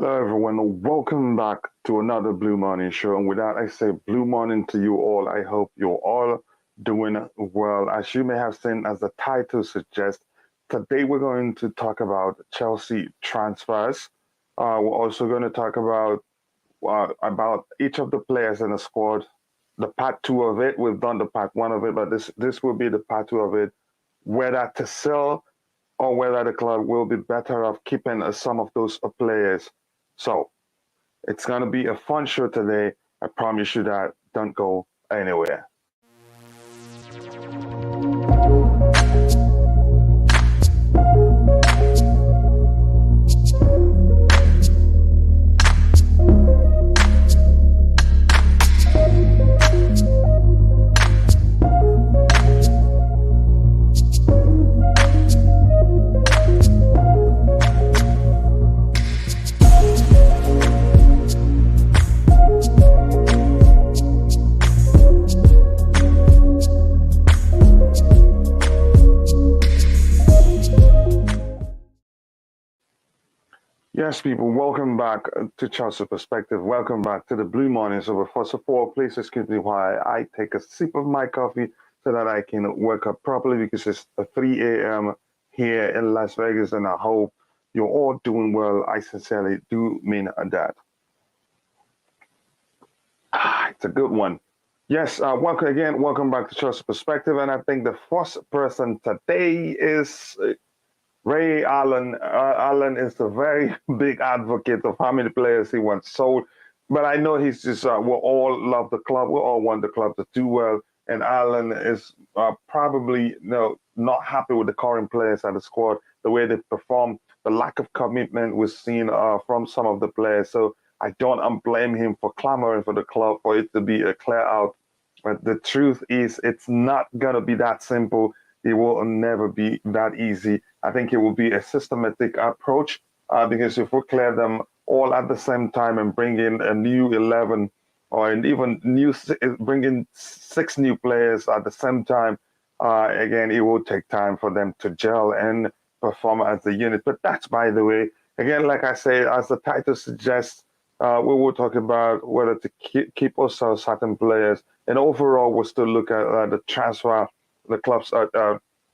Hello, everyone. Welcome back to another Blue Morning show. And with that, I say Blue Morning to you all. I hope you're all doing well. As you may have seen, as the title suggests, today we're going to talk about Chelsea transfers. We're also going to talk about each of the players in the squad. The part two of it, we've done the part one of it, but this will be the part two of it. Whether to sell or whether the club will be better off keeping some of those players. So it's going to be a fun show today. I promise you that. Don't go anywhere. Yes, people, welcome back to Chelsea Perspective. Welcome back to the Blue Morning. So, first of all, please excuse me while I take a sip of my coffee so that I can wake up properly because it's 3 a.m. here in Las Vegas, and I hope you're all doing well. I sincerely do mean that. It's a good one. Yes, welcome again. Welcome back to Chelsea Perspective. And I think the first person today is Ray Allen. Allen is a very big advocate of how many players he wants sold. But I know he's just, we all love the club. We all want the club to do well. And Allen is probably not happy with the current players at the squad, the way they perform, the lack of commitment we've seen from some of the players. So I don't blame him for clamoring for the club for it to be a clear out. But the truth is, it's not going to be that simple. It will never be that easy. I think it will be a systematic approach because if we clear them all at the same time and bring in a new 11 or even bring in 6 new players at the same time, again, it will take time for them to gel and perform as a unit. But that's, by the way, again, like I say, as the title suggests, we will talk about whether to keep or sell certain players. And overall, we'll still look at the club's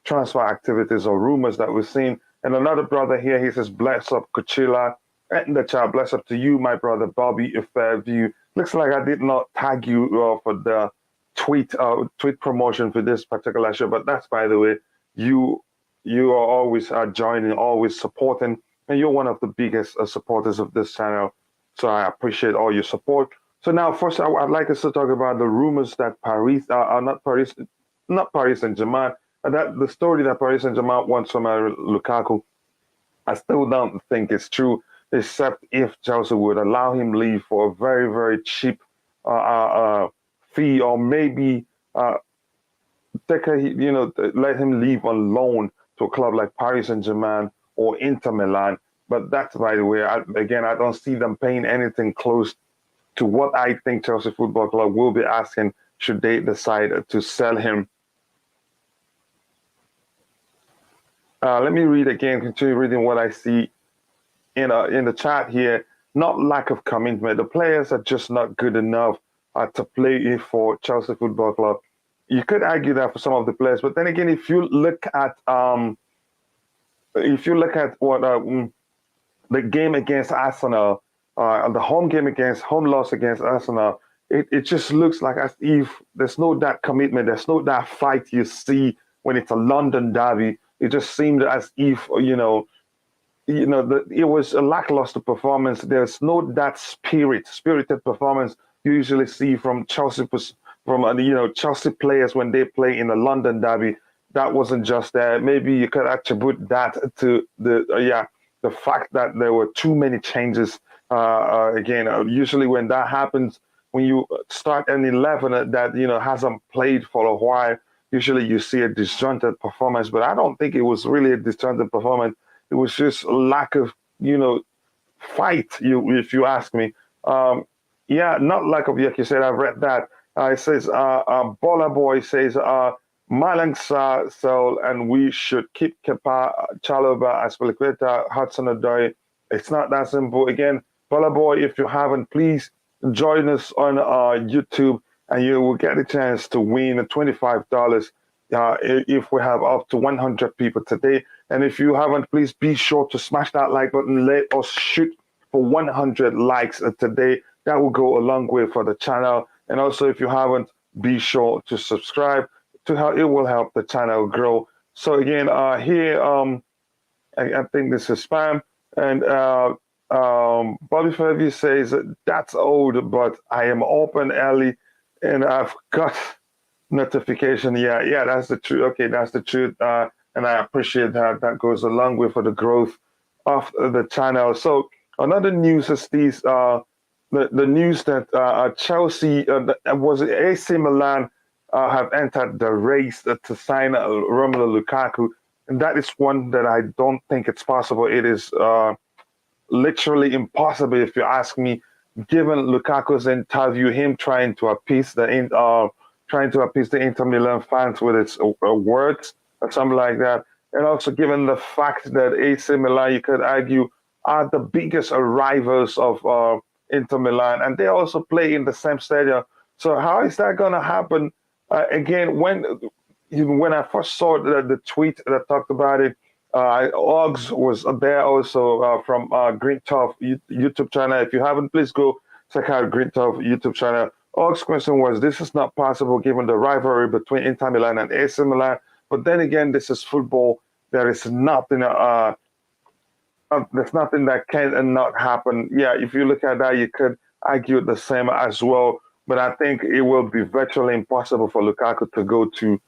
transfer activities or rumors that we've seen. And another brother here, he says, bless up Coachila. And the chat, bless up to you, my brother Bobby Fairview. Looks like I did not tag you for the tweet promotion for this particular show, but that's, by the way, you are always joining, always supporting, and you're one of the biggest supporters of this channel. So I appreciate all your support. So now, first, I'd like us to talk about the rumors that not Paris Saint-Germain, that the story that Paris Saint-Germain wants from Lukaku. I still don't think it's true, except if Chelsea would allow him leave for a very, very cheap fee, or maybe let him leave on loan to a club like Paris Saint-Germain or Inter Milan. But that's, by the way, I don't see them paying anything close to what I think Chelsea Football Club will be asking should they decide to sell him. Let me read again, continue reading what I see in the chat here. Not lack of commitment. The players are just not good enough to play for Chelsea Football Club. You could argue that for some of the players, but then again, if you look at what the game against Arsenal, the home loss against Arsenal, it just looks like as if there's no that commitment, there's no that fight you see when it's a London derby. It just seemed as if it was a lackluster performance. There's no that spirited performance you usually see from Chelsea Chelsea players when they play in the London derby. That wasn't just there. Maybe you could attribute that to the fact that there were too many changes. Usually when that happens, when you start an 11 that hasn't played for a while, usually you see a disjointed performance. But I don't think it was really a disjointed performance. It was just a lack of fight. If you ask me, not lack of, like you said. I've read that. It says Baller Boy says Malang Sarr sell and we should keep Kepa, Chalobah, Azpilicueta, Hudson-Odoi. It's not that simple. Again, Bella Boy, if you haven't, please join us on YouTube, and you will get a chance to win $25 if we have up to 100 people today. And if you haven't, please be sure to smash that like button. Let us shoot for 100 likes today. That will go a long way for the channel. And also, if you haven't, be sure to subscribe. It will help the channel grow. So again, here, I think this is spam. And Bobby Fergie says, that's old, but I am open early and I've got notification. Yeah, that's the truth. Okay, that's the truth. And I appreciate that. That goes a long way for the growth of the channel. So another news is these, the news that Chelsea, was it AC Milan, have entered the race to sign Romelu Lukaku. And that is one that I don't think it's possible. It is literally impossible, if you ask me, given Lukaku's interview, him trying to appease the Inter Milan fans with its words or something like that, and also given the fact that AC Milan, you could argue, are the biggest rivals of Inter Milan, and they also play in the same stadium. So how is that going to happen? Again, when I first saw the tweet that talked about it, Oggs was there also from Green Top YouTube channel. If you haven't, please go check out Green Top YouTube channel. Oggs' question was, this is not possible given the rivalry between Inter Milan and AC Milan. But then again, this is football. There is nothing, there's nothing that can not happen. Yeah, if you look at that, you could argue the same as well. But I think it will be virtually impossible for Lukaku to go to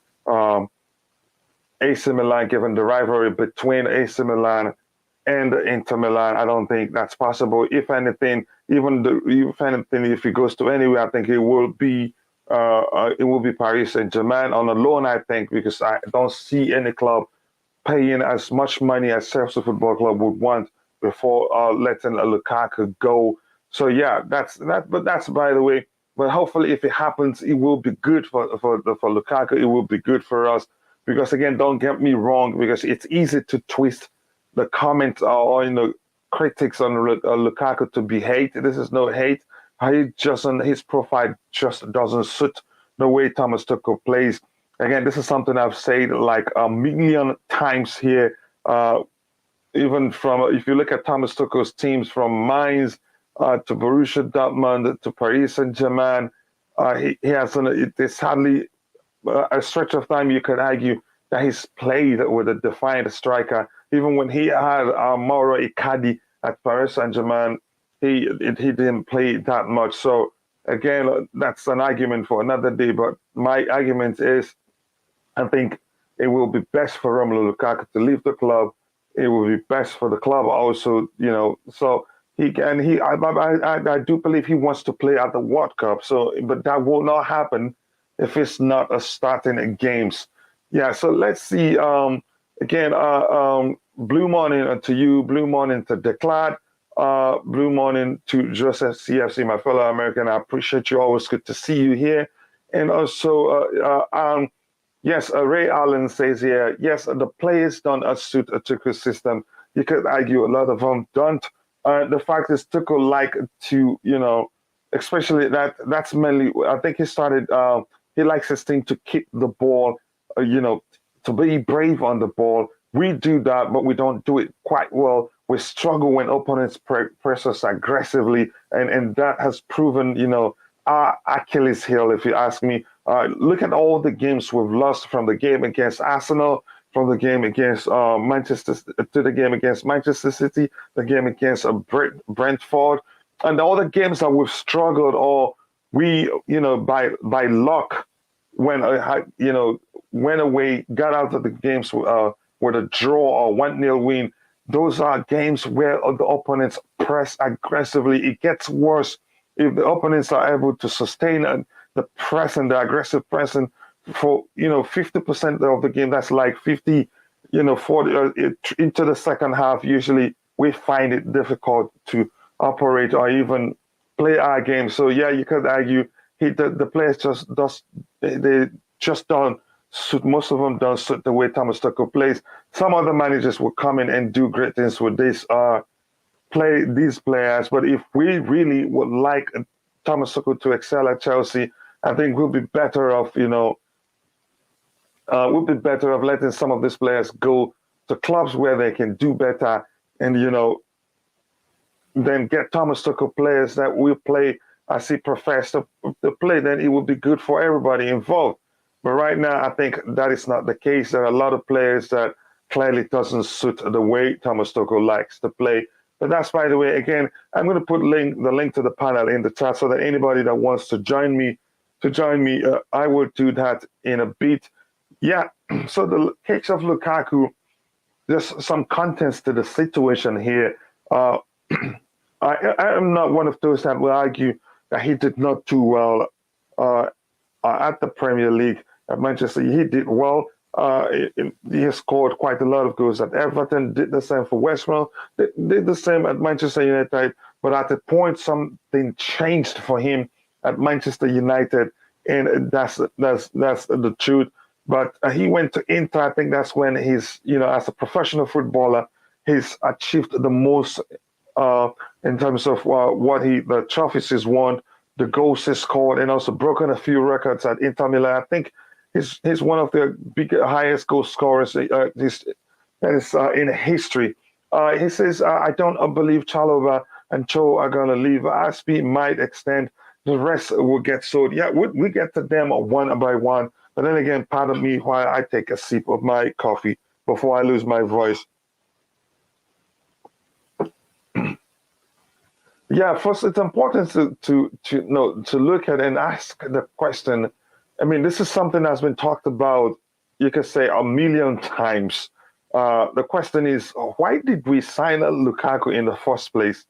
AC Milan, given the rivalry between AC Milan and Inter Milan. I don't think that's possible. If anything, if he goes to anywhere, I think it will be Paris Saint-Germain on a loan. I think, because I don't see any club paying as much money as Chelsea Football Club would want before letting Lukaku go. So yeah, that's that. But that's by the way. But hopefully, if it happens, it will be good for Lukaku. It will be good for us. Because again, don't get me wrong, because it's easy to twist the comments or critics on Lukaku to be hate. This is no hate. His profile just doesn't suit the way Thomas Tuchel plays. Again, this is something I've said like a million times here. Even from, if you look at Thomas Tuchel's teams from Mainz to Borussia Dortmund to Paris Saint-Germain, he has it's hardly a stretch of time you could argue that he's played with a defiant striker. Even when he had Mauro Icardi at Paris Saint-Germain, he didn't play that much. So again, that's an argument for another day. But my argument is, I think it will be best for Romelu Lukaku to leave the club. It will be best for the club also, So I do believe he wants to play at the World Cup. So, but that will not happen if it's not starting games. Yeah. So let's see. Again, blue morning to you. Blue morning to Declad. Blue morning to Joseph CFC, my fellow American. I appreciate you. Always good to see you here. And also, yes, Ray Allen says here, yes, the players don't suit a Tuchel system. You could argue a lot of them don't. The fact is, Tuchel like to, especially that's mainly, I think he likes his team to keep the ball, to be brave on the ball. We do that, but we don't do it quite well. We struggle when opponents press us aggressively, and that has proven, our Achilles heel, if you ask me. Look at all the games we've lost, from the game against Arsenal, from the game against Manchester, to the game against Manchester City, the game against Brentford, and all the games that we've struggled, or we, by luck, went away, got out of the games with a draw or 1-0 win. Those are games where the opponents press aggressively. It gets worse if the opponents are able to sustain the press and the aggressive pressing for 50% of the game. That's like 50, 40 into the second half. Usually we find it difficult to operate or even play our game. So yeah, you could argue the players just don't suit. Most of them don't suit the way Thomas Tuchel plays. Some other managers will come in and do great things with this play these players. But if we really would like Thomas Tuchel to excel at Chelsea, I think we'll be better off, we'll be better off letting some of these players go to clubs where they can do better, and then get Thomas Tuchel players that will play as he professed to play. Then it will be good for everybody involved. But right now, I think that is not the case. There are a lot of players that clearly doesn't suit the way Thomas Tuchel likes to play. But that's, by the way, again, I'm going to put the link to the panel in the chat so that anybody that wants to join me, I will do that in a bit. Yeah, so the case of Lukaku, there's some context to the situation here. I am not one of those that will argue that he did not do well at the Premier League at Manchester. He did well. He has scored quite a lot of goals at Everton, did the same for West Brom, did the same at Manchester United. But at a point, something changed for him at Manchester United, and that's the truth. But he went to Inter. I think that's when he's, as a professional footballer, he's achieved the most in terms of the trophies he's won, the goals he's scored, and also broken a few records at Inter Milan. I think he's one of the highest goal scorers that is in history. He says, I don't believe Chalobah and Cho are going to leave. Aspi might extend. The rest will get sold. Yeah, we get to them one by one. But then again, pardon me while I take a sip of my coffee before I lose my voice. Yeah, first, it's important to look at and ask the question. I mean, this is something that's been talked about, you could say, a million times. The question is, why did we sign Lukaku in the first place?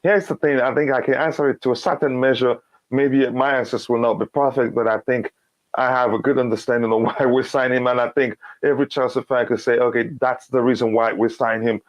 Here's the thing. I think I can answer it to a certain measure. Maybe my answers will not be perfect, but I think I have a good understanding of why we signed him. And I think every Chelsea fan could say, okay, that's the reason why we signed him.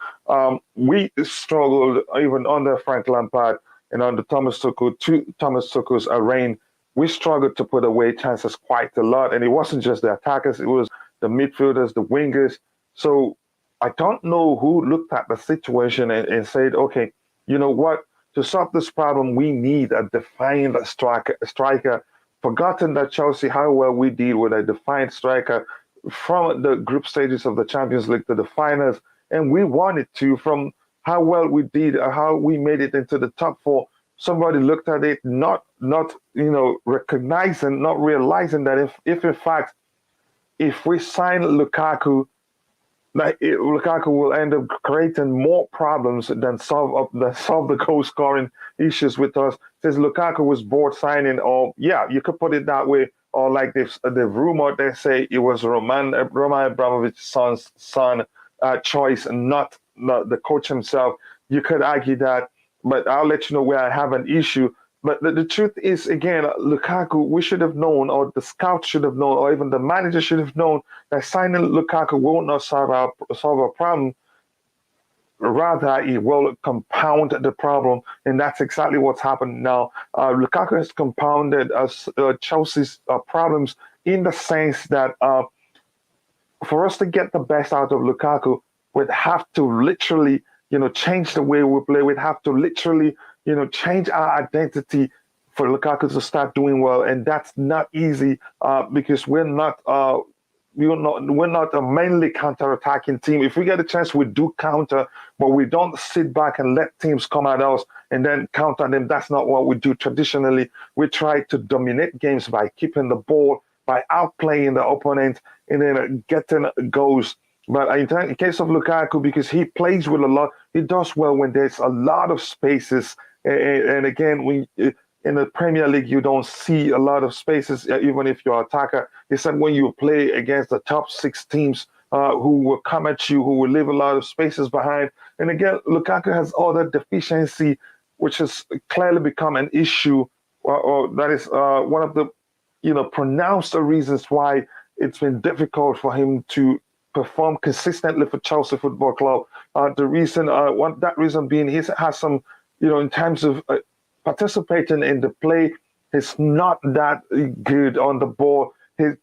We struggled even under Frank Lampard and under Thomas Tuchel's reign. We struggled to put away chances quite a lot. And it wasn't just the attackers, it was the midfielders, the wingers. So I don't know who looked at the situation and said, okay, you know what? To solve this problem, we need a defined striker. Forgotten that Chelsea, how well we did with a defined striker from the group stages of the Champions League to the finals. And we wanted to, from how well we did, how we made it into the top four. Somebody looked at it, not recognizing, not realizing that if in fact, if we sign Lukaku, Lukaku will end up creating more problems than solve the goal scoring issues with us. Says Lukaku was bored signing, or yeah, you could put it that way, or like the rumor they say it was Roman Abramovich's son choice, and not the coach himself. You could argue that, but I'll let you know where I have an issue. But the truth is, again, Lukaku, we should have known, or the scouts should have known, or even the manager should have known that signing Lukaku will not solve our problem. Rather, it will compound the problem, and that's exactly what's happened now. Lukaku has compounded Chelsea's problems in the sense that for us to get the best out of Lukaku, we'd have to literally, change the way we play. We'd have to literally, change our identity for Lukaku to start doing well, and that's not easy because we're not a mainly counter-attacking team. If we get a chance, we do counter, but we don't sit back and let teams come at us and then counter them. That's not what we do traditionally. We try to dominate games by keeping the ball, by outplaying the opponent, and then getting goals. But in case of Lukaku, because he plays with a lot, he does well when there's a lot of spaces. And again, in the Premier League, you don't see a lot of spaces, even if you're an attacker. He said when you play against the top 6 teams who will come at you, who will leave a lot of spaces behind. And again, Lukaku has other deficiency, which has clearly become an issue, or that is one of the, pronounced reasons why it's been difficult for him to perform consistently for Chelsea Football Club. The reason, that reason being, he has some, in terms of participating in the play, he's not that good on the ball.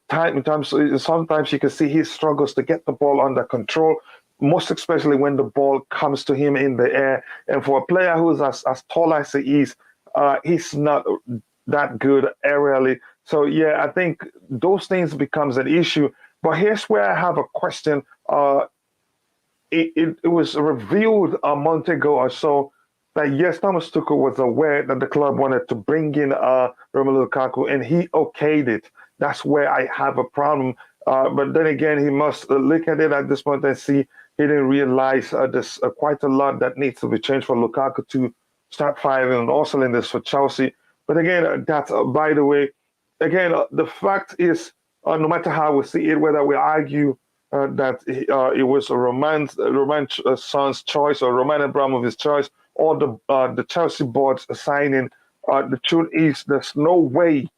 Sometimes you can see he struggles to get the ball under control. most especially when the ball comes to him in the air. And for a player who's as tall as he is, he's not that good aerially. So yeah, I think those things becomes an issue. But here's where I have a question. It was revealed a month ago or so that yes, Thomas Tuchel was aware that the club wanted to bring in Romelu Lukaku, and he okayed it. That's where I have a problem. But then again, he must look at it at this point and see he didn't realize there's quite a lot that needs to be changed for Lukaku to start firing on all cylinders for Chelsea. But again, that's by the way, again, the fact is, no matter how we see it, whether we argue that it was a Roman son's choice or Roman Abramovich's choice or the Chelsea board's signing, the truth is there's no way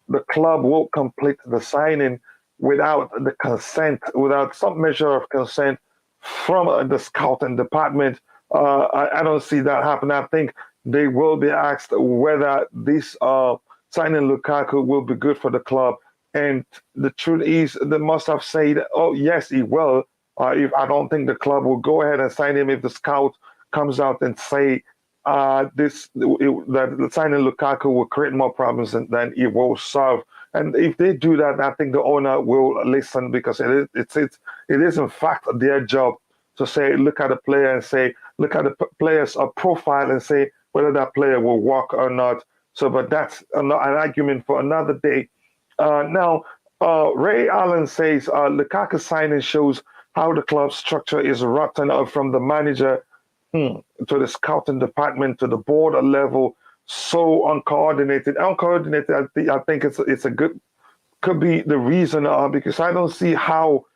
the club will complete the signing without the consent, without some measure of consent from the scouting department. I don't see that happen. I think they will be asked whether this signing Lukaku will be good for the club. And the truth is, they must have said, "Oh yes, he will." If I don't think the club will go ahead and sign him if the scout comes out and say that signing Lukaku will create more problems than it will solve. And if they do that, I think the owner will listen because it is in fact their job to say, look at the player and say, look at the player's profile and say whether that player will work or not. So, but that's an argument for another day. Now, Ray Allen says Lukaku signing shows how the club's structure is rotten from the manager to the scouting department to the board level, so uncoordinated. Uncoordinated, I think it's a good, could be the reason because I don't see how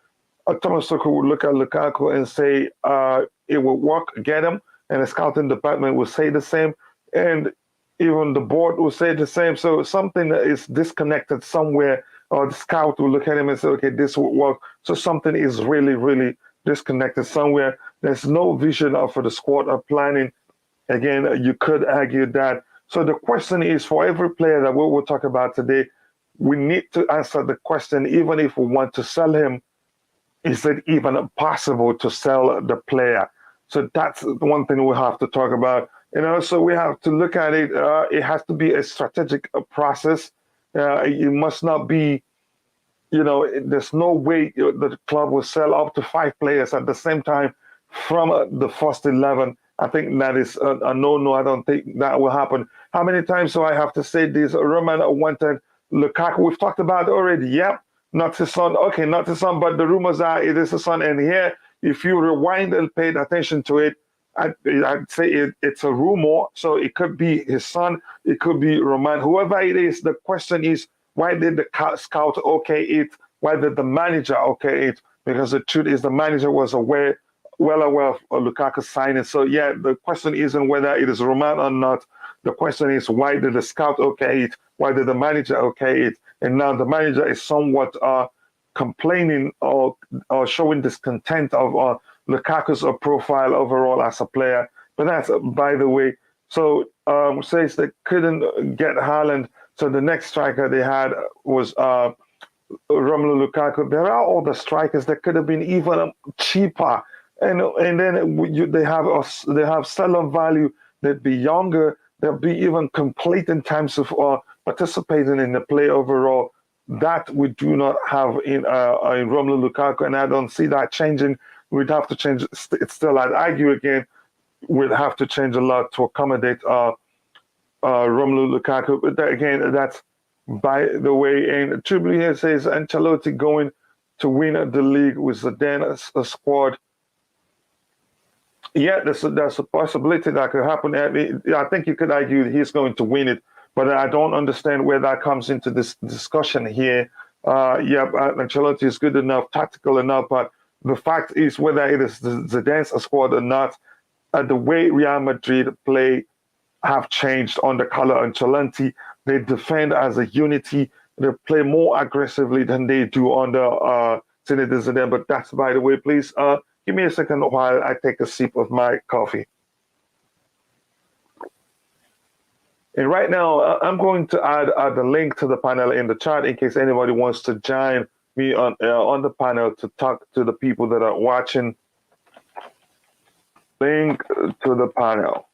Thomas Tuchel would look at Lukaku and say it will work, get him, and the scouting department will say the same, and even the board will say the same. So something that is disconnected somewhere, or the scout will look at him and say, okay, this will work. So something is really, really disconnected somewhere. There's no vision for the squad or planning. Again, you could argue that. So the question is, for every player that we will talk about today, we need to answer the question, even if we want to sell him, is it even possible to sell the player? So that's one thing we have to talk about. And also we have to look at it. It has to be a strategic process. It must not be, there's no way the club will sell up to 5 players at the same time from the first 11. I think that is a no-no. I don't think that will happen. How many times do I have to say this? Roman wanted Lukaku. We've talked about it already. Yep, not his son. Okay, not his son, but the rumors are it is his son. And here, if you rewind and paid attention to it, I'd say it's a rumor. So it could be his son. It could be Roman. Whoever it is, the question is, why did the scout okay it? Why did the manager okay it? Because the truth is the manager was well aware of Lukaku's signing. So yeah, the question isn't whether it is Roman or not. The question is, why did the scout okay it? Why did the manager okay it? And now the manager is somewhat complaining or showing discontent of Lukaku's profile overall as a player. But that's by the way. So says they couldn't get Haaland. So the next striker they had was Romelu Lukaku. There are other strikers that could have been even cheaper, and then they have selling value. They'd be younger. They'll be even complete in terms of participating in the play overall. That we do not have in Romelu Lukaku, and I don't see that changing. We'd have to change. It's still, I'd argue again, we'd have to change a lot to accommodate Romelu Lukaku. But again, that's by the way. And Tribune here says Ancelotti going to win the league with Zidane's squad. Yeah, there's a possibility that could happen. I think you could argue he's going to win it, but I don't understand where that comes into this discussion here. Ancelotti is good enough, tactical enough, but the fact is whether it is Zidane's squad or not, the way Real Madrid play have changed under Carlo Ancelotti. They defend as a unity. They play more aggressively than they do under Zinedine Zidane. But that's by the way. Please give me a second while I take a sip of my coffee. And right now, I'm going to add the link to the panel in the chat in case anybody wants to join me on the panel to talk to the people that are watching. link to the panel.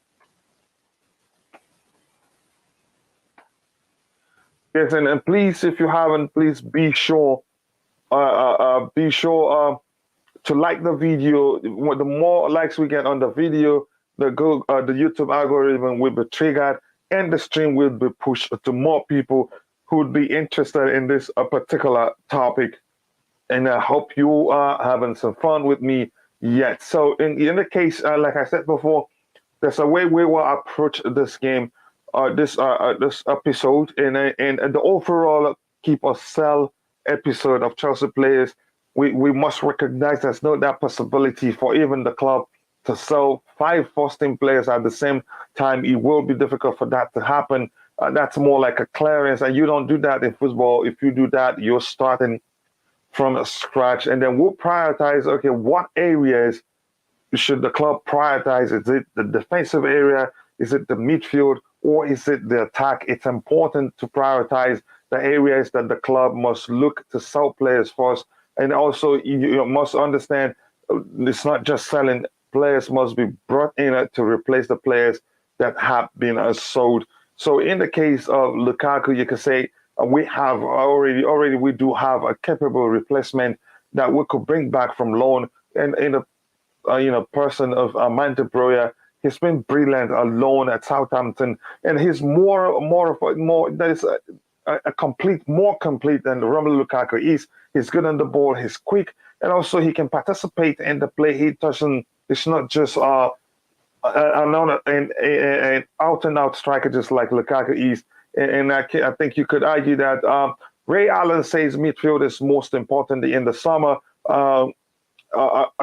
Yes, and please, if you haven't, please be sure to like the video. The more likes we get on the video, the YouTube algorithm will be triggered, and the stream will be pushed to more people who would be interested in this particular topic. And I hope you are having some fun with me yet. So in the case, like I said before, there's a way we will approach this game, this episode, and the overall keep or sell episode of Chelsea players. We must recognize there's no that possibility for even the club to sell 5 first-team players at the same time. It will be difficult for that to happen. That's more like a clearance, and you don't do that in football. If you do that, you're starting from scratch, and then we'll prioritize. Okay, what areas should the club prioritize? Is it the defensive area? Is it the midfield? Or is it the attack? It's important to prioritize the areas that the club must look to sell players first. And also, you must understand it's not just selling. Players must be brought in to replace the players that have been sold. So in the case of Lukaku, you can say we have already we do have a capable replacement that we could bring back from loan. And in the person of Mante Broya, he's been brilliant alone at Southampton, and he's more that is more complete than Romelu Lukaku is. He's good on the ball, he's quick, and also he can participate in the play. It's not just an out and out striker just like Lukaku is. And I think you could argue that Ray Allen says midfield is most important in the summer. A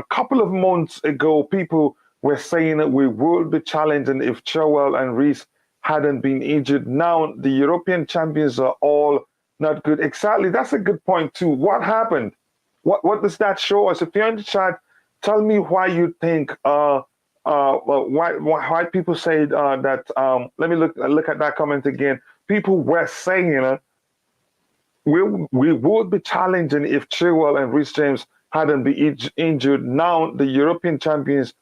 couple of months ago, people were saying that we would be challenging if Chilwell and Reece hadn't been injured. Now the European champions are all not good. Exactly, that's a good point too. What happened? What does that show us? If you're in the chat, tell me why you think why people say that. Let me look at that comment again. People were saying we would be challenging if Chilwell and Reece James hadn't been injured. Now the European champions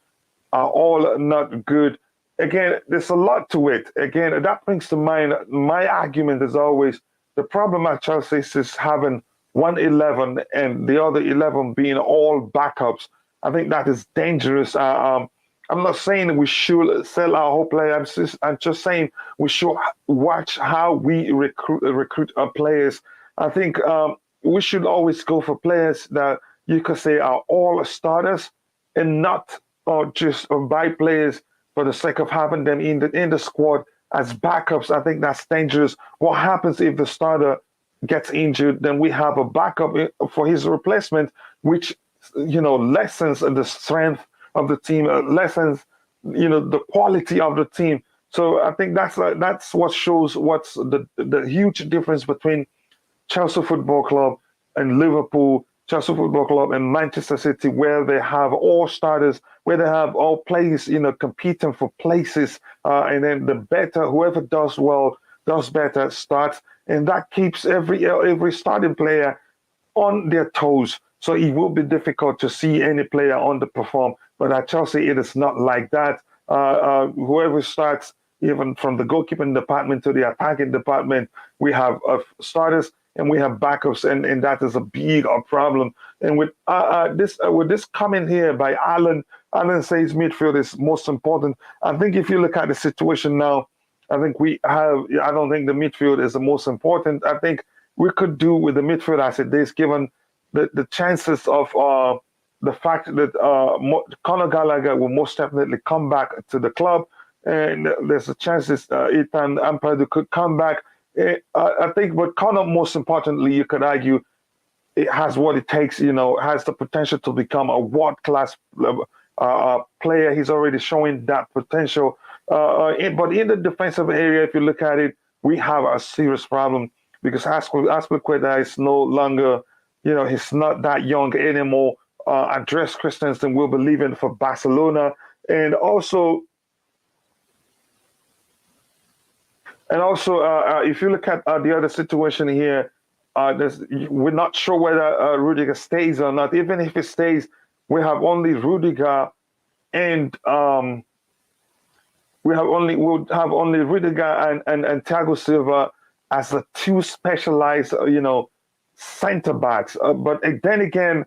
are all not good. Again, there's a lot to it. Again, that brings to mind my argument is always the problem at Chelsea is having 111 and the other 11 being all backups. I think that is dangerous. I'm not saying we should sell our whole player. I'm just saying we should watch how we recruit our players. I think we should always go for players that you could say are all starters and not just buy players for the sake of having them in the squad as backups. I think that's dangerous. What happens if the starter gets injured? Then we have a backup for his replacement, which lessens the strength of the team, lessens the quality of the team. So I think that's what shows what's the huge difference between Chelsea Football Club and Liverpool, Chelsea Football Club and Manchester City, where they have all starters, where they have all players, competing for places, and then whoever does well, does better, starts, and that keeps every starting player on their toes. So it will be difficult to see any player underperform. But at Chelsea, it is not like that. Whoever starts, even from the goalkeeping department to the attacking department, we have starters and we have backups, and that is a big problem. And with this comment here by Alan says midfield is most important. I think if you look at the situation now, I don't think the midfield is the most important. I think we could do with the midfield as it is, given the chances of the fact that Conor Gallagher will most definitely come back to the club, and there's a chance that Ethan Ampadu could come back. I think, but Conor, most importantly, you could argue, it has what it takes. Has the potential to become a world-class player. He's already showing that potential. But in the defensive area, if you look at it, we have a serious problem because Azpilicueta is no longer. He's not that young anymore. Andreas Christensen will be leaving for Barcelona. And also, if you look at the other situation here, we're not sure whether Rudiger stays or not. Even if he stays, we have only Rudiger and we'll have only Rudiger and Thiago Silva as the two specialized, center backs. But then again,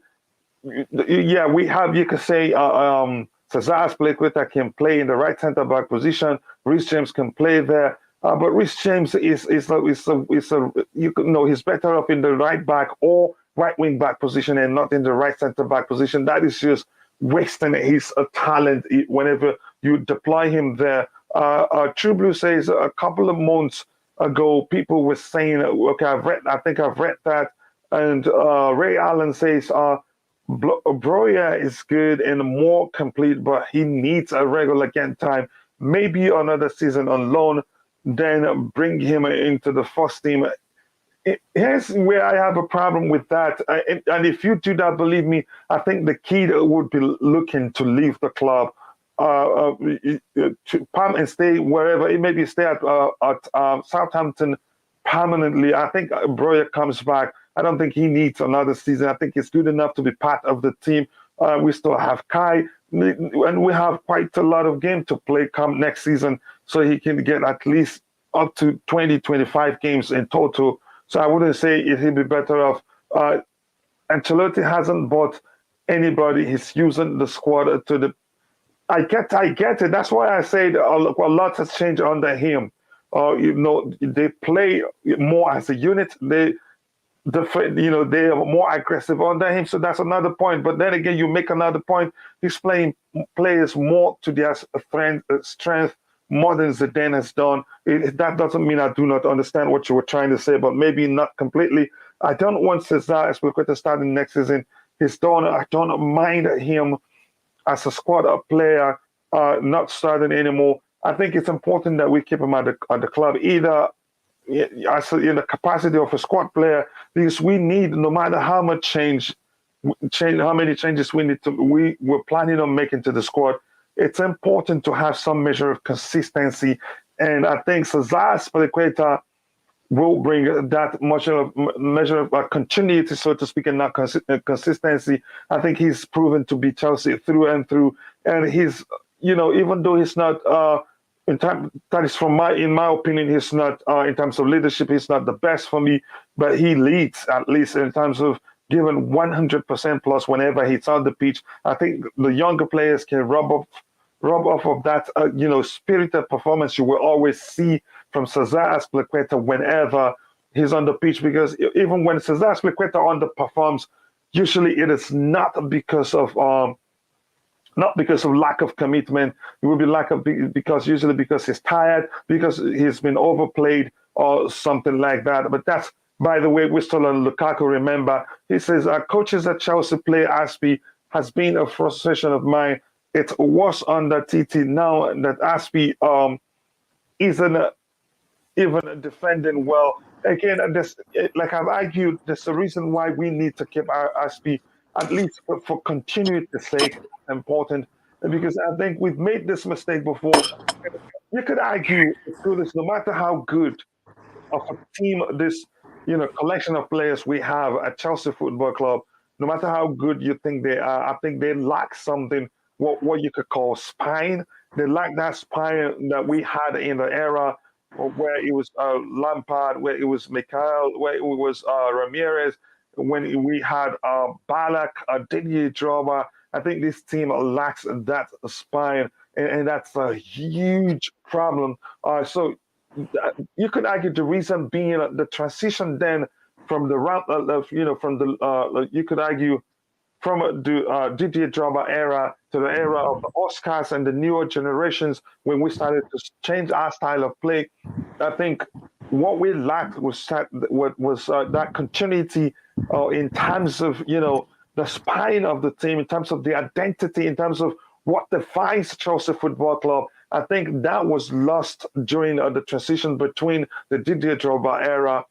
yeah, we have, you could say, Cezar Azpilicueta can play in the right center back position. Reece James can play there. But Reece James he's better off in the right back or right wing back position and not in the right center back position. That is just wasting his talent whenever you deploy him there. True Blue says a couple of months ago, people were saying, okay, I think I've read that. And Ray Allen says, Broya is good and more complete, but he needs a regular game time. Maybe another season on loan, then bring him into the first team. Here's where I have a problem with that. And if you do that, believe me, I think the kid would be looking to leave the club, to palm and stay wherever. It maybe stay at Southampton permanently. I think Broya comes back. I don't think he needs another season. I think he's good enough to be part of the team. We still have Kai, and we have quite a lot of game to play come next season, so he can get at least up to 20, 25 games in total. So I wouldn't say he'd be better off. Ancelotti hasn't bought anybody. He's using the squad to the. I get it. That's why I said a lot has changed under him. They play more as a unit. They are more aggressive under him. So that's another point. But then again, you make another point. He's playing players more to their strength more than Zidane has done. That doesn't mean I do not understand what you were trying to say, but maybe not completely. I don't want Cesar Azpilicueta starting next season. I don't mind him as a squad player not starting anymore. I think it's important that we keep him at the club, either as in the capacity of a squad player, because we need, no matter how much how many changes we're planning on making to the squad, it's important to have some measure of consistency. And I think Cesar Azpilicueta will bring that measure of continuity, so to speak, and not consistency. I think he's proven to be Chelsea through and through, and he's, even though he's not that is in my opinion, he's not in terms of leadership, he's not the best for me, but he leads at least in terms of giving 100% plus whenever he's on the pitch. I think the younger players can rub off of that, spirited performance you will always see from Cesar Azpilicueta whenever he's on the pitch, because even when Cesar Azpilicueta underperforms, usually it is not because of lack of commitment. It will be because he's tired, because he's been overplayed or something like that. But that's, by the way, we're still on Lukaku. Remember, he says, coaches at Chelsea play Aspi has been a frustration of mine. It was under TT. Now that Aspi isn't even defending well. Again, like I've argued, there's a reason why we need to keep our Aspi, at least for continuity's sake. Important, because I think we've made this mistake before. You could argue through this, no matter how good of a team this collection of players we have at Chelsea Football Club, no matter how good you think they are, I think they lack something, what you could call spine. They lack that spine that we had in the era where it was Lampard, where it was Mikhail, where it was Ramirez, when we had Balak, Didier Drogba. I think this team lacks that spine, and that's a huge problem. So you could argue the reason being the transition then from the round, you could argue from the Didier Drogba era to the era of the Oscars and the newer generations, when we started to change our style of play. I think what we lacked was that continuity in terms of the spine of the team, in terms of the identity, in terms of what defines Chelsea Football Club. I think that was lost during the transition between the Didier Drogba era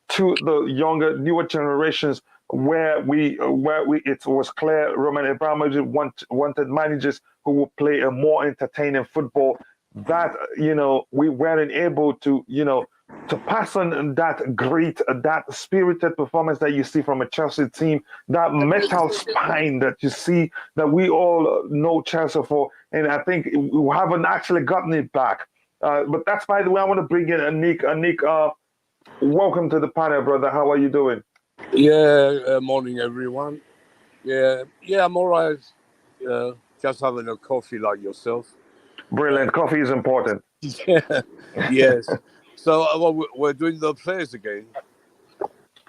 to the younger, newer generations, where it was clear Roman Abramovich wanted managers who would play a more entertaining football. That we weren't able to to pass on that great, that spirited performance that you see from a Chelsea team, that metal spine that you see that we all know Chelsea for, and I think we haven't actually gotten it back. But that's by the way, I want to bring in Nick. Nick, welcome to the panel, brother. How are you doing? Yeah, morning everyone. Yeah, I'm all right. Just having a coffee like yourself. Brilliant. Coffee is important. Yeah, yes. So we're doing the players again.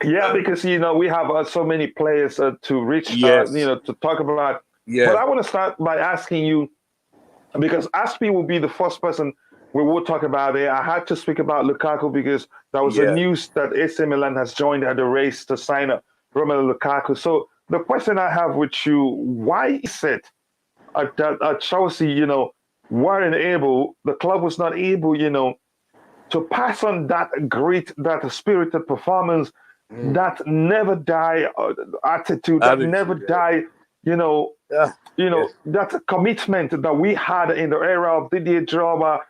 Yeah, because we have so many players to reach, Yes. to talk about. But Yeah. I want to start by asking you, because Aspi will be the first person we will talk about it. I had to speak about Lukaku because there was a Yeah. news that AC Milan has joined the race to sign up Romelu Lukaku. So the question I have with you, why is it that Chelsea, weren't able, the club was not able, to pass on that great, that spirited performance, that never die attitude, that never Attitude. die, you know, Yes. that commitment that we had in the era of Didier Drogba,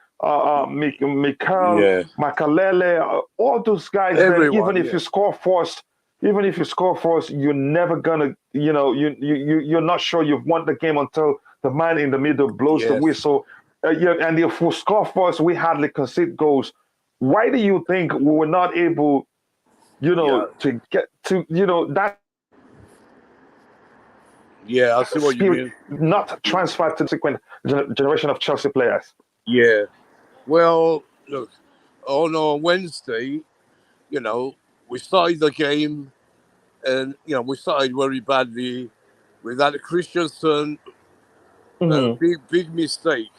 Mikel, Yeah. Makalele, all those guys. Then even Everyone. if Yeah. you score first, you're never gonna, you're not sure you've won the game until the man in the middle blows the Yes. whistle. Yeah, and if we score first, we hardly concede goals. Why do you think we were not able, Yeah. to get to, that Yeah. I see what you spirit mean. not transferred to the subsequent generation of Chelsea players? Yeah. Well, look, on Wednesday, we started the game, and we started very badly with that Christensen Hmm. big mistake.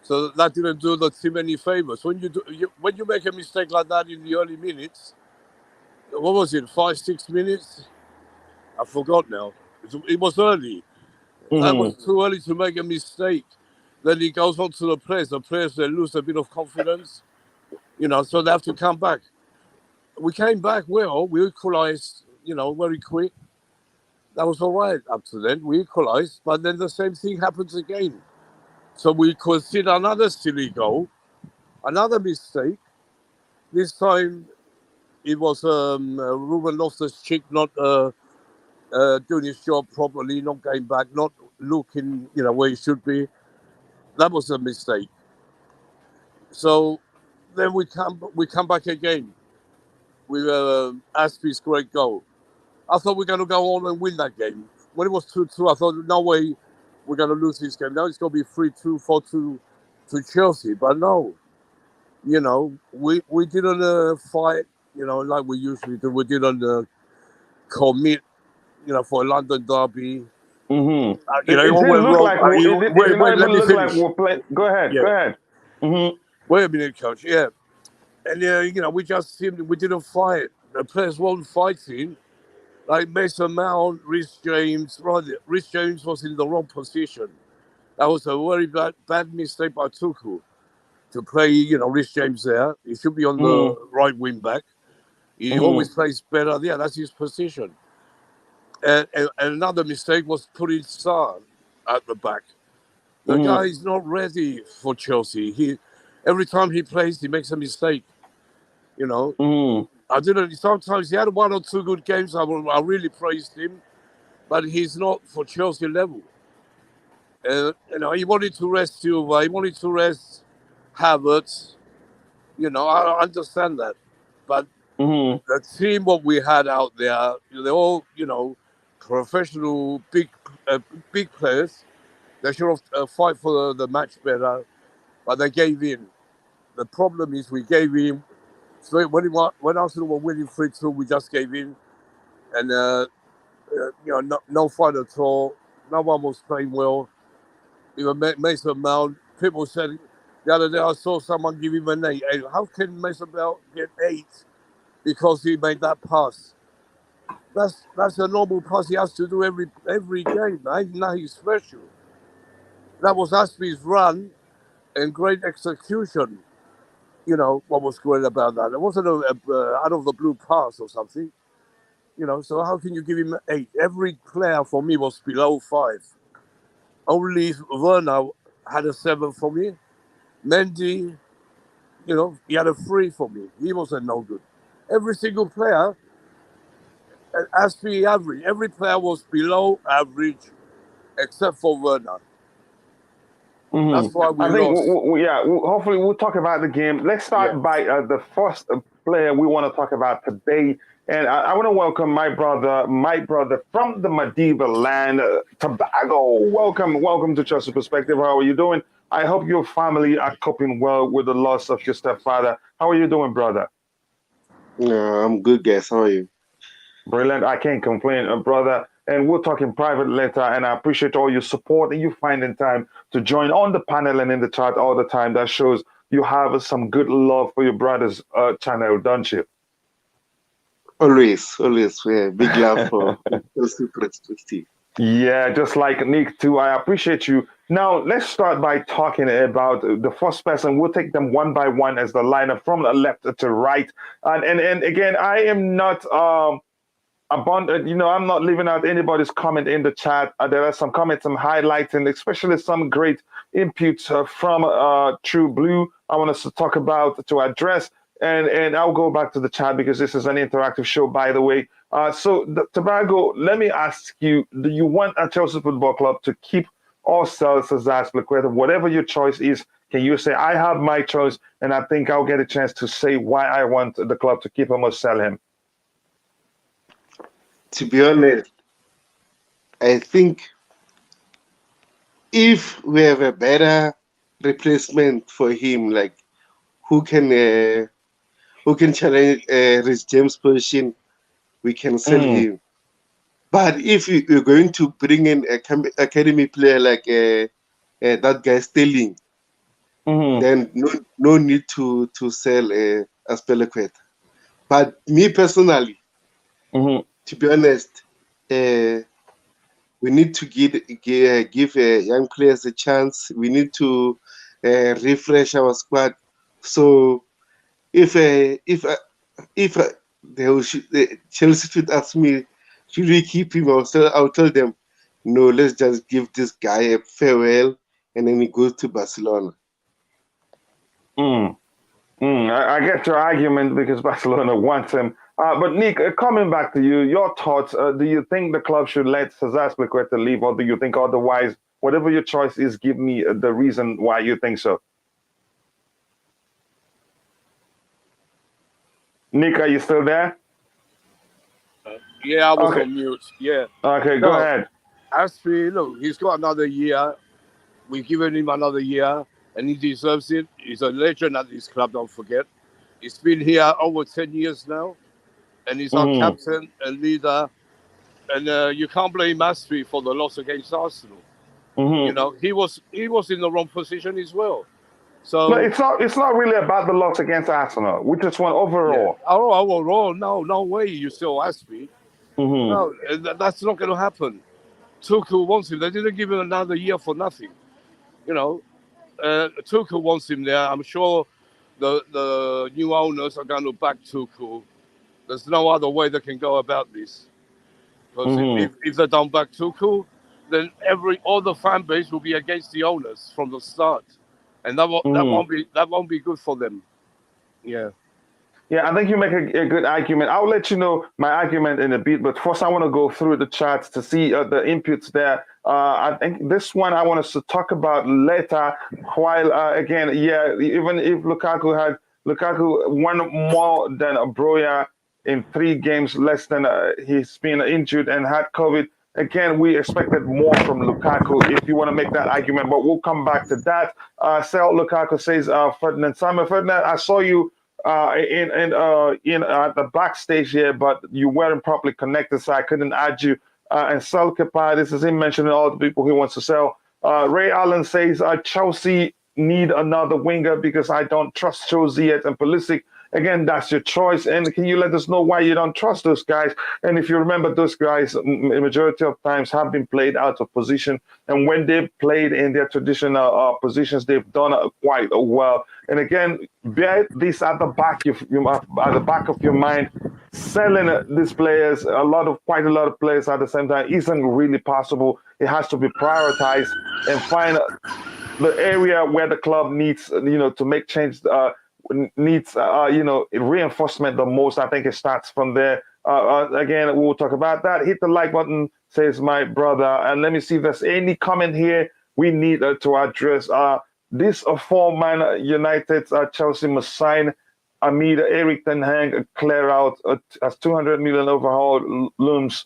So that didn't do the team any favors. When you make a mistake like that in the early minutes, what was it, 5 6 minutes? I forgot now. It was early. That Hmm. was too early to make a mistake. Then he goes on to the players. The players, they lose a bit of confidence, so they have to come back. We came back well. We equalized, very quick. That was all right up to then. We equalized, but then the same thing happens again. So we concede another silly goal, another mistake. This time it was Ruben Loftus-Cheek not doing his job properly, not going back, not looking, where he should be. That was a mistake. So then we come back again with Aspie's great goal. I thought we are going to go on and win that game. When it was 2-2, I thought, no way we're going to lose this game. Now it's going to be 3-2, 4-2 to Chelsea. But no, we didn't fight, like we usually do. We didn't commit, for a London derby. Hmm. It It all didn't went look wrong. like it Wait, did not wait, let even me look like finish. we're playing. Go ahead. Go Yeah. ahead. Hmm. Wait a minute, coach. Yeah. And, we just seemed we didn't fight. The players weren't fighting. Like Mason Mount, Rhys James, rather, Rhys James was in the wrong position. That was a very bad mistake by Tuchel to play, Rhys James there. He should be on Hmm. the right wing back. He Hmm. always plays better. Yeah, that's his position. And another mistake was putting Sarr at the back. The Hmm. guy is not ready for Chelsea. Every time he plays, he makes a mistake. You know, Hmm. I didn't. Sometimes he had one or two good games. I really praised him, but he's not for Chelsea level. He wanted to rest Silva. He wanted to rest Havertz. I understand that, but Hmm. the team what we had out there, they're all professional, big players. They should have fight for the match better, but they gave in. The problem is we gave in. So when Arsenal were winning 3-2, we just gave in, and no fight at all. No one was playing well. Even Mason Mount. People said the other day I saw someone give him an 8. How can Mason Mount get 8 because he made that pass? That's a normal pass he has to do every game. Now he's special. That was Aspie's run and great execution. What was great about that? It wasn't out of the blue pass or something. So how can you give him 8? Every player for me was below 5. Only Werner had a 7 for me. Mendy, he had a free for me. He wasn't no good. Every single player, as for the average, every player was below average except for Werner. That's why we I think, lost. hopefully we'll talk about the game. Let's start by the first player we want to talk about today. And I want to welcome my brother from the medieval land, Tobago. Welcome to Chelsea Perspective. How are you doing? I hope your family are coping well with the loss of your stepfather. How are you doing, brother? I'm good, guys. How are you? Brilliant. I can't complain, brother. And we'll talk in private later. And I appreciate all your support and you finding time to join on the panel and in the chat all the time. That shows you have some good love for your brother's channel, don't you? Always. Yeah, big love for Chelsea Perspective. Yeah, just like Nick too. I appreciate you. Now let's start by talking about the first person. We'll take them one by one as the lineup from the left to right. And again, I am not I'm not leaving out anybody's comment in the chat. There are some comments I'm highlighting, especially some great inputs from True Blue. I want us to talk about, to address, and I'll go back to the chat because this is an interactive show, by the way. Tobago, let me ask you, do you want a Chelsea Football Club to keep or sell Cezar Azpilicueta? Whatever your choice is, can you say, I have my choice, and I think I'll get a chance to say why I want the club to keep him or sell him? To be honest, I think if we have a better replacement for him, like who can challenge Rhys James' position, we can sell him. But if you're going to bring in a academy player like that guy Sterling, then no need to sell Azpilicueta. But me personally, to be honest, we need to give young players a chance. We need to refresh our squad. So if Chelsea should ask me, should we keep him? I'll tell them, no, let's just give this guy a farewell, and then he goes to Barcelona. I get your argument because Barcelona wants him. But Nick, coming back to you, your thoughts, do you think the club should let Cezar Azpilicueta leave, or do you think otherwise? Whatever your choice is, give me the reason why you think so. Nick, are you still there? Yeah, I was on mute. Yeah. Okay, go ahead. Look, he's got another year. We've given him another year, and he deserves it. He's a legend at this club, don't forget. He's been here over 10 years now, and he's our captain and leader. And you can't blame Aspie for the loss against Arsenal. He was in the wrong position as well. So no, it's not really about the loss against Arsenal. We just won overall. Yeah. Overall, no way. You still Aspie. No, that's not going to happen. Tuchel wants him. They didn't give him another year for nothing. Tuchel wants him there. I'm sure the new owners are going to back Tuchel. There's no other way they can go about this. Because if they don't back Tuchel, then all the fan base will be against the owners from the start, and that won't be good for them. Yeah. Yeah, I think you make a good argument. I'll let you know my argument in a bit, but first I want to go through the charts to see the inputs there. I think this one I want us to talk about later. While again, even if Lukaku won more than Broja in 3 games less than he's been injured and had COVID. Again, we expected more from Lukaku if you want to make that argument, but we'll come back to that. Sel Lukaku says, Ferdinand Simon, Ferdinand, I saw you in at the backstage here, but you weren't properly connected, so I couldn't add you. And sell Kepa, this is him mentioning all the people he wants to sell. Ray Allen says Chelsea need another winger because I don't trust Josiet and Pulisic. Again, that's your choice. And can you let us know why you don't trust those guys? And if you remember, those guys, majority of times, have been played out of position. And when they've played in their traditional positions, they've done quite well. And again, bear this at the back of your mind. Selling these players, quite a lot of players at the same time, isn't really possible. It has to be prioritized and find the area where the club needs, to make change. needs reinforcement the most. I think it starts from there. Again, we'll talk about that. Hit the like button, says my brother, and let me see if there's any comment here we need to address. This four-man United Chelsea must sign Amid Eric Ten Hag clear out as 200 million overhaul looms.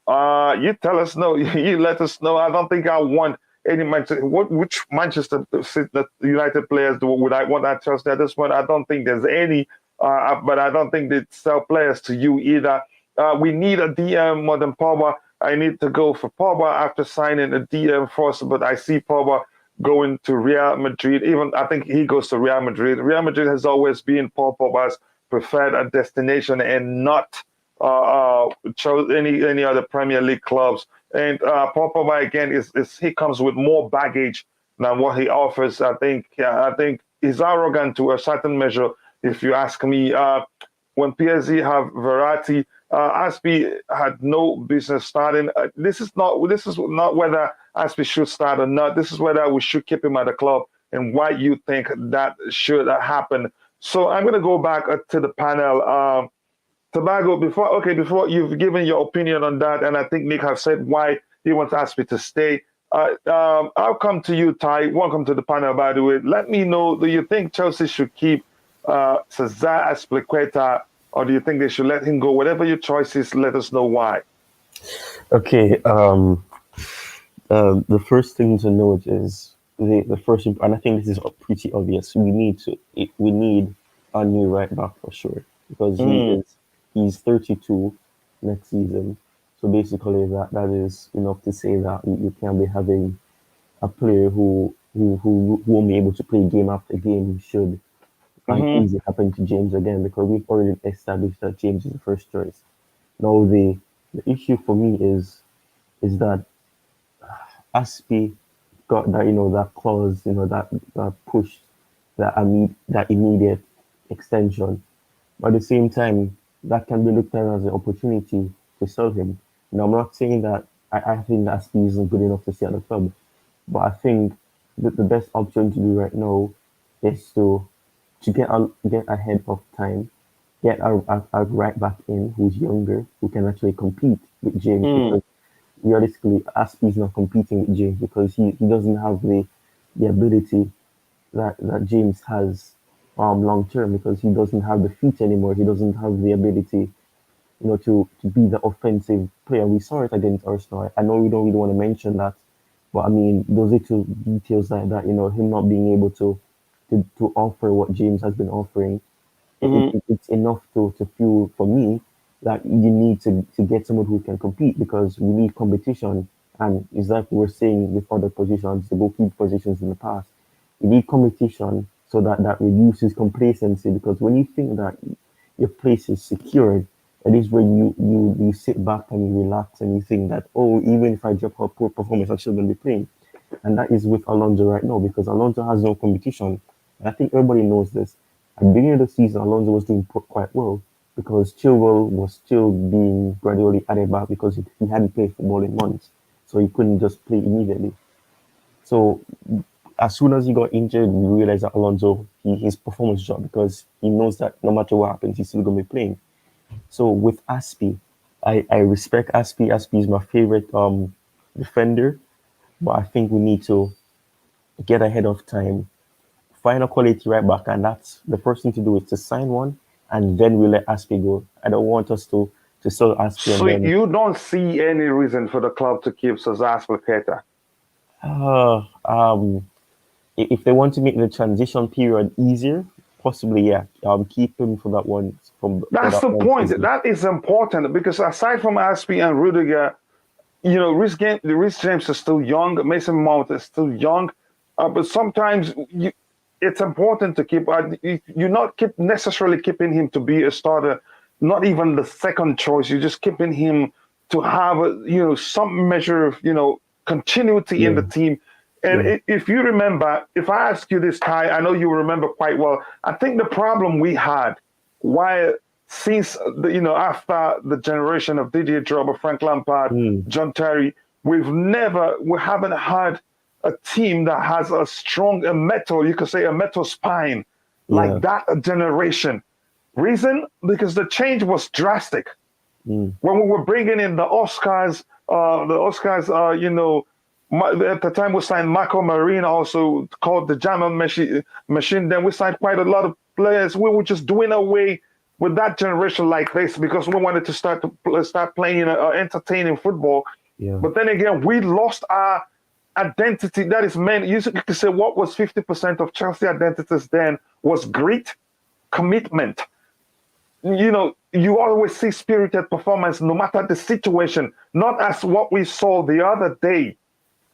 You tell us no. You let us know. I don't think I want any Manchester. Which Manchester United players would I want at Chelsea at this point? I don't think there's any. But I don't think they sell players to you either. We need a DM more than Pogba. I need to go for Pogba after signing a DM first, but I see Pogba going to Real Madrid. Even I think he goes to Real Madrid. Real Madrid has always been Paul Pogba's preferred destination and not chose any other Premier League clubs. And Paul Pogba again is he comes with more baggage than what he offers. I think he's arrogant to a certain measure, if you ask me. When PSG have Verratti, Aspi had no business starting. This is not whether Aspi should start or not. This is whether we should keep him at the club and why you think that should happen. So I'm going to go back to the panel. Tobago, before you've given your opinion on that, and I think Nick has said why he wants Aspi to stay. I'll come to you, Ty. Welcome to the panel, by the way. Let me know, do you think Chelsea should keep Cezar Azpilicueta, or do you think they should let him go? Whatever your choice is, let us know why. Okay. The first thing to note is the first, and I think this is pretty obvious. We need a new right back for sure, because he's 32 next season. So basically, that is enough to say that you can't be having a player who won't be able to play game after game should things happen to James again, because we've already established that James is the first choice. Now the issue for me is that Aspi got that that clause, that push, that immediate extension. But at the same time, that can be looked at as an opportunity to sell him. Now, I'm not saying that I think that Aspi isn't good enough to stay at the club, but I think that the best option to do right now is to get ahead of time, get a right back in who's younger, who can actually compete with James. Because realistically, Aspi is not competing with James because he doesn't have the ability that James has long term, because he doesn't have the feet anymore. He doesn't have the ability, to be the offensive player. We saw it against Arsenal. I know we don't really want to mention that, but I mean those little details like that, him not being able to offer what James has been offering, it's enough to feel for me that you need to get someone who can compete, because we need competition. And it's like we were saying with other positions, the goalkeeper positions in the past, you need competition so that reduces complacency, because when you think that your place is secured, it is when you sit back and you relax and you think that, oh, even if I drop a poor performance, I'm still going to be playing. And that is with Alonso right now, because Alonso has no competition. And I think everybody knows this. At the beginning of the season, Alonso was doing quite well, because Chilwell was still being gradually added back because he hadn't played football in months. So he couldn't just play immediately. So as soon as he got injured, we realized that Alonso, his performance dropped, because he knows that no matter what happens, he's still going to be playing. So with Aspi, I respect Aspi. Aspi is my favorite defender, but I think we need to get ahead of time, find a quality right back, and that's the first thing to do is to sign one, and then we let Aspi go. I don't want us to sell Aspi. So and then, you don't see any reason for the club to keep Cezar Azpilicueta? If they want to make the transition period easier, possibly, yeah. Keep him for that one. That's the point. Season. That is important, because aside from Aspi and Rudiger, Reece James is still young. Mason Mount is still young, but sometimes it's important to keep. You're not necessarily keeping him to be a starter, not even the second choice. You're just keeping him to have some measure of continuity in the team. And if you remember, if I ask you this, Ty, I know you remember quite well. I think the problem we had, since after the generation of Didier Drogba, Frank Lampard, John Terry, we haven't had a team that has a strong metal spine like that generation. Reason? Because the change was drastic. When we were bringing in the Oscars, at the time we signed Marco Marin, also called the German machine. Then we signed quite a lot of players. We were just doing away with that generation like this because we wanted to start playing entertaining football. Yeah. But then again, we lost our identity. That is, man, you could say what was 50% of Chelsea identities then was grit, commitment. You always see spirited performance no matter the situation, not as what we saw the other day.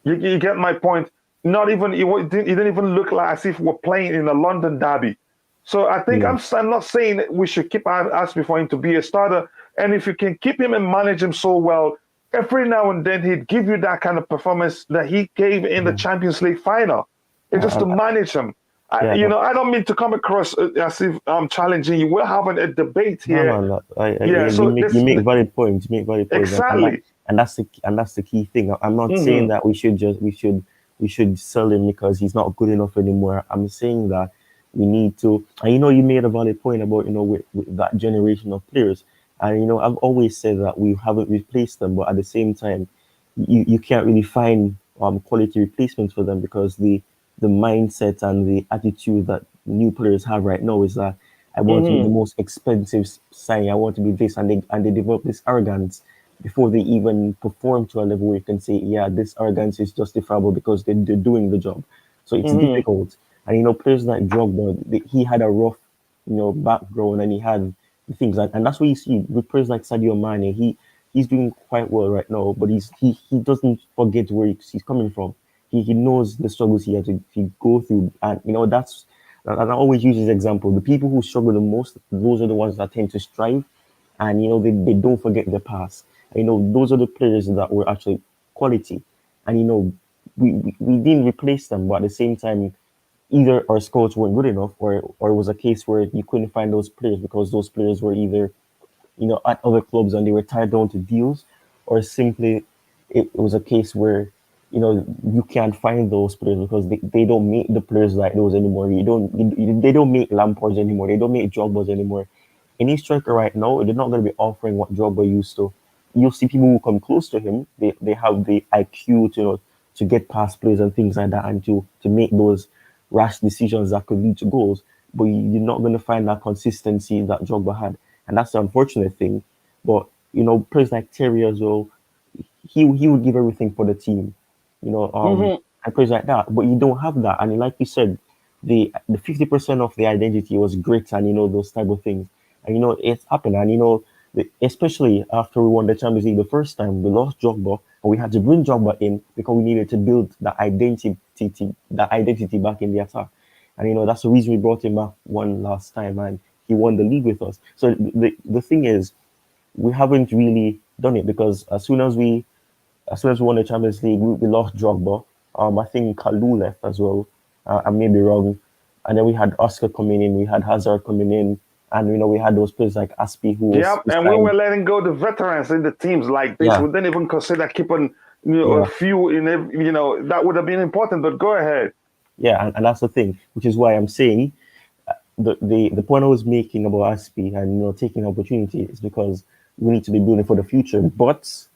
You get my point? Not even, it didn't even look like as if we're playing in a London derby. So I think I'm not saying that we should keep asking for him to be a starter. And if you can keep him and manage him so well, every now and then he'd give you that kind of performance that he gave in the Champions League final. It's just to manage him. I don't mean to come across as if I'm challenging you. We're having a debate here. No. You make valid points. Exactly. And that's the key thing. I'm not saying that we should sell him because he's not good enough anymore. I'm saying that we need to. And you made a valid point about with that generation of players. And I've always said that we haven't replaced them, but at the same time, you can't really find quality replacements for them because the mindset and the attitude that new players have right now is that I want to be the most expensive signing. I want to be this, and they develop this arrogance before they even perform to a level where you can say, yeah, this arrogance is justifiable because they're doing the job. So it's difficult. And players like Drogba, he had a rough, background, and he had things like, and that's what you see with players like Sadio Mane. He's doing quite well right now, but he doesn't forget where he's coming from. He knows the struggles he had to go through, and that's. And I always use this example: the people who struggle the most, those are the ones that tend to strive, and they don't forget the past. And, those are the players that were actually quality, and we didn't replace them, but at the same time, either our scouts weren't good enough, or it was a case where you couldn't find those players because those players were either at other clubs and they were tied down to deals, or simply it was a case where you can't find those players because they don't make the players like those anymore. They don't make Lampards anymore. They don't make Drogbas anymore. Any striker right now, they're not going to be offering what Drogba used to. You'll see people who come close to him. They have the IQ to get past players and things like that, and to make those rash decisions that could lead to goals. But you're not going to find that consistency that Drogba had, and that's the unfortunate thing. But players like Terry as well, he would give everything for the team, and players like that. But you don't have that, and like you said, the 50% of the identity was grit and those type of things, and it's happened, and especially after we won the Champions League the first time, we lost Drogba, and we had to bring Drogba in because we needed to build the identity back in the attack. And that's the reason we brought him back one last time, and he won the league with us. So the thing is, we haven't really done it because as soon as we won the Champions League, we lost Drogba. I think Kalu left as well. I may be wrong. And then we had Oscar coming in, we had Hazard coming in, and we had those players like Aspi who was. Yep, and we were letting go the veterans in the teams like this. We didn't even consider keeping a few in. That would have been important. But go ahead. Yeah, and that's the thing, which is why I'm saying the point I was making about Aspi and taking opportunity is because we need to be building for the future. But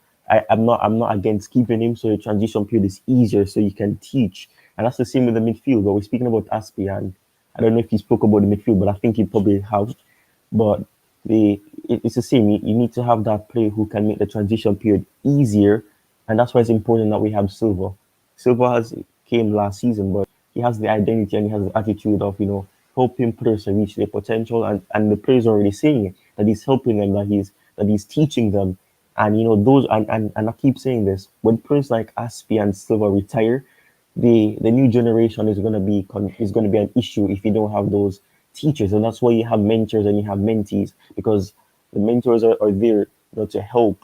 I'm not against keeping him, so the transition period is easier, so you can teach. And that's the same with the midfield. But we're speaking about Aspi, and I don't know if he spoke about the midfield, but I think he probably have. But it's the same. You need to have that player who can make the transition period easier, and that's why it's important that we have Silva. Silva came last season, but he has the identity and he has the attitude of helping players to reach their potential, and the players are already saying it, that he's helping them, that he's teaching them, and those and I keep saying this, when players like Aspi and Silva retire, the new generation is going to be an issue if you don't have those teachers. And that's why you have mentors and you have mentees, because the mentors are there to help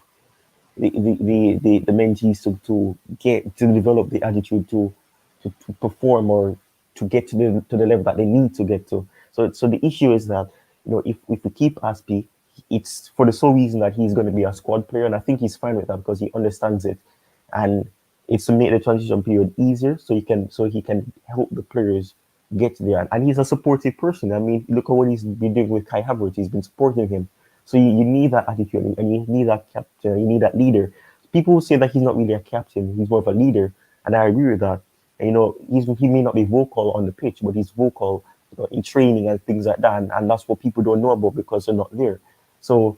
the mentees to develop the attitude to perform or to get to the level that they need to get to. So the issue is that if we keep Aspi, it's for the sole reason that he's going to be a squad player, and I think he's fine with that because he understands it, and it's to make the transition period easier so he can help the players get there. And he's a supportive person. I mean, look at what he's been doing with Kai Havertz. He's been supporting him. So you need that attitude, and you need that captain, you need that leader. People say that he's not really a captain; he's more of a leader, and I agree with that. And, he may not be vocal on the pitch, but he's vocal, in training and things like that, and that's what people don't know about because they're not there. So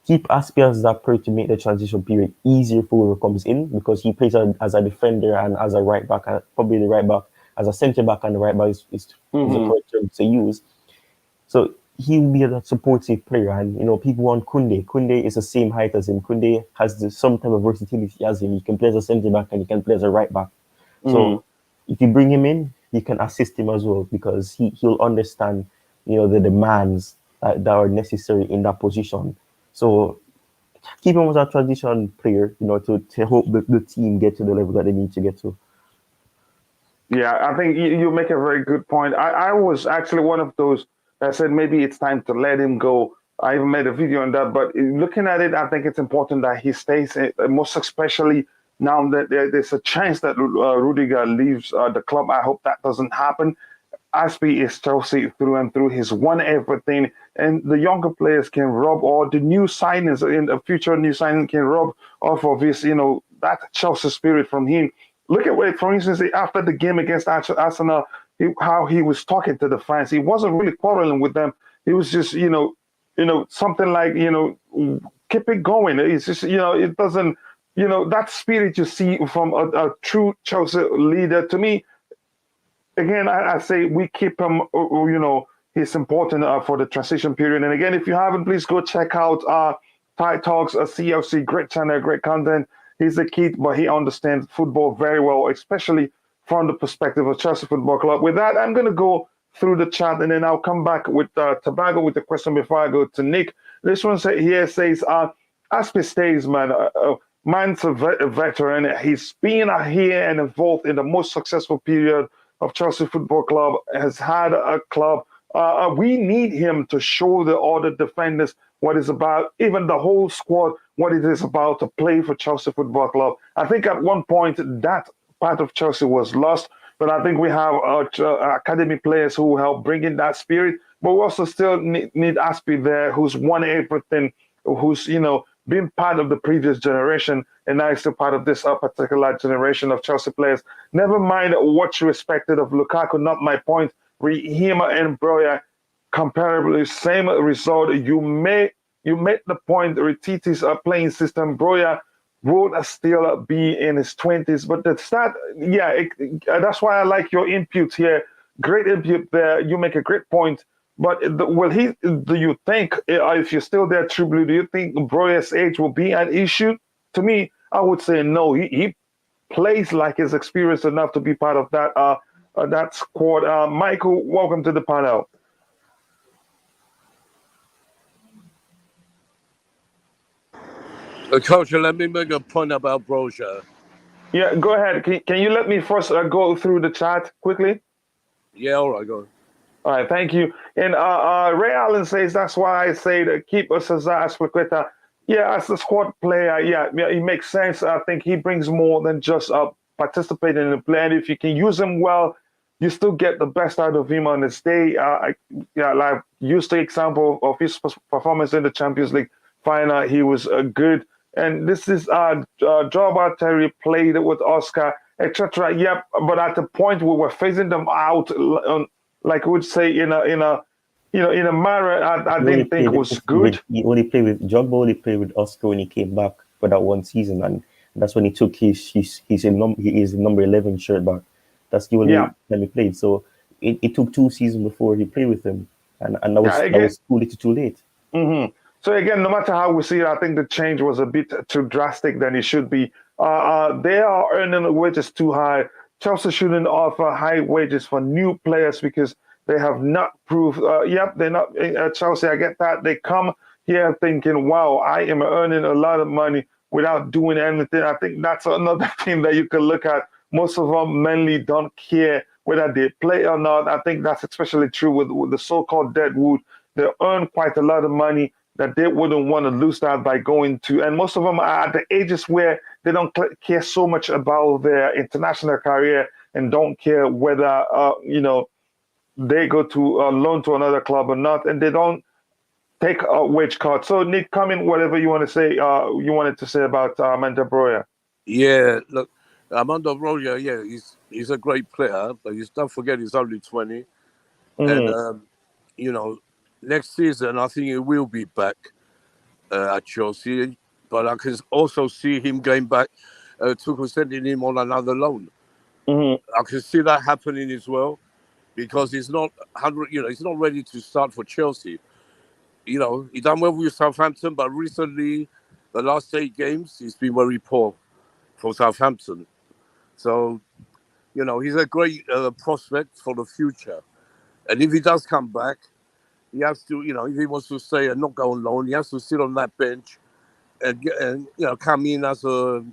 keep Aspi as that player to make the transition period easier for whoever comes in, because he plays as a defender and as a right back, probably the right back, as a centre back, and the right back is the correct term to use. So he will be a supportive player, and people want Kunde. Kunde is the same height as him. Kunde has some type of versatility as him. He can play as a centre back and he can play as a right back. So if you bring him in, you can assist him as well, because he'll understand the demands that are necessary in that position. So keep him as a transition player, to hope the team get to the level that they need to get to. Yeah, I think you make a very good point. I was actually one of those that said maybe it's time to let him go. I even made a video on that. But looking at it, I think it's important that he stays, most especially now that there's a chance that Rudiger leaves the club. I hope that doesn't happen. Aspi is Chelsea through and through. He's won everything, and the younger players can rub, or the new signings in the future new signing can rub off of his, that Chelsea spirit from him. Look at, for instance, after the game against Arsenal, how he was talking to the fans. He wasn't really quarreling with them. He was just, something like, keep it going. It's just, it doesn't, that spirit you see from a true Chelsea leader. To me, again, I say we keep him, he's important for the transition period. And again, if you haven't, please go check out Tide Talks, a CLC, great channel, great content. He's a kid, but he understands football very well, especially from the perspective of Chelsea Football Club. With that, I'm going to go through the chat, and then I'll come back with Tobago with the question before I go to Nick. This one here says, Aspi stays, man. Man's a veteran. He's been here and involved in the most successful period of Chelsea Football Club, has had a club. We need him to show the other defenders what it's about, even the whole squad, what it is about to play for Chelsea Football Club. I think at one point that part of Chelsea was lost, but I think we have academy players who help bring in that spirit. But we also still need Aspi there, who's won everything, who's been part of the previous generation, and now he's still part of this particular generation of Chelsea players. Never mind what you expected of Lukaku, not my point. Him and Broya, comparably same result. You made the point. Titi's playing system. Broya would still be in his 20s, but the stat, that's why I like your input here. Great input there. You make a great point. But do you think, if you're still there, True Blue, do you think Broya's age will be an issue? To me, I would say no. He plays like he's experienced enough to be part of that squad. Michael, welcome to the panel. Coach, let me make a point about Broja. Yeah, go ahead. Can you let me first go through the chat quickly? Yeah, all right, go on. All right, thank you. And Ray Allen says, that's why I say to keep Cezar Azpilicueta. Yeah, as a squad player, it makes sense. I think he brings more than just participating in the play. And if you can use him well, you still get the best out of him on his day. Like used the example of his performance in the Champions League final. He was good. And this is Chalobah Terry played with Oscar, etc. Yep, but at the point we were phasing them out, like we would say in a manner I didn't think was good. He only played with Jogba. Only played with Oscar when he came back for that one season, and that's when he took his number 11 shirt back. That's the only time he played. So it took 2 seasons before he played with him, and that was too late. Mm-hmm. So again, no matter how we see it, I think the change was a bit too drastic than it should be. They are earning wages too high. Chelsea shouldn't offer high wages for new players because they have not proved. They're not Chelsea. I get that. They come here thinking, "Wow, I am earning a lot of money without doing anything." I think that's another thing that you can look at. Most of them mainly don't care whether they play or not. I think that's especially true with the so-called deadwood. They earn quite a lot of money that they wouldn't want to lose that by going to. And most of them are at the ages where they don't care so much about their international career and don't care whether, they go to loan to another club or not, and they don't take a wage cut. So Nick, come in, whatever you want to say. You wanted to say about Armando Broja. Yeah, look, Armando Broja, yeah, he's a great player, but don't forget he's only 20, and Mm, you know, next season I think he will be back at Chelsea, but I can also see him going back to sending him on another loan. mm, I can see that happening as well because he's not 100. He's not ready to start for Chelsea. He done well with Southampton, but recently, the last 8 games, he's been very poor for Southampton. So, he's a great prospect for the future. And if he does come back, he has to, if he wants to stay and not go on loan, he has to sit on that bench and come in as a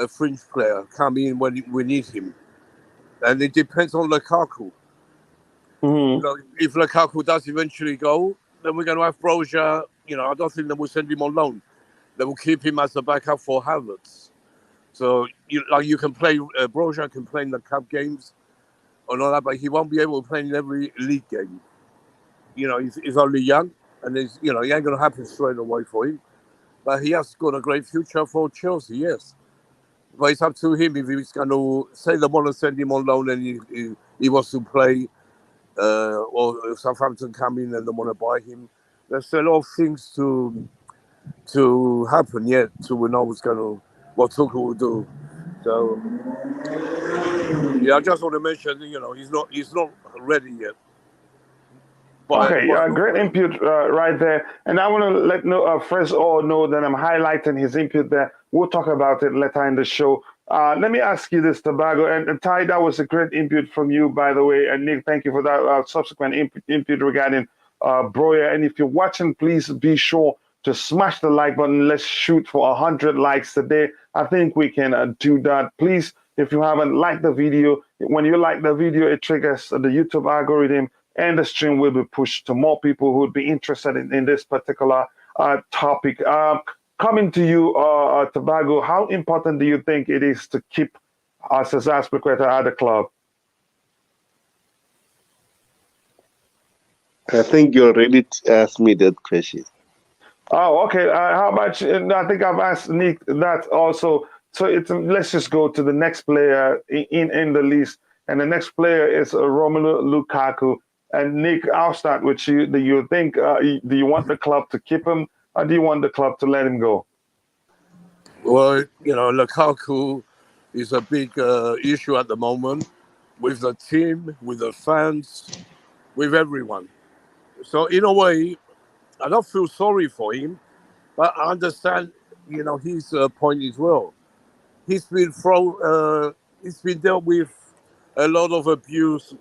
fringe player, come in when we need him. And it depends on Lukaku. mm. If Lukaku does eventually go, then we're going to have Broja. I don't think they will send him on loan. They will keep him as a backup for Havertz. So, you can play, Broja can play in the cup games and all that, but he won't be able to play in every league game. He's only young, and he ain't going to happen straight away for him. But he has got a great future for Chelsea, yes. But it's up to him if he's going to say they want to send him on loan and he wants to play, or if Southampton come in and they want to buy him. There's a lot of things to happen yet to know what Tuchel will do. So yeah, I just want to mention, he's not ready yet. But Okay, great input right there. And I want to let Fres all know that I'm highlighting his input there. We'll talk about it later in the show. Let me ask you this, Tobago. And Ty, that was a great input from you, by the way. And Nick, thank you for that subsequent input regarding Broja. And if you're watching, please be sure to smash the like button. Let's shoot for 100 likes today. I think we can do that. Please, if you haven't liked the video, when you like the video, it triggers the YouTube algorithm and the stream will be pushed to more people who would be interested in this particular topic. Coming to you, Tobago, how important do you think it is to keep Cezar Azpilicueta at the club? I think you already asked me that question. Oh, okay. How about you? I think I've asked Nick that also. So let's just go to the next player in the list, and the next player is Romelu Lukaku. And Nick, I'll start with you. Do you think do you want the club to keep him, or do you want the club to let him go? well, Lukaku is a big issue at the moment with the team, with the fans, with everyone. So in a way, I don't feel sorry for him, but I understand, his point as well. He's been he's been dealt with a lot of abuse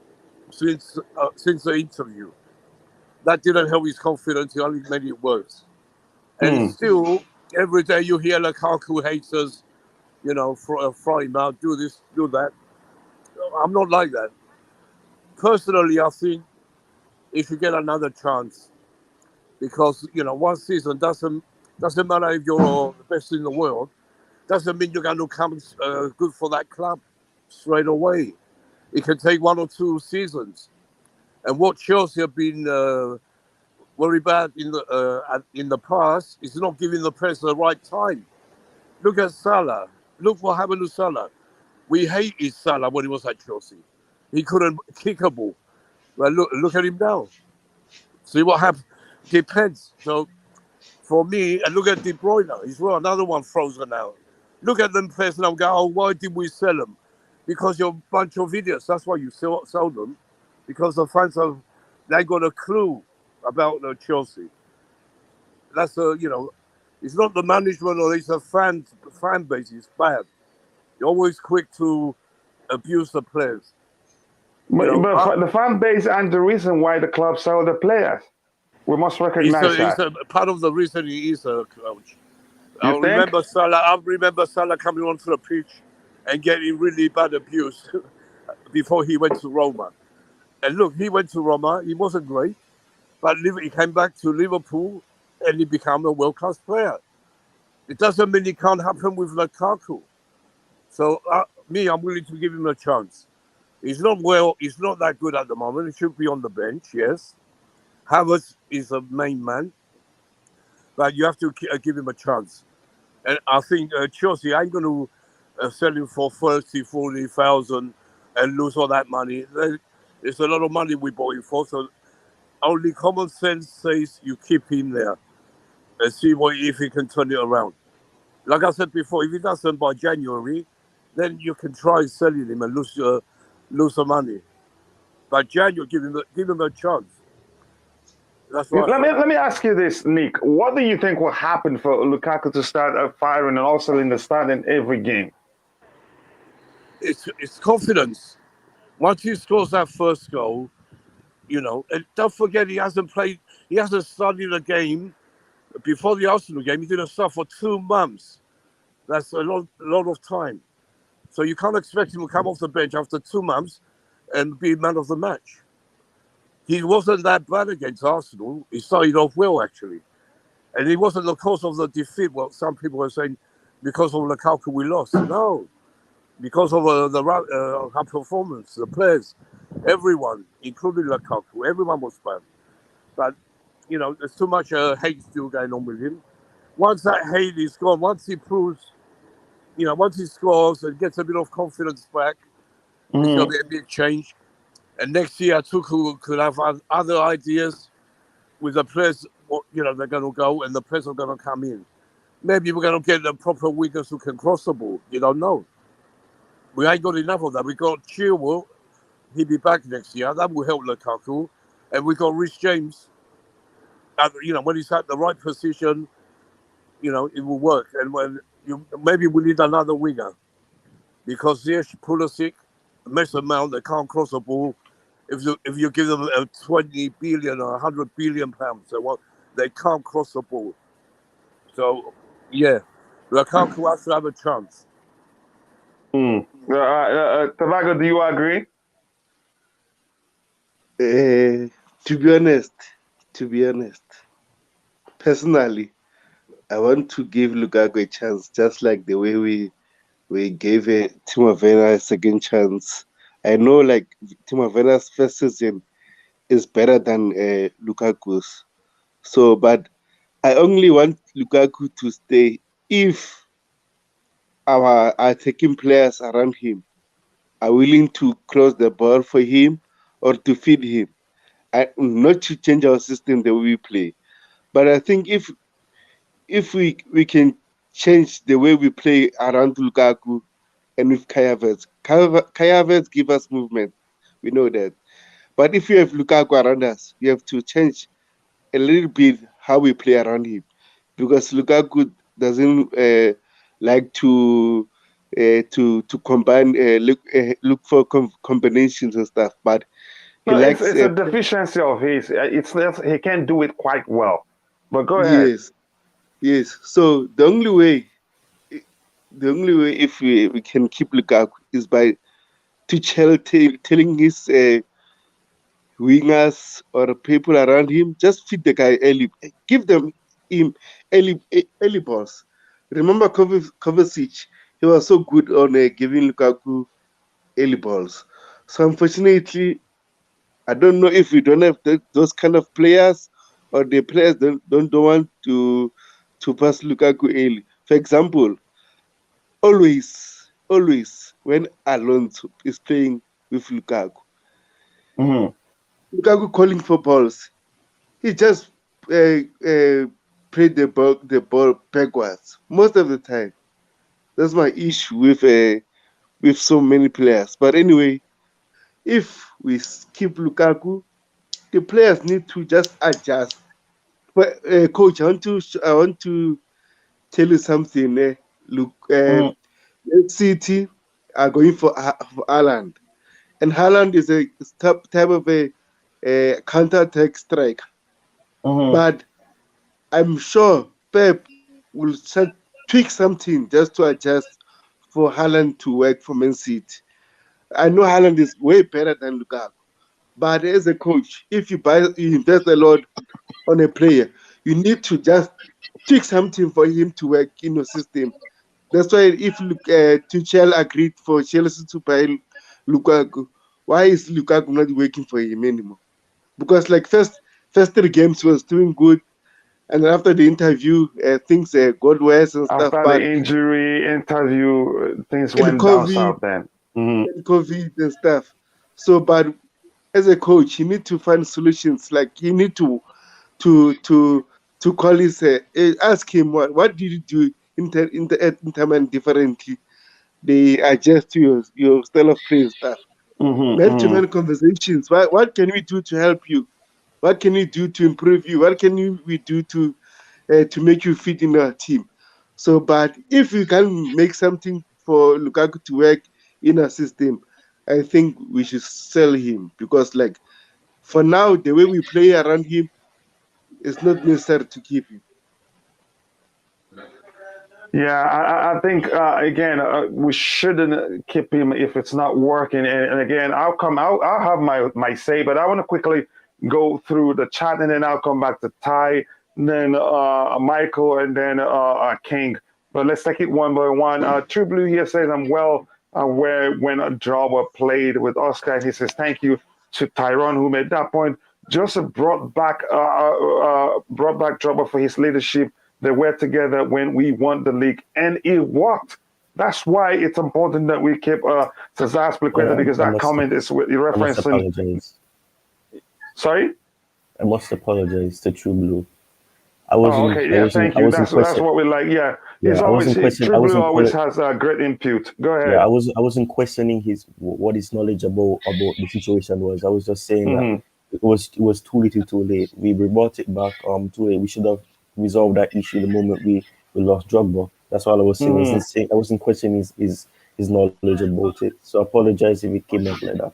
since the interview. That didn't help his confidence. It only made it worse. And Hmm. still, every day you hear Lukaku haters, throw him out, do this, do that. I'm not like that. Personally, I think he should get another chance because one season doesn't matter if you're the best in the world. Doesn't mean you're going to come good for that club straight away. It can take 1 or 2 seasons. And what Chelsea have been very bad in the past is not giving the press the right time. Look at Salah. Look what happened to Salah. We hated Salah when he was at Chelsea. He couldn't kick a ball. Well, look at him now. See what happened. Depends. So for me, and look at De Bruyne. He's well, another one frozen out. Look at them players now. Go, oh, why did we sell them? Because you're a bunch of idiots. That's why you sell them. Because the fans they got a clue about Chelsea. That's it's not the management or it's a fan base. It's bad. You're always quick to abuse the players. But the fan base and the reason why the club sell the players. We must recognize It's that. a part of the reason he is a coach. You think? I remember Salah coming onto the pitch and getting really bad abuse before he went to Roma. And look, he went to Roma. He wasn't great, but he came back to Liverpool and he became a world-class player. It doesn't mean it can't happen with Lukaku. So I'm willing to give him a chance. He's not well. He's not that good at the moment. He should be on the bench. Yes, Havertz is a main man, but you have to give him a chance. And I think Chelsea ain't going to sell him for 30, 40,000 and lose all that money. It's a lot of money we bought him for. So only common sense says you keep him there and see if he can turn it around. Like I said before, if he doesn't by January, then you can try selling him and lose some money. But January, give him a chance. That's what I Let me think. let me ask you this, Nick. What do you think will happen for Lukaku to start firing and also in the start in every game? It's confidence. Once he scores that first goal, and don't forget he hasn't started a game before the Arsenal game. He didn't start for 2 months. That's a lot of time. So you can't expect him to come off the bench after 2 months and be man of the match. He wasn't that bad against Arsenal. He started off well, actually. And it wasn't the cause of the defeat. Well, some people were saying because of Lukaku we lost. No, because of our performance, the players, everyone, including Lukaku, everyone was bad. But, there's too much hate still going on with him. Once that hate is gone, once he proves, once he scores and gets a bit of confidence back, it's going to be a big change. And next year, Tuchel could have other ideas with the players, they're going to go and the players are going to come in. Maybe we're going to get the proper wingers who can cross the ball. You don't know. We ain't got enough of that. We got Chilwell. He'll be back next year. That will help Lukaku. And we got Rhys James. When he's at the right position, it will work. And maybe we need another winger because there's Pulisic, Mason Mount, they can't cross the ball. If you give them 20 billion or 100 billion pounds, they can't cross the ball. So, yeah, Lukaku has to have a chance. Tavago, do you agree? To be honest, personally, I want to give Lukaku a chance, just like the way we gave Timo Werner a second chance. I know, like Timo Werner's first season is better than Lukaku's. So, but I only want Lukaku to stay if our attacking players around him are willing to cross the ball for him or to feed him. Not to change our system the way we play. But I think if we can change the way we play around Lukaku and with Kai Havertz give us movement. We know that. But if you have Lukaku around us, you have to change a little bit how we play around him, because Lukaku doesn't like to combine look for combinations and stuff, but he No, it's likes it's a deficiency of his. It's he can't do it quite well. But go ahead. yes. So the only way if we can keep Lukaku is by Tuchel telling his wingers or people around him, just feed the guy early, give him early balls. Remember Kovacic, he was so good on giving Lukaku early balls. So unfortunately, I don't know if we don't have those kind of players, or the players don't want to pass Lukaku early. For example, always when Alonso is playing with Lukaku, Mm-hmm. Lukaku calling for balls, he just played the ball backwards most of the time. That's my issue with so many players. But anyway, if we skip Lukaku, the players need to just adjust. But coach, I want to tell you something. Look, City are going for Haaland, and Haaland is a type of a counter-attack striker. Mm-hmm. But I'm sure Pep will tweak something just to adjust for Haaland to work for Man City. I know Haaland is way better than Lukaku, but as a coach, if you invest a lot on a player, you need to just tweak something for him to work in your system. That's why if Tuchel agreed for Chelsea to buy Lukaku, why is Lukaku not working for him anymore? Because like first 3 games was doing good, and then after the interview, things got worse and stuff. After But the injury interview, things and went down COVID, south then. Mm-hmm. and COVID and stuff. So, but as a coach, you need to find solutions. Like you need to call his ask him what did you do interment differently. They adjust to your style of play and stuff. Mm-hmm. Man-to-man conversations. What can we do to help you? What can we do to improve you? What can we do to make you fit in our team? So, but if we can make something for Lukaku to work in our system, I think we should sell him because, like, for now, the way we play around him, it's not necessary to keep him. Yeah, I think again we shouldn't keep him if it's not working. And again, I'll have my say, but I want to quickly go through the chat, and then I'll come back to Ty, and then Michael, and then King. But let's take it one by one. True Blue here says I'm well aware when a Java played with Oscar, and he says thank you to Tyrone who made that point. Joseph brought back Java for his leadership. They were together when we won the league, and it worked. That's why it's important that we keep Cezar Azpilicueta, because that comment is referencing. I must apologize. Sorry? I must apologize to True Blue. I wasn't. Okay, yeah, thank you. That's what we like. Yeah, yeah, True Blue always has a great input. Go ahead. Yeah, I wasn't questioning what his knowledge about the situation was. I was just saying that it was too little, too late. We brought it back too late. We should have resolved that issue the moment we lost Drogba. That's all I was saying. I wasn't questioning his knowledge about it. So I apologize if it came out like that.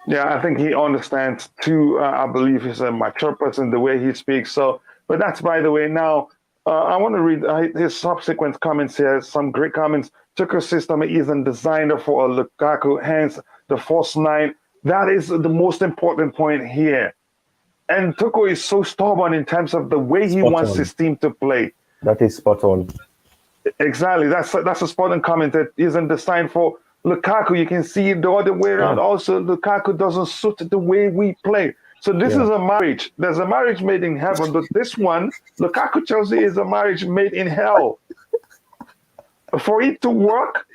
Yeah, I think he understands too. I believe he's a mature person the way he speaks. So, but that's by the way. Now, I want to read his subsequent comments here. Some great comments. Tuchel's system isn't designed for a Lukaku, hence the false nine. That is the most important point here. And Tuchel is so stubborn in terms of the way he wants his team to play. That is spot on. Exactly. That's a spot on comment that isn't designed for Lukaku. You can see it the other way around. Yeah. Also, Lukaku doesn't suit the way we play. So this is a marriage. There's a marriage made in heaven, but this one, Lukaku Chelsea, is a marriage made in hell. For it to work,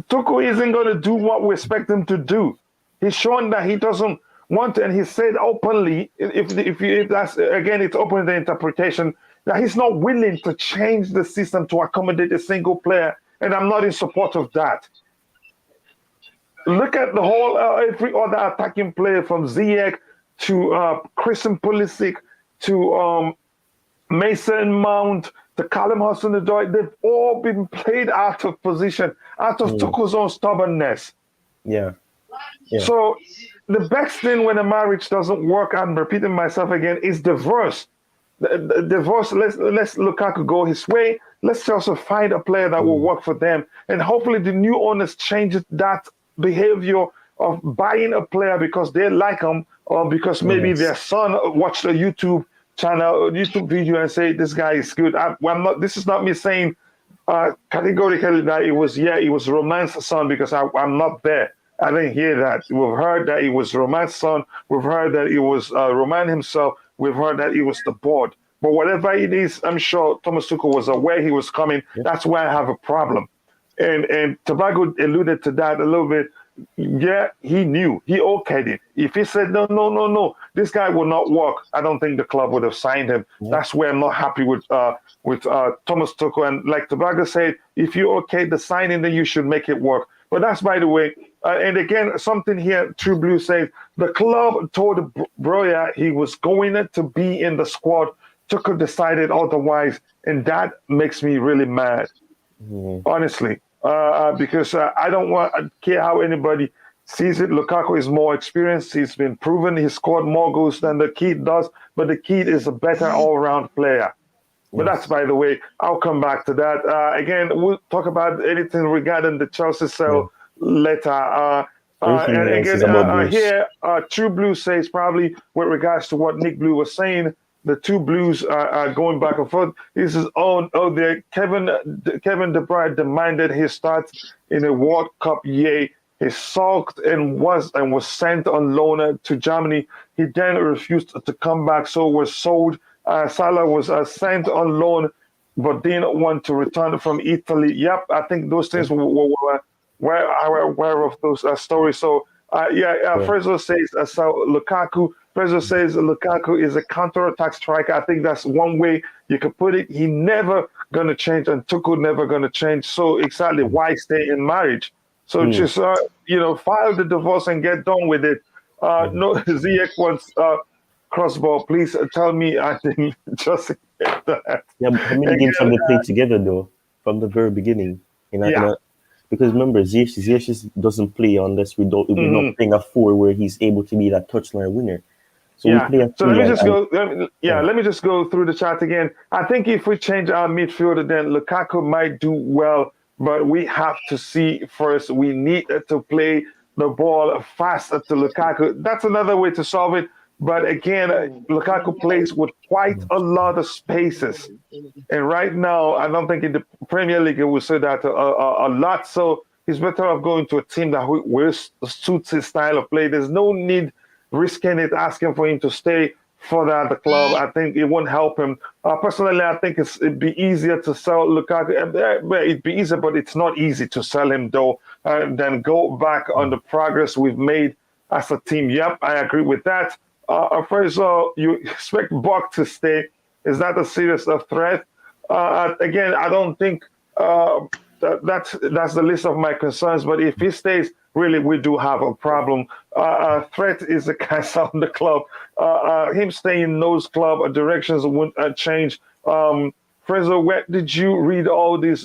Tuchel isn't going to do what we expect him to do. He's shown that he doesn't want to, and he said openly, if that's, again, it's open to the interpretation, that he's not willing to change the system to accommodate a single player, and I'm not in support of that. Look at the whole, every other attacking player from Ziyech to Christian Pulisic to Mason Mount to Callum Hudson-Odoi. They've all been played out of position, out of Tuchel's own stubbornness. Yeah. So the best thing when a marriage doesn't work, I'm repeating myself again, is divorce. The divorce, let's Lukaku go his way. Let's also find a player that will work for them. And hopefully the new owners change that behavior of buying a player because they like him, or because maybe their son watched a YouTube video and say, this guy is good. This is not me saying categorically that it was Roman's son, because I'm not there. I didn't hear that. We've heard that it was Roman's son. We've heard that it was Roman himself. We've heard that it was the board. But whatever it is, I'm sure Thomas Tuchel was aware he was coming. Yeah. That's why I have a problem. And Tobago alluded to that a little bit. Yeah, he knew. He okayed it. If he said, no, this guy will not work, I don't think the club would have signed him. Yeah. That's where I'm not happy with Thomas Tuchel. And like Tobago said, if you okay the signing, then you should make it work. But that's, by the way, and again, something here, True Blue says, the club told Broya he was going to be in the squad. Tuchel decided otherwise, and that makes me really mad, honestly, because I don't care how anybody sees it. Lukaku is more experienced. He's been proven. He scored more goals than the kid does, but the kid is a better all-round player. But that's, by the way, I'll come back to that. Again, we'll talk about anything regarding the Chelsea sale later. And again, here, True Blue says probably with regards to what Nick Blue was saying, the two Blues are going back and forth. This is Kevin De Bruyne demanded his start in a World Cup year. He sulked and was sent on loan to Germany. He then refused to come back, so was sold. Salah was sent on loan, but didn't want to return from Italy. Yep, I think those things were aware of those stories. So Fraser says so Lukaku. Fraser says Lukaku is a counter-attack striker. I think that's one way you could put it. He never gonna change, and Tuchel never gonna change. So exactly why stay in marriage? So just file the divorce and get done with it. No, Ziyech wants crossbar. Please tell me I didn't just get that. Yeah, how many games have they played together though from the very beginning? Because remember, Ziyech doesn't play unless we're not playing a 4 where he's able to be that touchline winner. So we play a 3. So let me just go. Let me just go through the chat again. I think if we change our midfielder, then Lukaku might do well, but we have to see first. We need to play the ball faster to Lukaku. That's another way to solve it. But again, Lukaku plays with quite a lot of spaces. And right now, I don't think in the Premier League it will say that a lot. So he's better off going to a team that will suits his style of play. There's no need risking it, asking for him to stay further at the club. I think it won't help him. Personally, I think it'd be easier to sell Lukaku. It'd be easier, but it's not easy to sell him, though, than go back on the progress we've made as a team. Yep, I agree with that. First of all, you expect Buck to stay. Is that a serious threat? Again, I don't think that's the list of my concerns. But if he stays, really, we do have a problem. Threat is the cancer on the club. Him staying in those club directions wouldn't change. Fraser, where did you read all these?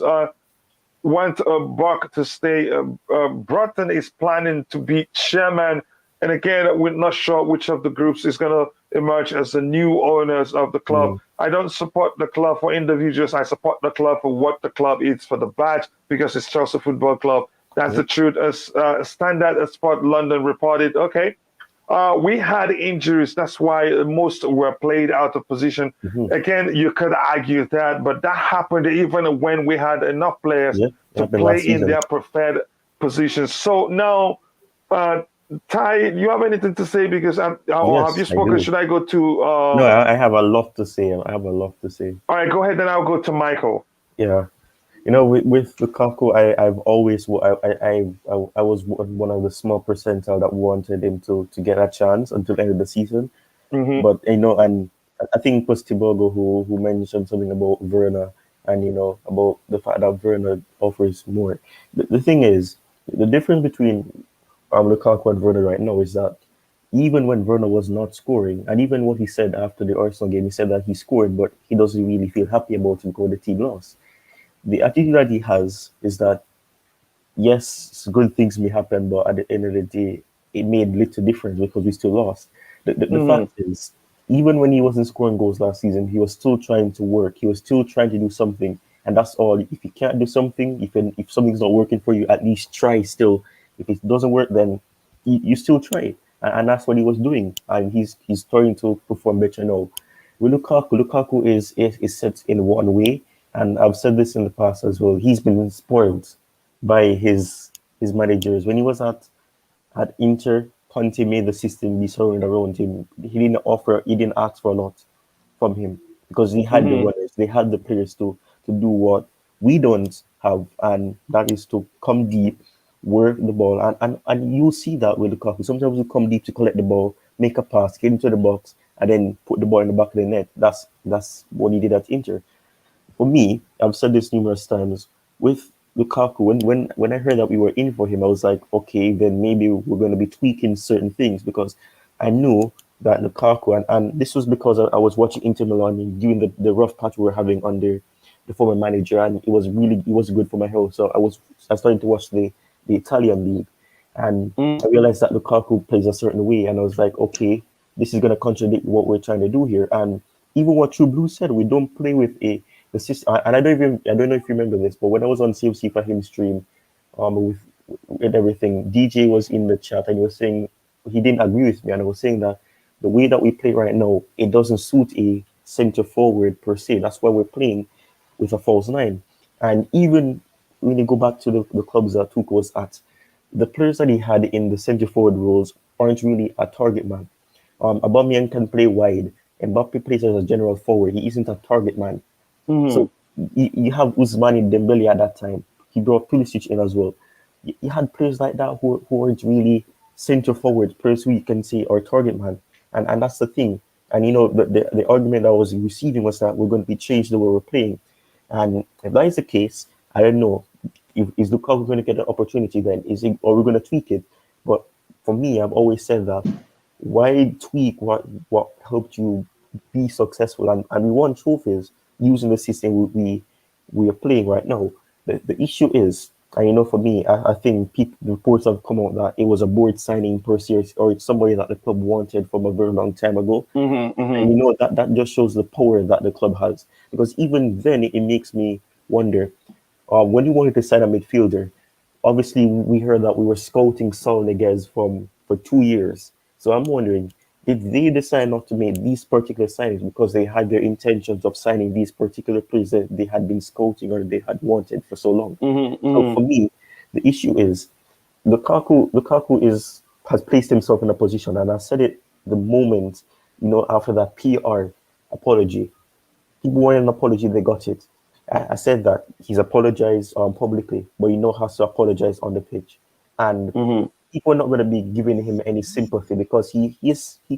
Want Buck to stay. Broughton is planning to be chairman. And again, we're not sure which of the groups is going to emerge as the new owners of the club. I don't support the club for individuals. I support the club for what the club is, for the badge, because it's Chelsea Football Club. That's the truth. As Standard Sport London reported, we had injuries. That's why most were played out of position. Again, you could argue that, but that happened even when we had enough players to play in their preferred positions. So now, Ty, you have anything to say? Because have you spoken? Should I go to? No, I have a lot to say. All right, go ahead, then I'll go to Michael. Yeah, with Lukaku, I've always I was one of the small percentile that wanted him to get a chance until the end of the season. But and I think it was Thibago who mentioned something about Werner and about the fact that Werner offers more. The thing is, the difference between Lukaku and Werner right now is that even when Werner was not scoring, and even what he said after the Arsenal game, he said that he scored, but he doesn't really feel happy about it because the team lost. The attitude that he has is that, yes, good things may happen, but at the end of the day, it made little difference because we still lost. The fact is, even when he wasn't scoring goals last season, he was still trying to work. He was still trying to do something, and that's all. If you can't do something, if something's not working for you, at least try still. If it doesn't work, then you still try, and that's what he was doing. And he's starting to perform better now. With Lukaku is set in one way, and I've said this in the past as well. He's been spoiled by his managers. When he was at Inter, Conte made the system be surrounded around him. He didn't ask for a lot from him because he had the runners, they had the players to do what we don't have, and that is to come deep, work the ball, and you'll see that with Lukaku. Sometimes we come deep to collect the ball, make a pass, get into the box, and then put the ball in the back of the net. That's what he did at Inter. For me, I've said this numerous times, with Lukaku, when I heard that we were in for him, I was like, okay, then maybe we're going to be tweaking certain things, because I knew that Lukaku, and this was because I was watching Inter Milan during the rough patch we were having under the former manager, and it was good for my health. So I started to watch the Italian league, and I realized that Lukaku plays a certain way, and I was like, okay, this is going to contradict what we're trying to do here. And even what True Blue said, we don't play with the system. And I don't know if you remember this, but when I was on CFC for him stream, with everything, DJ was in the chat and he was saying he didn't agree with me, and I was saying that the way that we play right now, it doesn't suit a center forward per se. That's why we're playing with a false nine. And even when you go back to the clubs that Tuchel was at, the players that he had in the centre forward roles aren't really a target man. Aubameyang can play wide. Mbappe plays as a general forward. He isn't a target man. Mm-hmm. So you have Ousmane Dembele at that time. He brought Pulisic in as well. You had players like that who weren't really centre forward, players who you can say are target man. And that's the thing. And the argument I was receiving was that we're going to be changed the way we're playing. And if that is the case, I don't know. Is Lukaku going to get an opportunity then? Are we going to tweak it? But for me, I've always said that why tweak what helped you be successful, and we won trophies using the system we are playing right now. The issue is, and for me, I think reports have come out that it was a board signing per se, or it's somebody that the club wanted from a very long time ago. Mm-hmm. And that just shows the power that the club has. Because even then, it makes me wonder, when you wanted to sign a midfielder, obviously we heard that we were scouting Saul Niguez for 2 years. So I'm wondering, did they decide not to make these particular signings because they had their intentions of signing these particular players that they had been scouting or they had wanted for so long? Mm-hmm. So Mm-hmm. for me, the issue is Lukaku has placed himself in a position, and I said it the moment, after that PR apology. People wanted an apology, they got it. I said that he's apologized publicly, but has to apologize on the pitch. And Mm-hmm. people are not going to be giving him any sympathy because he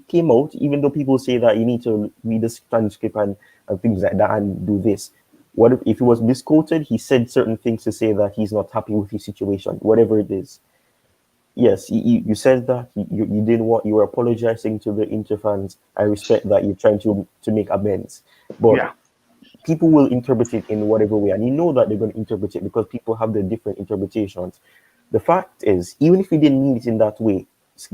came out, even though people say that you need to read the transcript and things like that and do this. What if he was misquoted? He said certain things to say that he's not happy with his situation, whatever it is. Yes, you said that you didn't want, you were apologizing to the Inter fans. I respect that you're trying to make amends, but Yeah. people will interpret it in whatever way, and that they're going to interpret it because people have their different interpretations. The fact is, even if you didn't mean it in that way,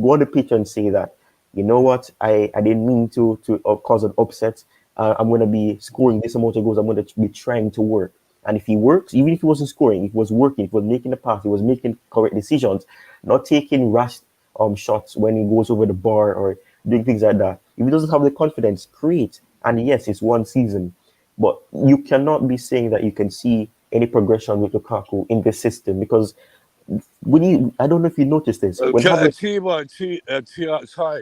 go on the pitch and say that, you know what, I didn't mean to cause an upset. I'm going to be scoring this amount of goals. I'm going to be trying to work. And if he works, even if he wasn't scoring, if he was working, if he was making the pass, he was making correct decisions, not taking rash shots when he goes over the bar or doing things like that. If he doesn't have the confidence, great. And yes, it's one season. But you cannot be saying that you can see any progression with Lukaku in this system because I don't know if you noticed this. When Havertz, Ty,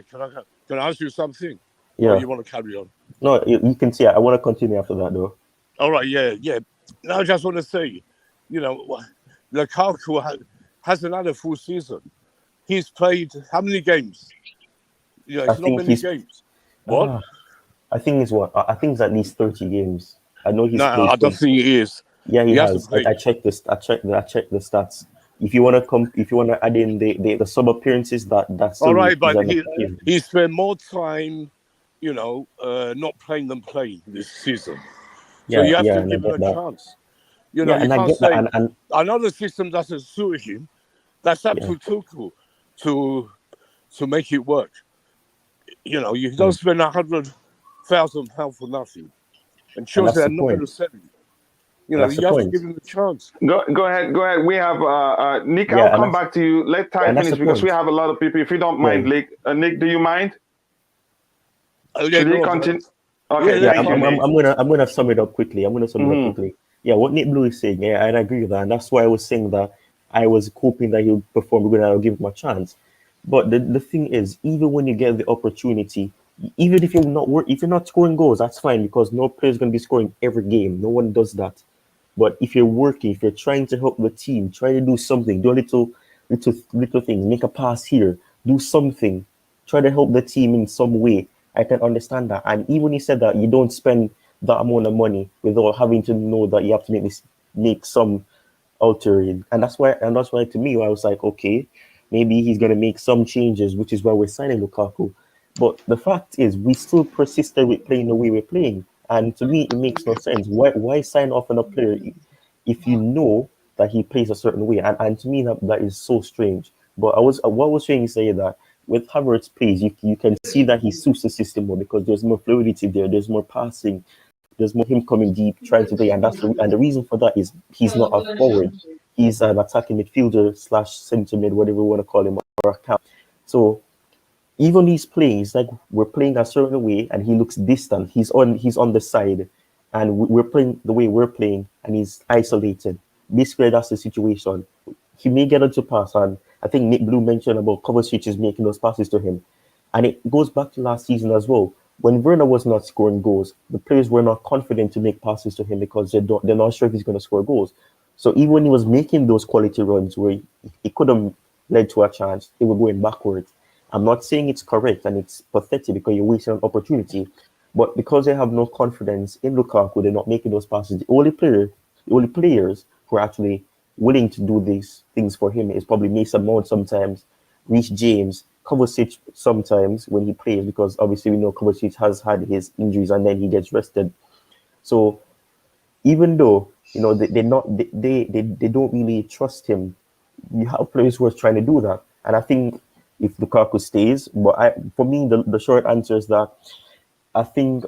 can I ask you something? Or yeah, you want to carry on? no, you can see. I want to continue after that though. All right, yeah. Now I just want to say, Lukaku has another full season. He's played how many games? I It's not think many he's. games. What? Uh, I think it's what I think it's at least 30 games. I know No, he's played I don't 20. think he is. Yeah, he He hasn't has. played. I checked this. I checked the stats. If you wanna if you wanna add in the sub appearances, that All still means right, he's but an appearance. he spent more time, not playing than playing this season. So Yeah, you have yeah, to and I give him get a that. chance. Yeah, You and I can't get that, say and another system doesn't suit him. That's up yeah, to Tuchel to make it work. You don't mm. spend £100,000 for nothing. And And Chelsea that's are the not going point. to sell him. That's the You have to give point. him a chance. Go ahead. Go ahead. We have Nick. I'll Yeah, come back to you. Let Ty and that's the finish because we point. have a lot of people. If you don't mind, Yeah, Nick, do you mind? Oh, yeah, Should he go on, continue? Yeah, Okay. yeah. yeah, Thank go you, on. Nick. I'm gonna sum it up quickly. I'm gonna sum it up Mm-hmm. quickly. Yeah, what Nick Blue is saying. Yeah, I agree with that, and that's why I was saying that I was hoping that he'll perform. We're gonna give him a chance. But the thing is, even when you get the opportunity, even if you're not scoring goals, that's fine because no player is gonna be scoring every game. No one does that. But if you're working, if you're trying to help the team, try to do something, do a little thing, make a pass here, do something, try to help the team in some way. I can understand that. And even he said that you don't spend that amount of money without having to know that you have to make some altering. And that's why to me I was like, okay, maybe he's gonna make some changes, which is why we're signing Lukaku. But the fact is, we still persisted with playing the way we're playing, and to me, it makes no sense. Why sign off on a player if you know that he plays a certain way? And to me, that is so strange. But what I was trying to say that with Havertz plays, you can see that he suits the system more because there's more fluidity there, there's more passing, there's more him coming deep, trying to play, and the reason for that is he's not a forward. He's an attacking midfielder slash centre mid, whatever you want to call him, or a cap. So even he's playing, it's like we're playing a certain way, and he looks distant. He's on the side, and we're playing the way we're playing, and he's isolated. Basically, that's the situation. He may get into pass, and I think Nick Blue mentioned about Kovacic is making those passes to him. And it goes back to last season as well. When Werner was not scoring goals, the players were not confident to make passes to him because they're not sure if he's going to score goals. So even when he was making those quality runs where he could have led to a chance, they were going backwards. I'm not saying it's correct and it's pathetic because you're wasting an opportunity, but because they have no confidence in Lukaku, they're not making those passes. The only players who are actually willing to do these things for him is probably Mason Mount sometimes, Reece James, Kovacic sometimes when he plays, because obviously we know Kovacic has had his injuries and then he gets rested. So even though they don't really trust him, you have players who are trying to do that. And I think if Lukaku stays, for me the short answer is that I think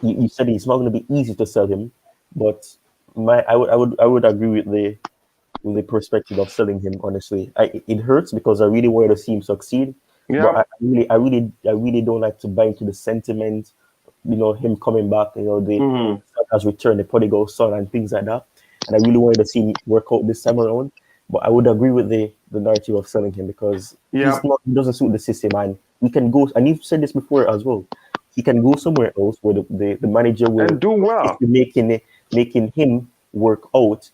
you said it's not going to be easy to sell him, but I would agree with the perspective of selling him. Honestly, it hurts because I really wanted to see him succeed, but Yeah. I really don't like to buy into the sentiment. Him coming back. The son has returned, the prodigal son, and things like that. And I really wanted to see him work out this time around. But I would agree with the narrative of selling him because Yeah. he doesn't suit the system, and he can go. And you've said this before as well. He can go somewhere else where the manager will And do assist well. in making him work out.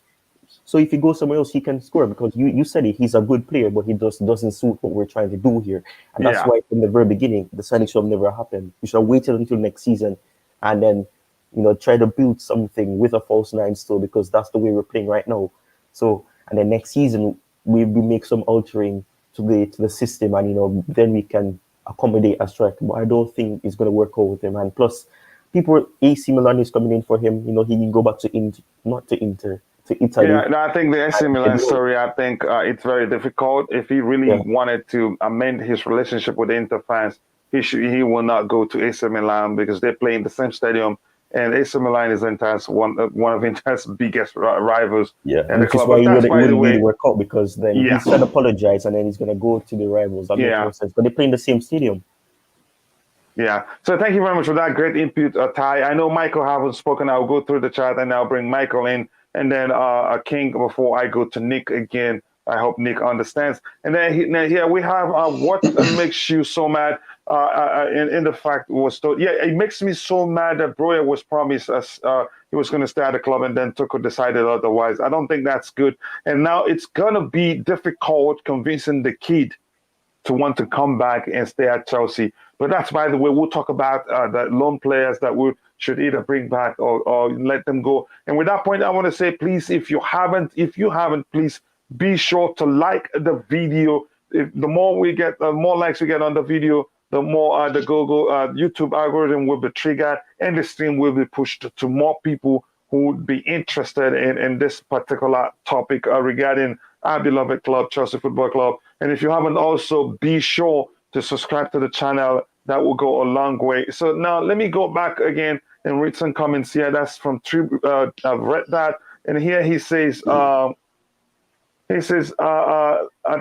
So if he goes somewhere else, he can score because you said it. He's a good player, but he just doesn't suit what we're trying to do here, and that's Yeah. why from the very beginning, the signing should have never happened. We should have waited until next season, and then try to build something with a false nine still, because that's the way we're playing right now. So and then next season we make some altering to the system, and then we can accommodate a striker. But I don't think it's going to work out with him. And plus, AC Milan is coming in for him. He can go back to Inter, not to Inter, to Italy. Yeah, no, I think the AC And Milan story, I think it's very difficult. If he really yeah, wanted to amend his relationship with the Inter fans, he will not go to AC Milan because they play in the same stadium, and AC Milan is Inter's one of Inter's biggest rivals yeah, in the which is club. why But it that's wouldn't, it by the wouldn't really way. work out, because then Yeah, he's trying to apologize and then he's going to go to the rivals. That makes yeah. no sense. But they play in the same stadium. Yeah. So thank you very much for that great input, Ty. I know Michael haven't spoken. I'll go through the chat and I'll bring Michael in, and then King before I go to Nick again. I hope Nick understands. And then here we have what makes you so mad in the fact was told. Yeah, it makes me so mad that Broya was promised us he was going to stay at the club and then Tuchel decided otherwise. I don't think that's good. And now it's going to be difficult convincing the kid to want to come back and stay at Chelsea. But that's, by the way, we'll talk about the loan players that we should either bring back or let them go. And with that point, I want to say, please, if you haven't, please be sure to like the video. The more we get, the more likes we get on the video, the more the Google YouTube algorithm will be triggered, and the stream will be pushed to more people who would be interested in this particular topic regarding our beloved club, Chelsea Football Club. And if you haven't, also be sure to subscribe to the channel. That will go a long way. So now let me go back again and read some comments here. That's from Trib. I've read that, and here he says.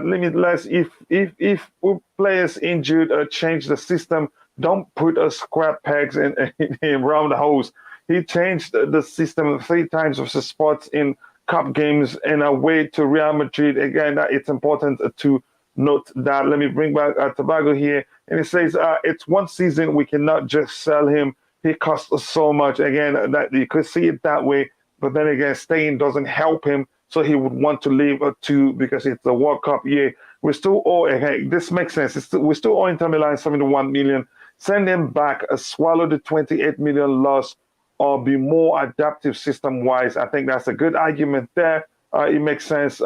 Limitless. If players injured, change the system. Don't put a square pegs in round holes. He changed the system 3 times versus spots in cup games and away to Real Madrid. Again, it's important to note that. Let me bring back Tobago here, and it says it's one season. We cannot just sell him. He costs us so much. Again, that you could see it that way, but then again, staying doesn't help him. So he would want to leave too because it's the World Cup year. We still owe. Hey, this makes sense. We still owe Inter Milan 71 million. Send him back. Swallow the 28 million loss, or be more adaptive system wise. I think that's a good argument there. It makes sense.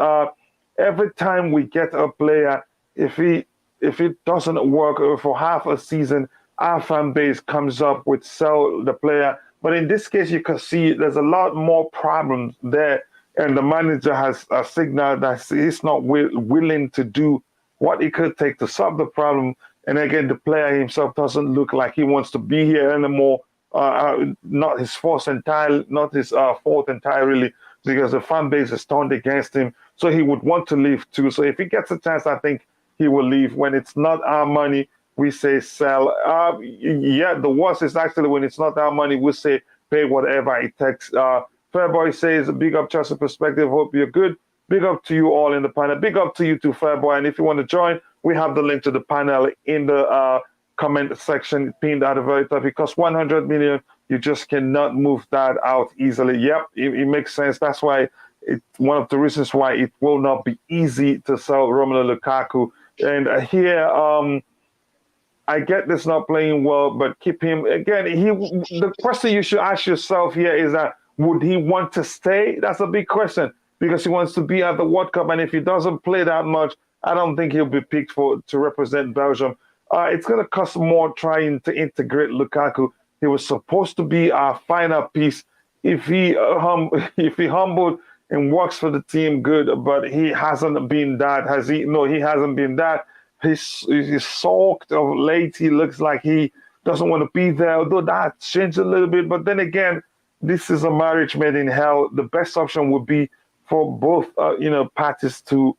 Every time we get a player, if it doesn't work for half a season, our fan base comes up with sell the player. But in this case, you can see there's a lot more problems there, and the manager has signaled that he's not willing to do what it could take to solve the problem. And again, the player himself doesn't look like he wants to be here anymore. Not his fault entirely, because the fan base is turned against him. So he would want to leave too. So if he gets a chance, I think he will leave. When it's not our money, we say sell. Yeah, the worst is actually when it's not our money, we say pay whatever it takes. Fairboy says, big up Chelsea perspective. Hope you're good. Big up to you all in the panel. Big up to you too, Fairboy. And if you want to join, we have the link to the panel in the comment section pinned at the very top, because 100 million, you just cannot move that out easily. Yep, it makes sense. That's why one of the reasons why it will not be easy to sell Romelu Lukaku. And here, I get this not playing well, but keep him again. The question you should ask yourself here is that would he want to stay? That's a big question, because he wants to be at the World Cup, and if he doesn't play that much, I don't think he'll be picked to represent Belgium. It's going to cost more trying to integrate Lukaku. He was supposed to be our final piece. If he humbled and works for the team, good. But he hasn't been that. Has he? No, he hasn't been that. He's sulked of late. He looks like he doesn't want to be there. Although that changed a little bit. But then again, this is a marriage made in hell. The best option would be for both, parties to,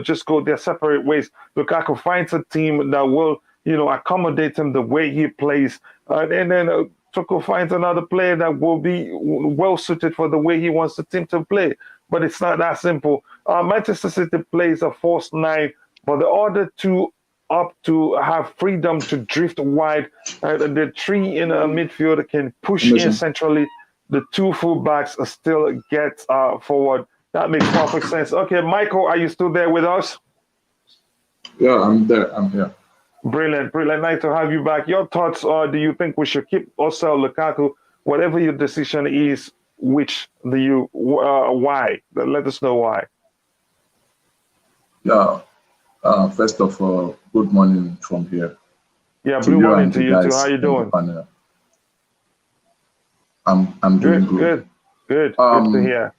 just go their separate ways. Lukaku finds a team that will, accommodate him the way he plays, and then Tuchel finds another player that will be well suited for the way he wants the team to play. But it's not that simple. Manchester City plays a false nine, but the other two up to have freedom to drift wide. The three in a midfield can push in centrally. The two fullbacks still get forward. That makes perfect sense. Okay, Michael, are you still there with us? Yeah, I'm there. I'm here. Brilliant. Nice to have you back. Your thoughts are, do you think we should keep or sell Lukaku? Whatever your decision is, why? Let us know why. Yeah. First of all, good morning from here. Yeah, good morning to you too. How you doing? I'm doing good. Good to hear.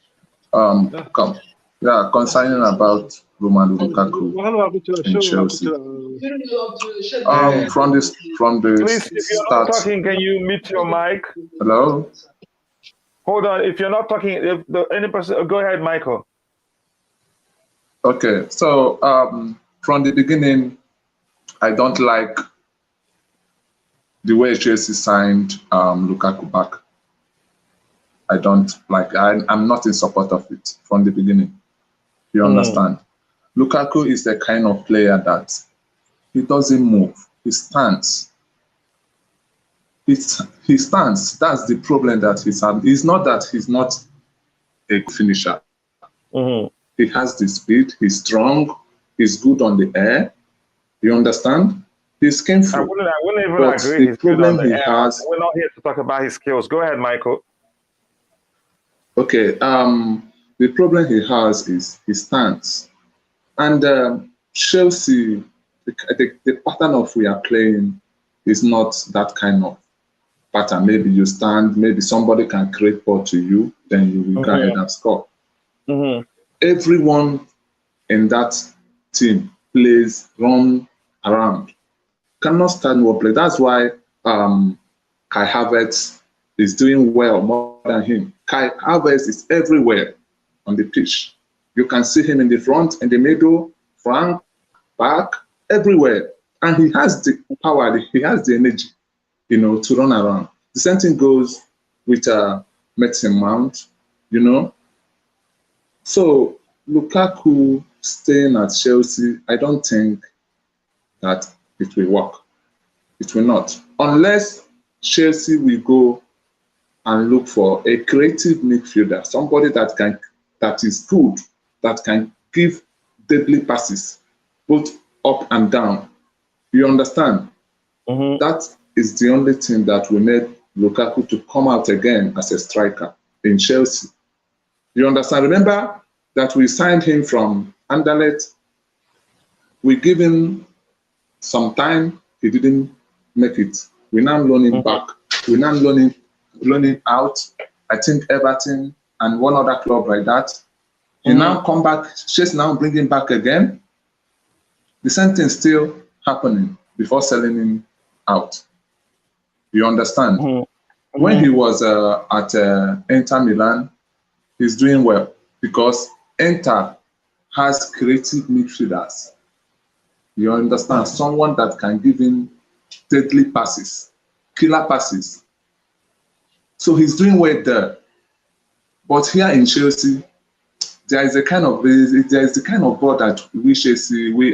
Concerning about Romelu Lukaku in Chelsea. From the Please, if you're not talking, can you mute your mic? Hello. Hold on. If you're not talking, any person, go ahead, Michael. Okay. So from the beginning, I don't like the way Chelsea signed Lukaku back. I don't like. I'm not in support of it from the beginning. You understand? Lukaku is the kind of player that he doesn't move. He stands. He stands. That's the problem that he's had. It's not that he's not a finisher. He has the speed. He's strong. He's good on the air. You understand? He's skillful. I wouldn't even agree. He's good on the air. We're not here to talk about his skills. Go ahead, Michael. Okay. The problem he has is his stance. And Chelsea, the pattern of we are playing is not that kind of pattern. Maybe you stand, maybe somebody can create ball to you, then you will go ahead and score. Everyone in that team plays, run around. Cannot stand well play. That's why Kai Havertz is doing well more than him. Kai Havertz is everywhere on the pitch. You can see him in the front, in the middle, front, back, everywhere. And he has the power, he has the energy, to run around. The same thing goes with Mason Mount, So Lukaku staying at Chelsea, I don't think that it will work. It will not. Unless Chelsea will go and look for a creative midfielder, somebody that is good, that can give deadly passes, both up and down. You understand? That is the only thing that will make Lukaku to come out again as a striker in Chelsea. You understand? Remember that we signed him from Anderlecht. We gave him some time. He didn't make it. We now loan him back. We now loan him out. I think Everton and one other club like that. He now come back. Chelsea now bring him back again. The same thing still happening before selling him out. You understand? When he was at Inter Milan, he's doing well because Inter has creative midfielders. You understand? Someone that can give him deadly passes, killer passes. So he's doing well there. But here in Chelsea, there is a kind of ball that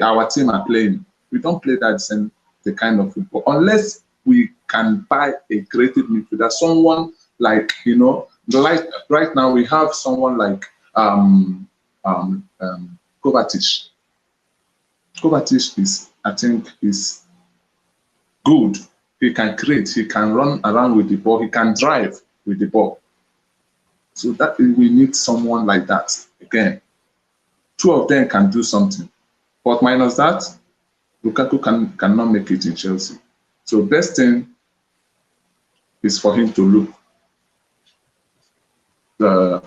our team are playing. We don't play that same the kind of football unless we can buy a creative midfielder, someone like right now we have someone like Kovacic. Kovacic is good. He can create. He can run around with the ball. He can drive with the ball. So that we need someone like that again. Two of them can do something, but minus that, Lukaku cannot make it in Chelsea. So best thing is for him to look for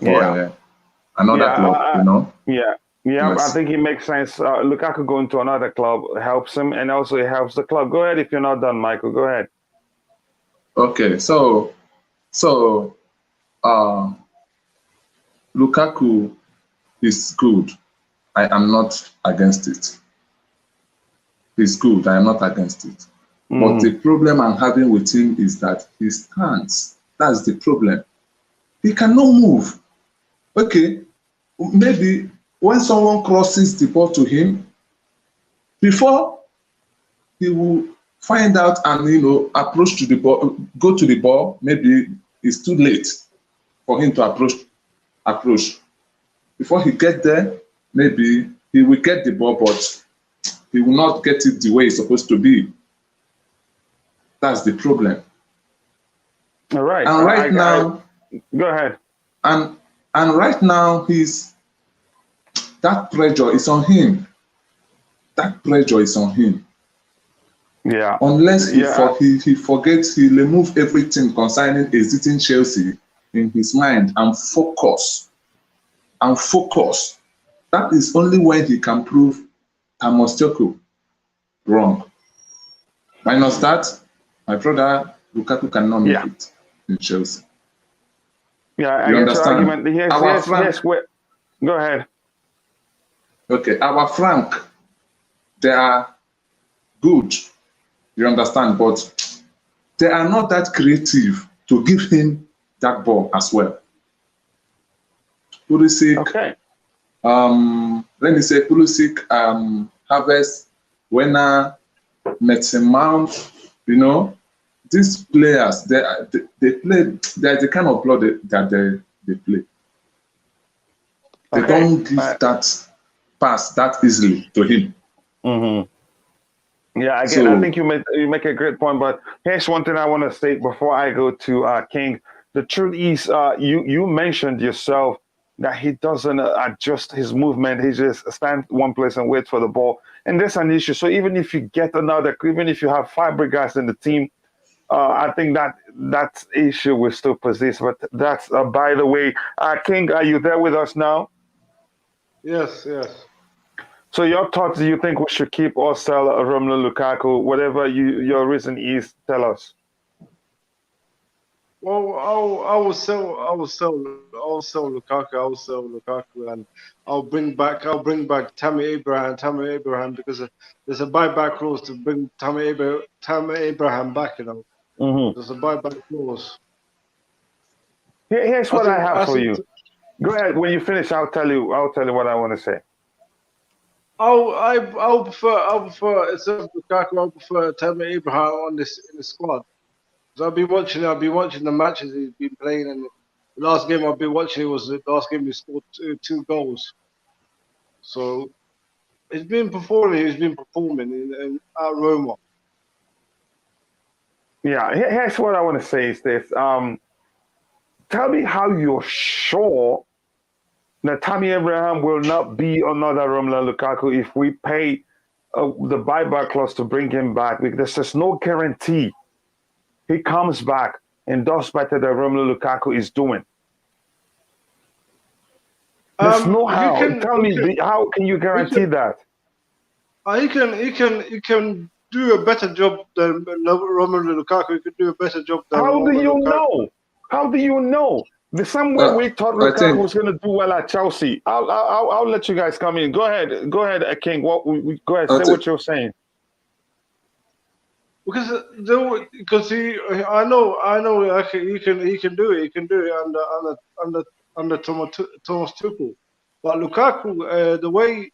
another club. Yes. I think it makes sense. Lukaku going to another club helps him, and also it helps the club. Go ahead if you're not done, Michael. Go ahead. Okay, so Lukaku is good. I am not against it. He's good. I am not against it. But the problem I'm having with him is that he stands. That's the problem. He cannot move. Okay, maybe when someone crosses the ball to him, before he will find out and approach to the ball, go to the ball, maybe it's too late for him to approach. Before he gets there, maybe he will get the ball, but he will not get it the way it's supposed to be. That's the problem. All right. And now, go ahead. And right now, that pressure is on him. That pressure is on him. Yeah. Unless he forgets, he remove everything concerning exiting Chelsea in his mind and focus. That is only when he can prove Thomas Tuchel wrong. Minus that, my brother Lukaku cannot make it in Chelsea. Yeah, I get your argument. Yes, go ahead. Okay, our flank, they are good. You understand, but they are not that creative to give him that ball as well. Pulisic, okay. Let me say Pulisic, Havertz, Werner, Mason Mount, these players, they play. They're the kind of blood that they play. They don't give that pass that easily to him. Yeah, again, I think you make a great point. But here's one thing I want to say before I go to King. The truth is, you mentioned yourself that he doesn't adjust his movement. He just stands one place and waits for the ball, and that's an issue. So even if you get even if you have Fabregas in the team, I think that issue will still persist. But that's by the way, King, are you there with us now? Yes. So your thoughts? Do you think we should keep or sell Romelu Lukaku? Whatever your reason is, tell us. Well, I will sell Lukaku. I will sell Lukaku, and I'll bring back Tammy Abraham because there's a buyback clause to bring Tammy Abraham back. There's a buyback clause. Here's what I have for you. Go ahead. When you finish, I'll tell you what I want to say. I'll prefer instead of Lukaku, I'll prefer Tammy Abraham in the squad. So I'll be watching the matches he's been playing, and the last game I've been watching was the last game he scored two goals. So he's been performing in at Roma. Yeah, here's what I want to say is this. Tell me how you're sure that Tammy Abraham will not be another Romelu Lukaku if we pay the buyback clause to bring him back, because there's no guarantee he comes back and does better than Romelu Lukaku is doing. There's no how. Tell me, how can you guarantee that? He can do a better job than Romelu Lukaku. He could do a better job than How do you know? How do you know? The same way we thought Lukaku was going to do well at Chelsea. I'll let you guys come in. Go ahead, King. Go ahead. Say what you're saying. Because I know he can do it. He can do it under Thomas Tuchel. But Lukaku, the way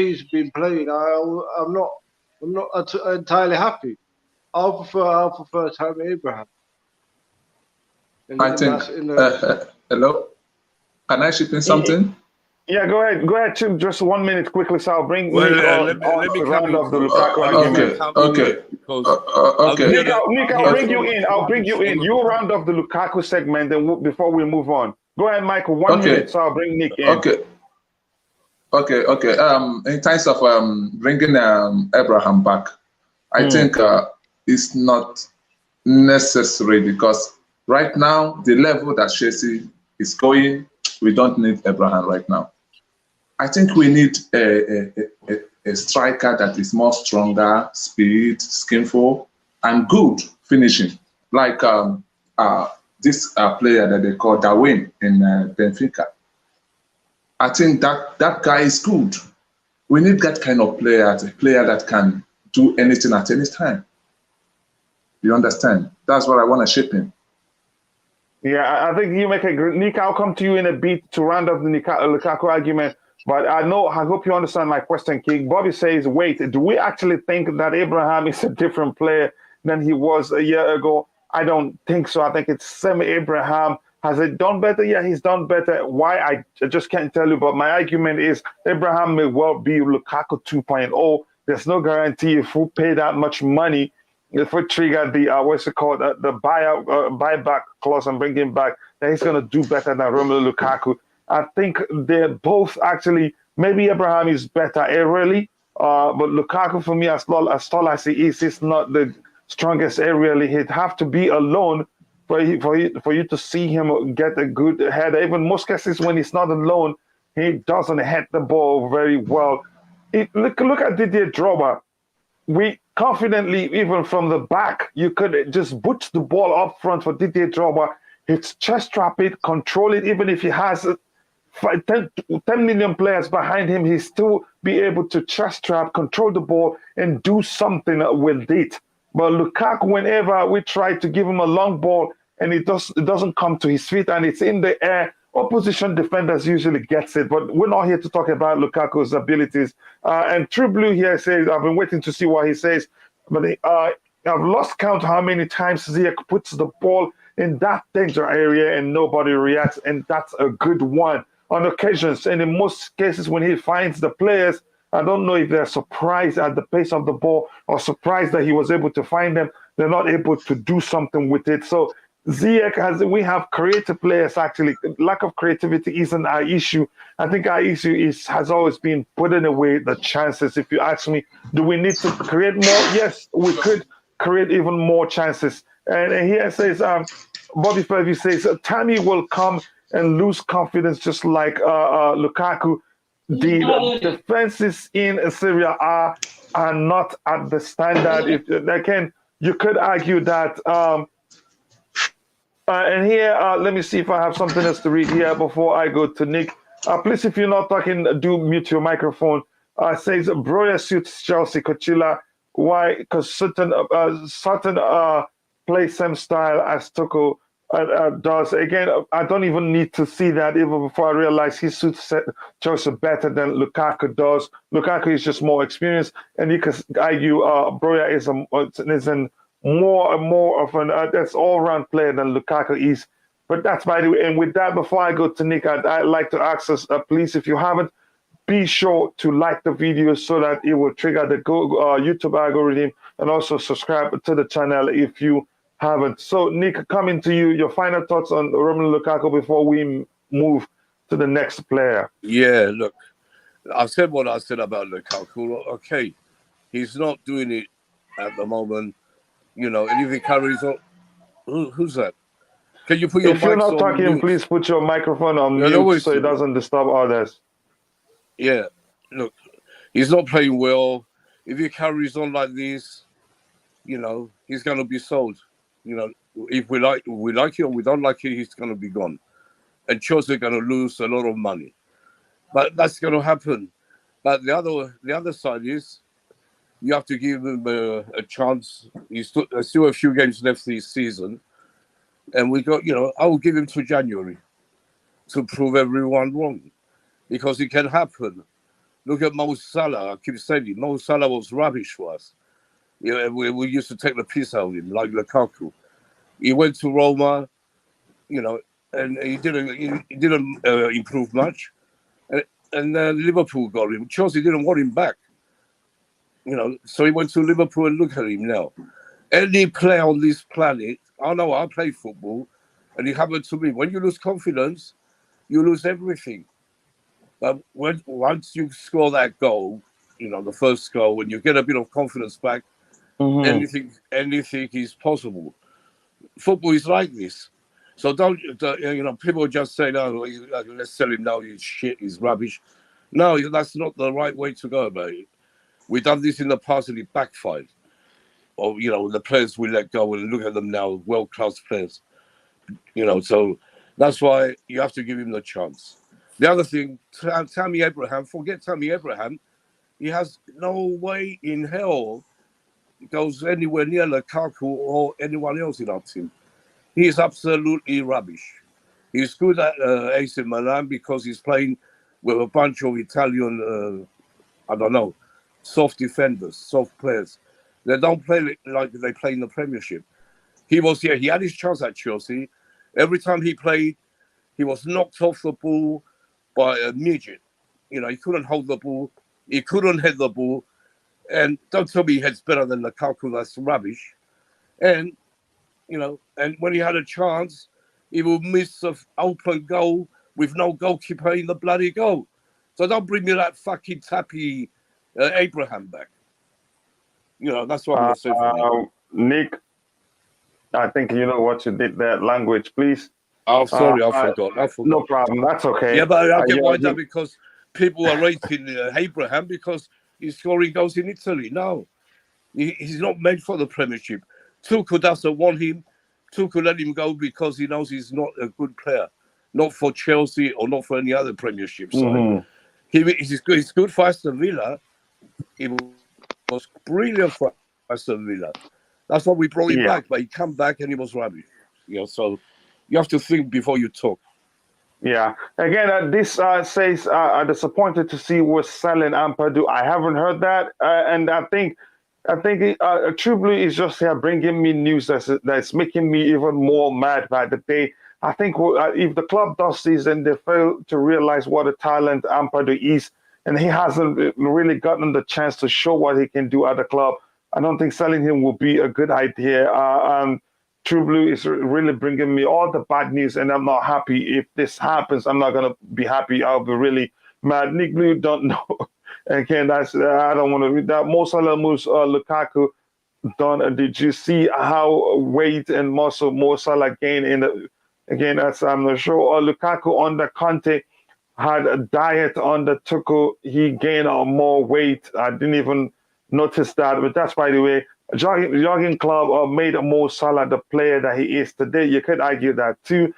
he's been playing, I'm not entirely happy. I'll prefer Tammy Abraham. I think. Hello, can I chip in something? Yeah, go ahead, Chip. Just 1 minute quickly, so I'll bring Well, Nick on let me to come round in. off the Lukaku argument. Okay. Nick, I'll bring you in. I'll bring you in. You round off the Lukaku segment, and before we move on, go ahead, Michael. 1 minute, so I'll bring Nick in. Okay. In terms of bringing Abraham back, I think it's not necessary because right now the level that Chelsea is going, we don't need Abraham right now. I think we need a striker that is more stronger, speed, skillful, and good finishing, like this player that they call Darwin in Benfica. I think that guy is good. We need that kind of player, a player that can do anything at any time. You understand? That's what I want to shape him. Yeah, I think you make a great. Nick, I'll come to you in a bit to round up the Lukaku argument. But I hope you understand my question, King. Bobby says, wait, do we actually think that Abraham is a different player than he was a year ago? I don't think so. I think it's same Abraham. Has he done better? Yeah, he's done better. Why? I just can't tell you. But my argument is Abraham may well be Lukaku 2.0. There's no guarantee if we pay that much money, if we trigger the the buyback clause and bring him back, then he's going to do better than Romelu Lukaku. I think they're both actually, maybe Abraham is better aerially, but Lukaku for me, as tall as he is not the strongest aerially. He'd have to be alone for you to see him get a good header. Even most cases when he's not alone, he doesn't hit the ball very well. Look at Didier Drogba. We confidently, even from the back, you could just put the ball up front for Didier Drogba. It's chest trap it, control it, even if he has 10 million players behind him, he still be able to chest trap, control the ball, and do something with it. But Lukaku, whenever we try to give him a long ball and it doesn't come to his feet and it's in the air, opposition defenders usually gets it. But we're not here to talk about Lukaku's abilities. And True Blue here says, I've been waiting to see what he says, but I've lost count how many times Ziyech puts the ball in that danger area and nobody reacts, and that's a good one. On occasions, and in most cases when he finds the players, I don't know if they're surprised at the pace of the ball or surprised that he was able to find them. They're not able to do something with it. So Ziyech, we have creative players actually. Lack of creativity isn't our issue. I think our issue has always been putting away the chances. If you ask me, do we need to create more? Yes, we could create even more chances. And here says, Bobby Fergie says, Tammy will come and lose confidence just like Lukaku. The defenses in Syria are not at the standard. You could argue that. And here, let me see if I have something else to read here before I go to Nick. Please, if you're not talking, do mute your microphone. Says Broya suits Chelsea, Coachila. Why? Because certain play same style as Tuchel does. Again, I don't even need to see that even before I realize he suits Chelsea better than Lukaku does. Lukaku is just more experienced, and you can argue Broya is more of an that's all-round player than Lukaku is. But that's by the way. And with that, before I go to Nick, I'd like to ask us, please, if you haven't, be sure to like the video so that it will trigger the YouTube algorithm, and also subscribe to the channel if you haven't. So, Nick, coming to you, your final thoughts on Romelu Lukaku before we move to the next player. Yeah, look, I've said what I said about Lukaku. Okay, he's not doing it at the moment, and if he carries on, who's that? Can you put your If you're mics not on talking, mute? please put your microphone on mute so it doesn't disturb others. Yeah, look, he's not playing well. If he carries on like this, he's going to be sold. If we like it or we don't like it, he's going to be gone. And Chelsea are going to lose a lot of money. But that's going to happen. But the other side is you have to give him a chance. He's still a few games left this season. And we got, I will give him to January. to prove everyone wrong, because it can happen. Look at Mo Salah. I keep saying it. Mo Salah was rubbish for us. We used to take the piss out of him, like Lukaku. He went to Roma, and he didn't improve much. And Liverpool got him. Chelsea didn't want him back. So he went to Liverpool, and look at him now. Any player on this planet, I know I play football, and it happened to me. When you lose confidence, you lose everything. But once you score that goal, the first goal, when you get a bit of confidence back, anything is possible. Football is like this. So don't, people just say, no, let's sell him now, he's shit, he's rubbish. No, that's not the right way to go about it. We've done this in the past and it backfired. Or, the players we let go, and look at them now, world-class players. So that's why you have to give him the chance. The other thing, Tammy Abraham, forget Tammy Abraham. He has no way in hell he goes anywhere near Lukaku or anyone else in our team. He is absolutely rubbish. He's good at AC Milan because he's playing with a bunch of Italian, soft defenders, soft players. They don't play like they play in the Premiership. He had his chance at Chelsea. Every time he played, he was knocked off the ball by a midget. He couldn't hold the ball. He couldn't head the ball. And don't tell me he heads better than Lukaku. That's rubbish. And, and when he had a chance, he would miss an open goal with no goalkeeper in the bloody goal. So don't bring me that fucking tappy Abraham back. That's what I'm going to say for now. Nick, I think you know what you did there. Language, please. Oh, sorry, I forgot. No problem. That's okay. Yeah, but I get wound up because people are rating Abraham because he's scoring goals in Italy. No, he's not meant for the Premiership. Tuchel doesn't want him. Tuchel let him go because he knows he's not a good player. Not for Chelsea or not for any other Premiership side. He's good for Aston Villa. He was brilliant for Aston Villa. That's why we brought him back. But he came back and he was rubbish. So you have to think before you talk. Yeah. Again, this says disappointed to see we're selling Ampadu. I haven't heard that, and I think True Blue is just here bringing me news that's making me even more mad by the day. I think if the club does this and they fail to realize what a talent Ampadu is, and he hasn't really gotten the chance to show what he can do at the club, I don't think selling him will be a good idea. True Blue is really bringing me all the bad news, and I'm not happy. If this happens, I'm not going to be happy. I'll be really mad. Nick Blue don't know. Again, I don't want to read that. Mo Salah moves Lukaku. Did you see how weight and muscle Mo Salah gained again, as I'm not sure. Lukaku under Conte had a diet under Tuchel. He gained more weight. I didn't even notice that, but that's, by the way, Jogging Club made Mo Salah the player that he is today. You could argue that too.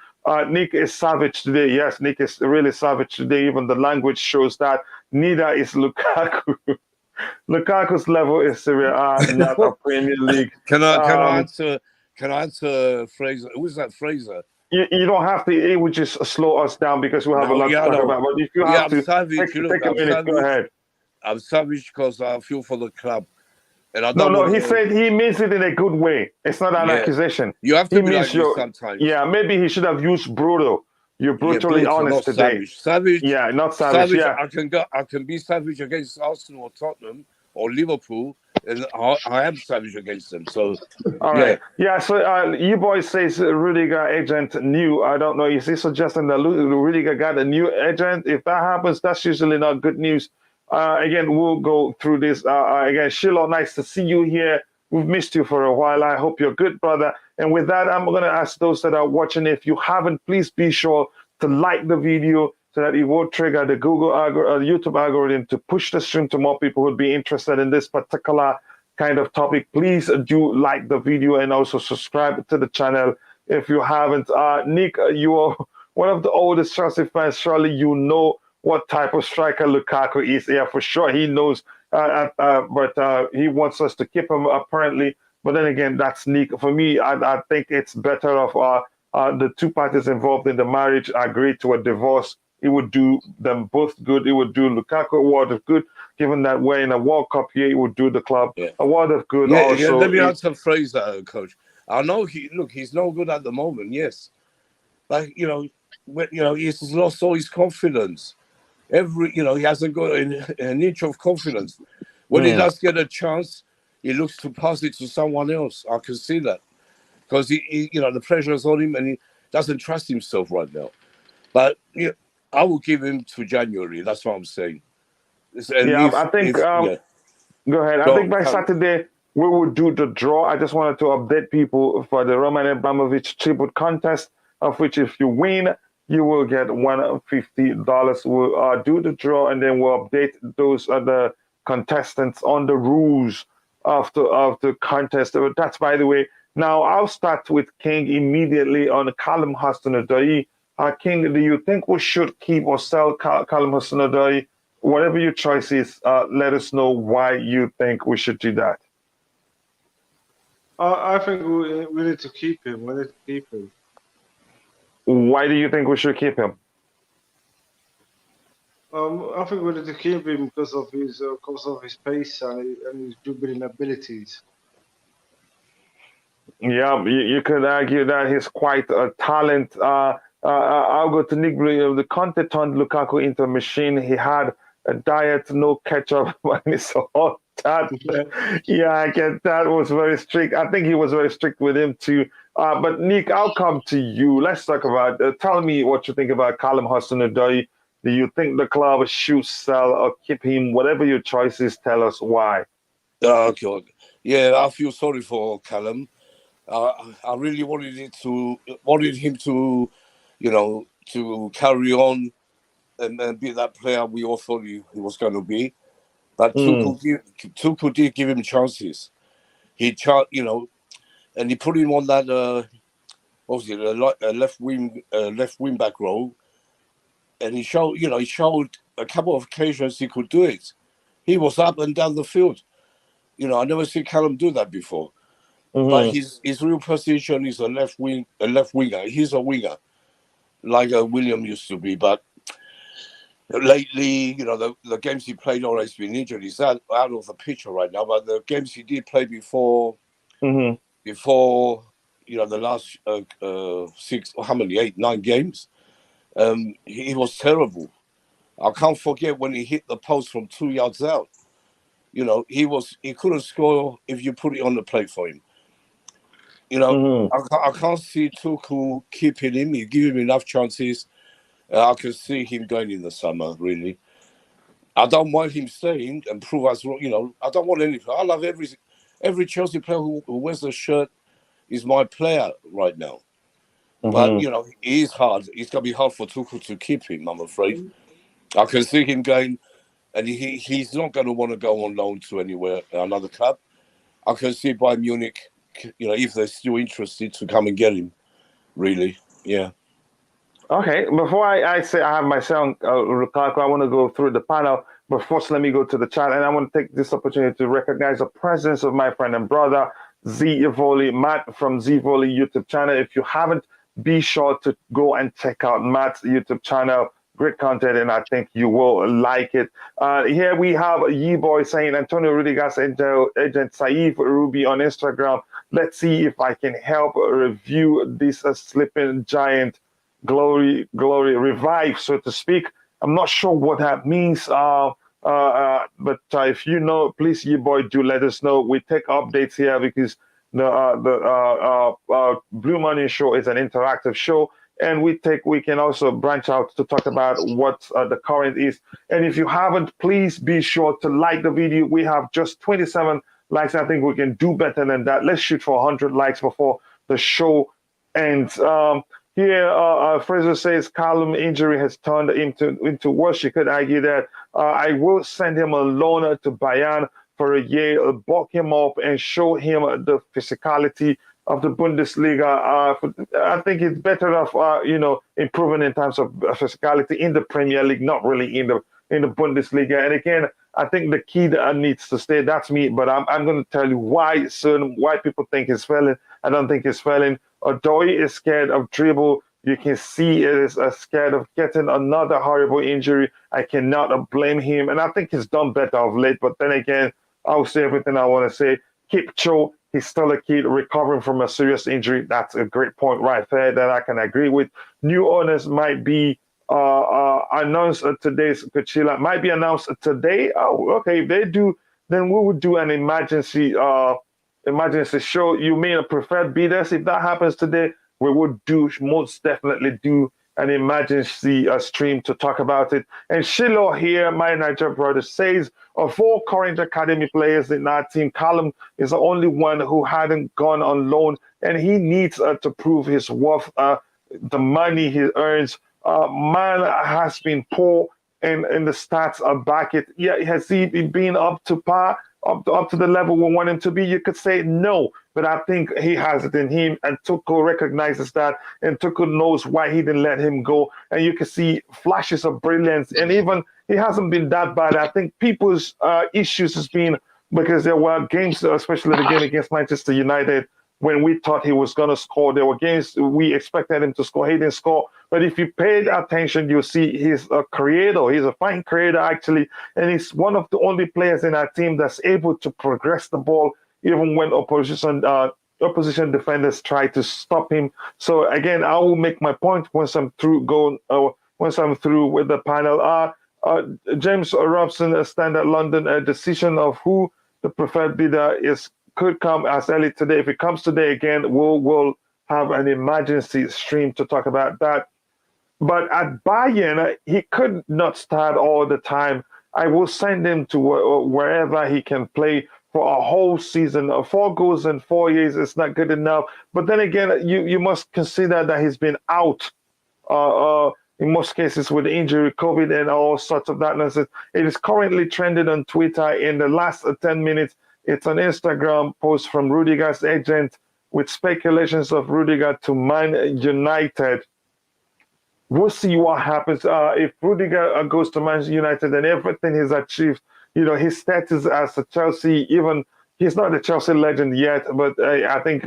Nick is savage today. Yes, Nick is really savage today. Even the language shows that. Neither is Lukaku. Lukaku's level is Serie A, not a Premier League. Can I answer Fraser? Who's that Fraser? You don't have to. It would just slow us down because we have a lot to talk about. But if you have to, savage, take a minute. Go ahead. I'm savage because I feel for the club. And I don't he said he means it in a good way. It's not an accusation. You have to be like this sometimes. Yeah, maybe he should have used brutal. You're brutally honest today. Savage. Yeah, not savage. Yeah. I can be savage against Arsenal or Tottenham or Liverpool, and I am savage against them. So, all right. Yeah. So, you boys says Rudiger agent new. I don't know. Is he suggesting that Rudiger got a new agent? If that happens, that's usually not good news. Again, we'll go through this. Again, Shiloh, nice to see you here. We've missed you for a while. I hope you're good, brother. And with that, I'm going to ask those that are watching, if you haven't, please be sure to like the video so that it will trigger the YouTube algorithm to push the stream to more people who would be interested in this particular kind of topic. Please do like the video and also subscribe to the channel if you haven't. Nick, you are one of the oldest Chelsea fans. Surely you know what type of striker Lukaku is. Yeah, for sure he knows, but he wants us to keep him apparently. But then again, that's Nick. For me, I think it's better of the two parties involved in the marriage agreed to a divorce, it would do them both good. It would do Lukaku a world of good, given that we're in a World Cup year. It would do the club a world of good. Yeah, also, let me answer phrase that, Coach. I know he's no good at the moment, yes. But, he's lost all his confidence. He hasn't got an inch of confidence. When he does get a chance, he looks to pass it to someone else. I can see that. Because, the pressure is on him and he doesn't trust himself right now. But, I will give him to January. That's what I'm saying. I think... Go ahead. I think by Saturday, we will do the draw. I just wanted to update people for the Roman Abramovich tribute contest, of which if you win, you will get $150. We'll do the draw, and then we'll update those other contestants on the rules of the contest. That's, by the way. Now, I'll start with King immediately on Callum Hudson-Odoi. King, do you think we should keep or sell Callum Hudson-Odoi? Whatever your choice is, let us know why you think we should do that. I think we need to keep him. Why do you think we should keep him? I think we need to keep him because of his pace and his dribbling abilities. Yeah, you could argue that he's quite a talent. I'll go to Nick Blue. The Conte turned Lukaku into a machine. He had a diet, no ketchup, when he saw that. I get that was very strict. I think he was very strict with him too. But Nick, I'll come to you. Let's talk about. Tell me what you think about Callum Hudson-Odoi. Do you think the club should sell or keep him? Whatever your choice is, tell us why. Okay. Yeah, I feel sorry for Callum. I really wanted him to, to carry on and be that player we all thought he was going to be. But Tuchel did give him chances. And he put him on that a left wing back role, and he showed a couple of occasions he could do it. He was up and down the field. I never seen Callum do that before. But his real position is a left winger. He's a winger, like William used to be. But lately, the games he played always been injured. He's out of the picture right now. But the games he did play before, the last 9 games, he was terrible. I can't forget when he hit the post from 2 yards out. He couldn't score if you put it on the plate for him. I can't see Tuchel keeping him. He give him enough chances. I can see him going in the summer, really. I don't want him staying and prove us wrong. I don't want anything. I love every Chelsea player who wears the shirt is my player right now. But, it is hard. It's going to be hard for Tuchel to keep him, I'm afraid. I can see him going, and he's not going to want to go on loan to another club. I can see Bayern Munich, if they're still interested, to come and get him, really. Yeah. Okay, before I say I have my son, Lukaku, I want to go through the panel. But first, let me go to the chat. And I want to take this opportunity to recognize the presence of my friend and brother, Z-Volley, Matt from Z-Volley YouTube channel. If you haven't, be sure to go and check out Matt's YouTube channel. Great content, and I think you will like it. Here we have Ye-Boy saying, Antonio Rudiger's agent Saif Ruby on Instagram. Let's see if I can help review this sleeping giant glory revive, so to speak. I'm not sure what that means, but if you know, please, Ye-Boy, do let us know. We take updates here because the Blue Money Show is an interactive show. And we can also branch out to talk about what the current is. And if you haven't, please be sure to like the video. We have just 27 likes. I think we can do better than that. Let's shoot for 100 likes before the show ends. Here, Fraser says Callum injury has turned into worse. You could argue that I will send him a loaner to Bayern for a year, bulk him up and show him the physicality of the Bundesliga. I think it's better off, improving in terms of physicality in the Premier League, not really in the Bundesliga. And again, I think the key that needs to stay. That's me, but I'm going to tell you why people think he's failing. I don't think he's failing. Odoi is scared of dribble. You can see it is scared of getting another horrible injury. I cannot blame him, and I think he's done better of late. But then again, I'll say everything I want to say. Keep Cho, he's still a kid recovering from a serious injury. That's a great point right there that I can agree with. New owners might be announced today's Coachila might be announced today. Oh, okay. If they do, then we would do an emergency show. You mean a preferred bidders? If that happens today, we would most definitely do an emergency stream to talk about it. And Shiloh here, my Niger brother, says of all current academy players in our team, Callum is the only one who hadn't gone on loan, and he needs to prove his worth. The money he earns, man has been poor, and the stats are back it. Yeah, has he been up to par? Up to the level we want him to be? You could say no, but I think he has it in him, and Tuchel recognizes that, and Tuchel knows why he didn't let him go, and you can see flashes of brilliance, and even he hasn't been that bad. I think people's issues has been because there were games, especially the game against Manchester United, when we thought he was going to score. There were games we expected him to score. He didn't score. But if you paid attention, you'll see he's a creator. He's a fine creator, actually. And he's one of the only players in our team that's able to progress the ball, even when opposition defenders try to stop him. So, again, I will make my point once I'm through with the panel. James Robson, Standard London, a decision of who the preferred bidder could come as early today. If it comes today again, we'll have an emergency stream to talk about that. But at Bayern, he could not start all the time. I will send him to wherever he can play for a whole season. 4 goals in 4 years is not good enough. But then again, you must consider that he's been out in most cases with injury, COVID, and all sorts of that nonsense. It is currently trending on Twitter in the last 10 minutes. It's an Instagram post from Rudiger's agent with speculations of Rudiger to Man United. We'll see what happens. If Rudiger goes to Man United and everything he's achieved, his status as a Chelsea, even he's not a Chelsea legend yet, but I think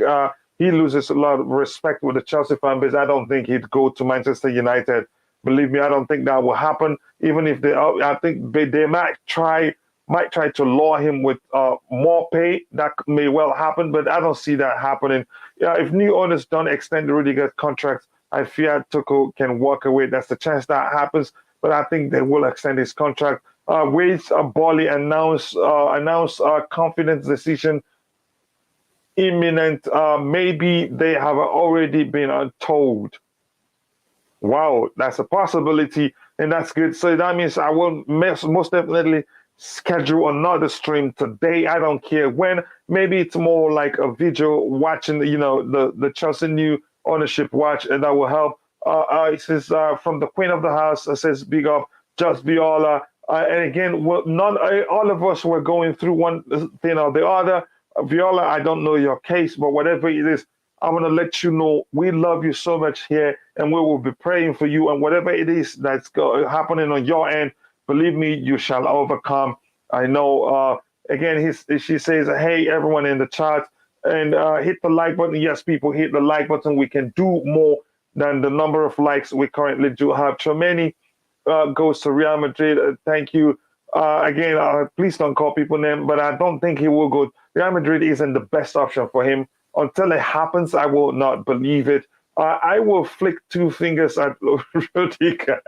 he loses a lot of respect with the Chelsea fan base. I don't think he'd go to Manchester United. Believe me, I don't think that will happen. Even if I think they might try to lure him with more pay. That may well happen, but I don't see that happening. If new owners don't extend Rudiger's contract, I fear Tuchel can walk away. That's the chance that happens, but I think they will extend his contract. Wales Bali announced a confidence decision imminent. Maybe they have already been told. Wow, that's a possibility, and that's good. So that means I will most definitely schedule another stream today. I don't care when. Maybe it's more like a video watching, the Chelsea new ownership watch, and that will help. It says from the Queen of the House, it says big up, just Viola. And again, all of us were going through one thing or the other. Viola, I don't know your case, but whatever it is, I want to let you know we love you so much here, and we will be praying for you. And whatever it is that's happening on your end, believe me, you shall overcome. I know. Again, she says, hey, everyone in the chat, and hit the like button. Yes, people, hit the like button. We can do more than the number of likes we currently do have. Tremaine goes to Real Madrid. Thank you. Again, please don't call people names, but I don't think he will go. Real Madrid isn't the best option for him. Until it happens, I will not believe it. I will flick 2 fingers at Rudiger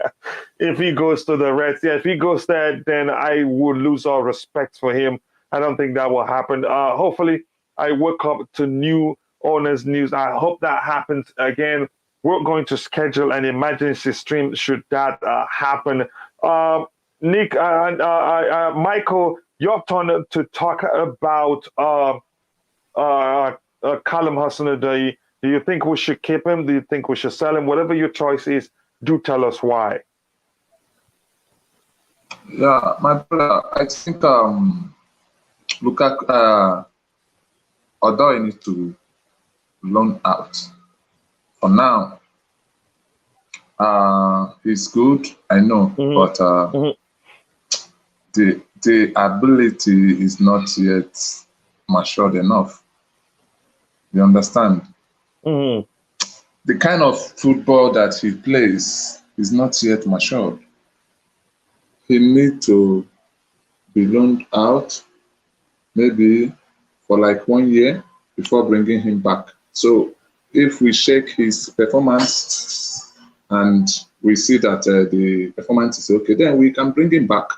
if he goes to the Reds. Yeah, if he goes there, then I would lose all respect for him. I don't think that will happen. Hopefully, I wake up to new owners' news. I hope that happens again. We're going to schedule an emergency stream should that happen. Nick and Michael, your turn to talk about Callum Hudson-Odoi. Do you think we should keep him? Do you think we should sell him? Whatever your choice is, do tell us why. Yeah, my brother, I think Lukaku, Odoi needs to loan out. For now, he's good, I know, but the ability is not yet matured enough. You understand? the kind of football that he plays is not yet matured. He needs to be loaned out maybe for like 1 year before bringing him back. So if we check his performance and we see that the performance is okay, then we can bring him back.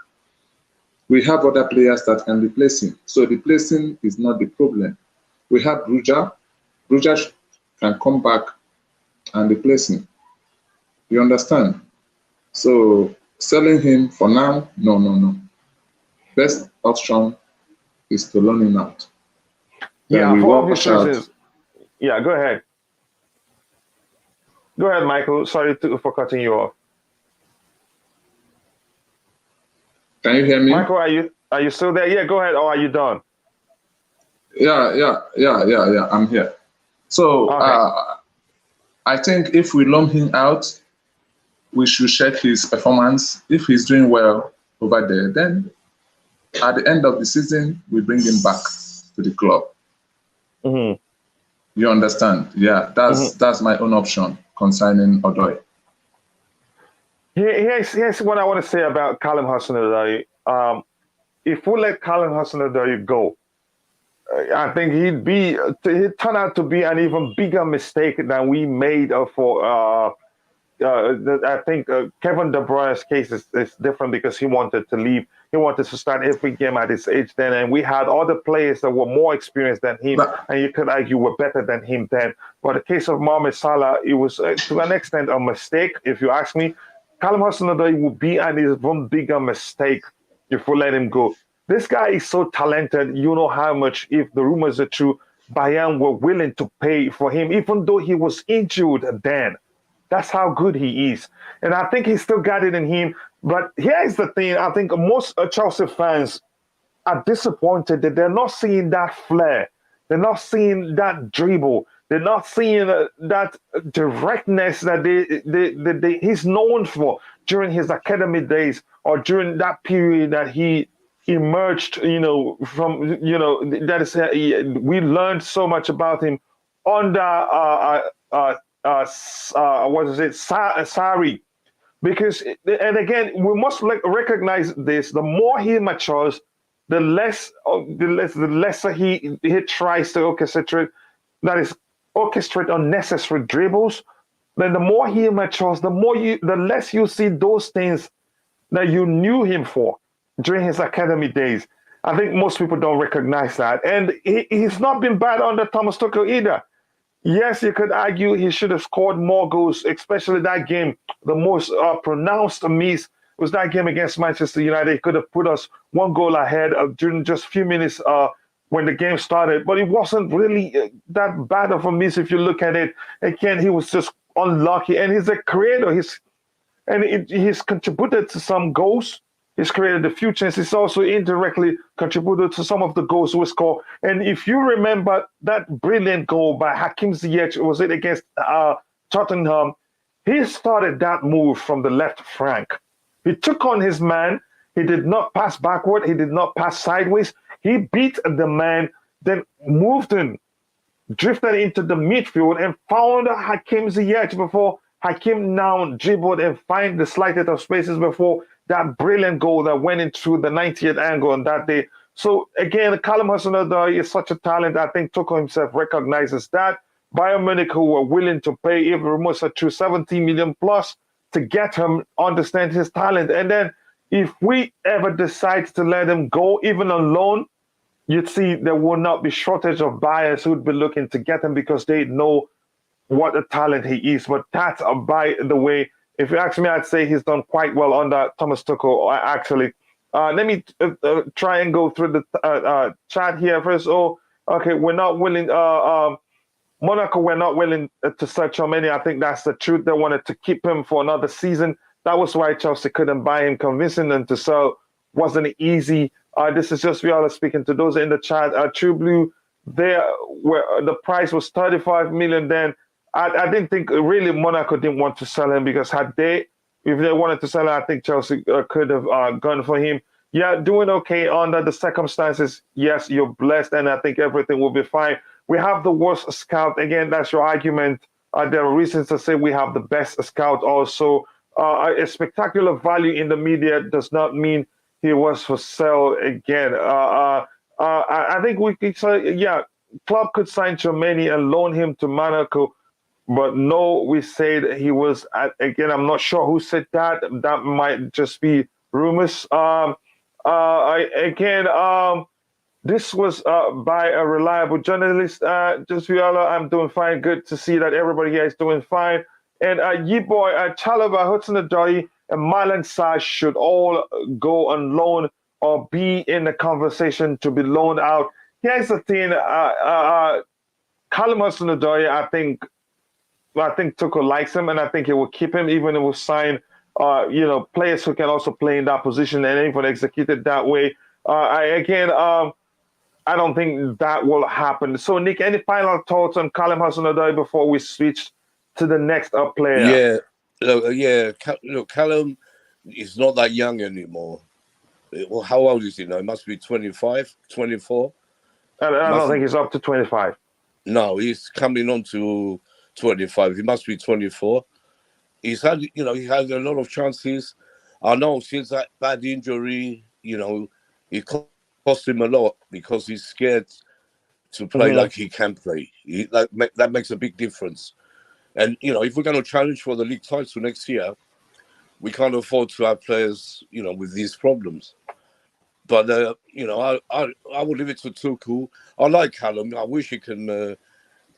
We have other players that can replace him. So replacing is not the problem. We have Bruja. Bruja can come back and replace him. You understand? So selling him for now, no. Best option is to loan him out. Yeah, for obvious reasons. Yeah, go ahead. Go ahead, Michael. Sorry for cutting you off. Can you hear me? Michael, are you still there? Yeah, go ahead. Or are you done? Yeah. I'm here. So okay. I think if we loan him out, we should check his performance. If he's doing well over there, then at the end of the season, we bring him back to the club. Mm-hmm. You understand? Yeah, that's my own option concerning Odoi. Here's what I want to say about Callum Hudson-Odoi. If we let Callum Hudson-Odoi go, I think he'd turn out to be an even bigger mistake than we made for. I think Kevin De Bruyne's case is different because he wanted to leave. He wanted to start every game at his age then, and we had other players that were more experienced than him, and you could argue were better than him then. But the case of Mohamed Salah, it was to an extent a mistake, if you ask me. Callum Hudson-Odoi would be an even bigger mistake if we let him go. This guy is so talented. You know how much, if the rumors are true, Bayern were willing to pay for him, even though he was injured then. That's how good he is. And I think he still got it in him. But here's the thing. I think most Chelsea fans are disappointed that they're not seeing that flair. They're not seeing that dribble. They're not seeing that directness that he's known for during his academy days or during that period that he emerged, from, that is, we learned so much about him under Sarri, because, and again, we must recognize this: the more he matures, the lesser he tries to orchestrate unnecessary dribbles. Then the more he matures, the less you see those things that you knew him for during his academy days. I think most people don't recognize that, and he's not been bad under Thomas Tuchel either. Yes, you could argue he should have scored more goals, especially that game. The most pronounced miss was that game against Manchester United. He could have put us one goal ahead during just a few minutes when the game started. But it wasn't really that bad of a miss if you look at it. Again, he was just unlucky. And he's a creator. He's contributed to some goals. He's created a few chances. He's also indirectly contributed to some of the goals we score. And if you remember that brilliant goal by Hakim Ziyech, was it against Tottenham? He started that move from the left flank. He took on his man. He did not pass backward. He did not pass sideways. He beat the man, then moved in, drifted into the midfield and found Hakim Ziyech before Hakim now dribbled and find the slightest of spaces before that brilliant goal that went into the 90th angle on that day. So again, Callum Hudson-Odoi is such a talent. I think Tuchel himself recognizes that. Bayern Munich, who were willing to pay, if rumors are true, 70 million plus to get him, understand his talent. And then if we ever decide to let him go, even on loan, you'd see there will not be shortage of buyers who would be looking to get him because they know what a talent he is. But that's, by the way, if you ask me, I'd say he's done quite well under Thomas Tuchel, actually. Let me try and go through the chat here first. Oh, okay, we're not willing. Monaco, we're not willing to sell Tchouaméni. I think that's the truth. They wanted to keep him for another season. That was why Chelsea couldn't buy him. Convincing them to sell wasn't easy. This is just Viola speaking to those in the chat. True Blue, the price was 35 million then. I didn't think really Monaco didn't want to sell him because if they wanted to sell him, I think Chelsea could have gone for him. Yeah, doing okay under the circumstances. Yes, you're blessed, and I think everything will be fine. We have the worst scout. Again, that's your argument. There are reasons to say we have the best scout also. A spectacular value in the media does not mean he was for sale again. I think we could say, yeah, club could sign Tchouameni and loan him to Monaco, but no, we said he was, again, I'm not sure who said that. That might just be rumors. This was by a reliable journalist. Just Viola, I'm doing fine. Good to see that everybody here is doing fine. And Chalobah, Hudson-Odoi, and Malang Sarr should all go on loan or be in the conversation to be loaned out. Here's the thing, Callum Hudson-Odoi, I think Tuchel likes him, and I think he will keep him, even if he will sign, players who can also play in that position and even execute it that way. I don't think that will happen. So, Nick, any final thoughts on Callum Hudson-Odoi before we switch to the next player? Look, Callum is not that young anymore. Well, how old is he now? He must be 25, 24. I don't think he's up to 25. No, he's coming on to 25. He must be 24. He had a lot of chances. I know since that bad injury, it cost him a lot because he's scared to play like he can play. That makes a big difference. And, if we're going to challenge for the league title next year, we can't afford to have players, with these problems. But, I would leave it to Tuchel. I like Callum. I wish he can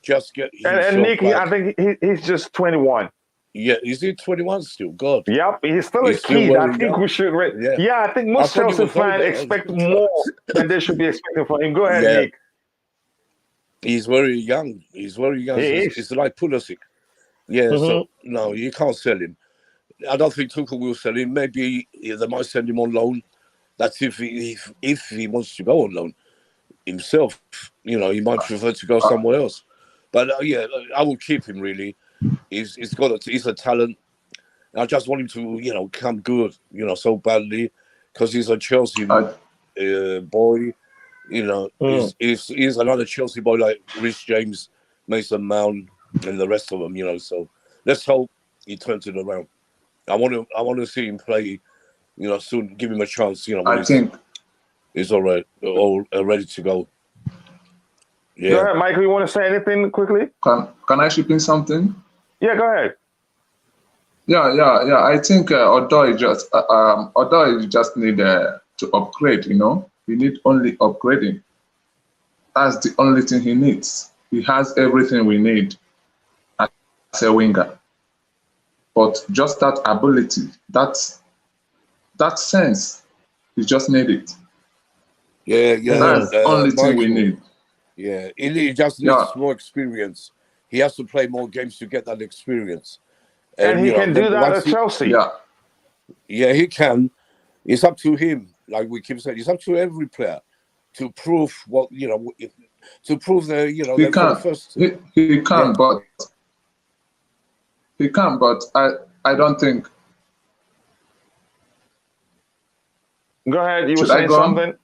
just get himself And Nick, back. I think he's just 21. Yeah, is he 21 still? God. Yep, he's still a kid. I think we should. I think most Chelsea fans expect more than they should be expecting from him. Go ahead, Nick. He's very young. He's like Pulisic. Yeah, so no, you can't sell him. I don't think Tuchel will sell him. Maybe they might send him on loan. That's if he wants to go on loan himself. He might prefer to go somewhere else. But I will keep him really. He's a talent. I just want him to come good. So badly because he's a Chelsea boy. He's another Chelsea boy like Rhys James, Mason Mount, and the rest of them. So let's hope he turns it around. I want to see him play. Soon. Give him a chance. I think he's all right, all ready to go. Yeah. Go ahead, Michael. You want to say anything quickly? Can I chip in something? Yeah, go ahead. Yeah. I think Odoi just need to upgrade. He need only upgrading. That's the only thing he needs. He has everything we need as a winger, but just that ability, that sense, he just need it. Yeah. That's the only thing we need. Yeah, he just needs more experience. He has to play more games to get that experience. And he can do that at Chelsea. Yeah, he can. It's up to him. Like we keep saying, it's up to every player to prove what to prove the he can. First. He can, but I don't think. Go ahead. You were saying something.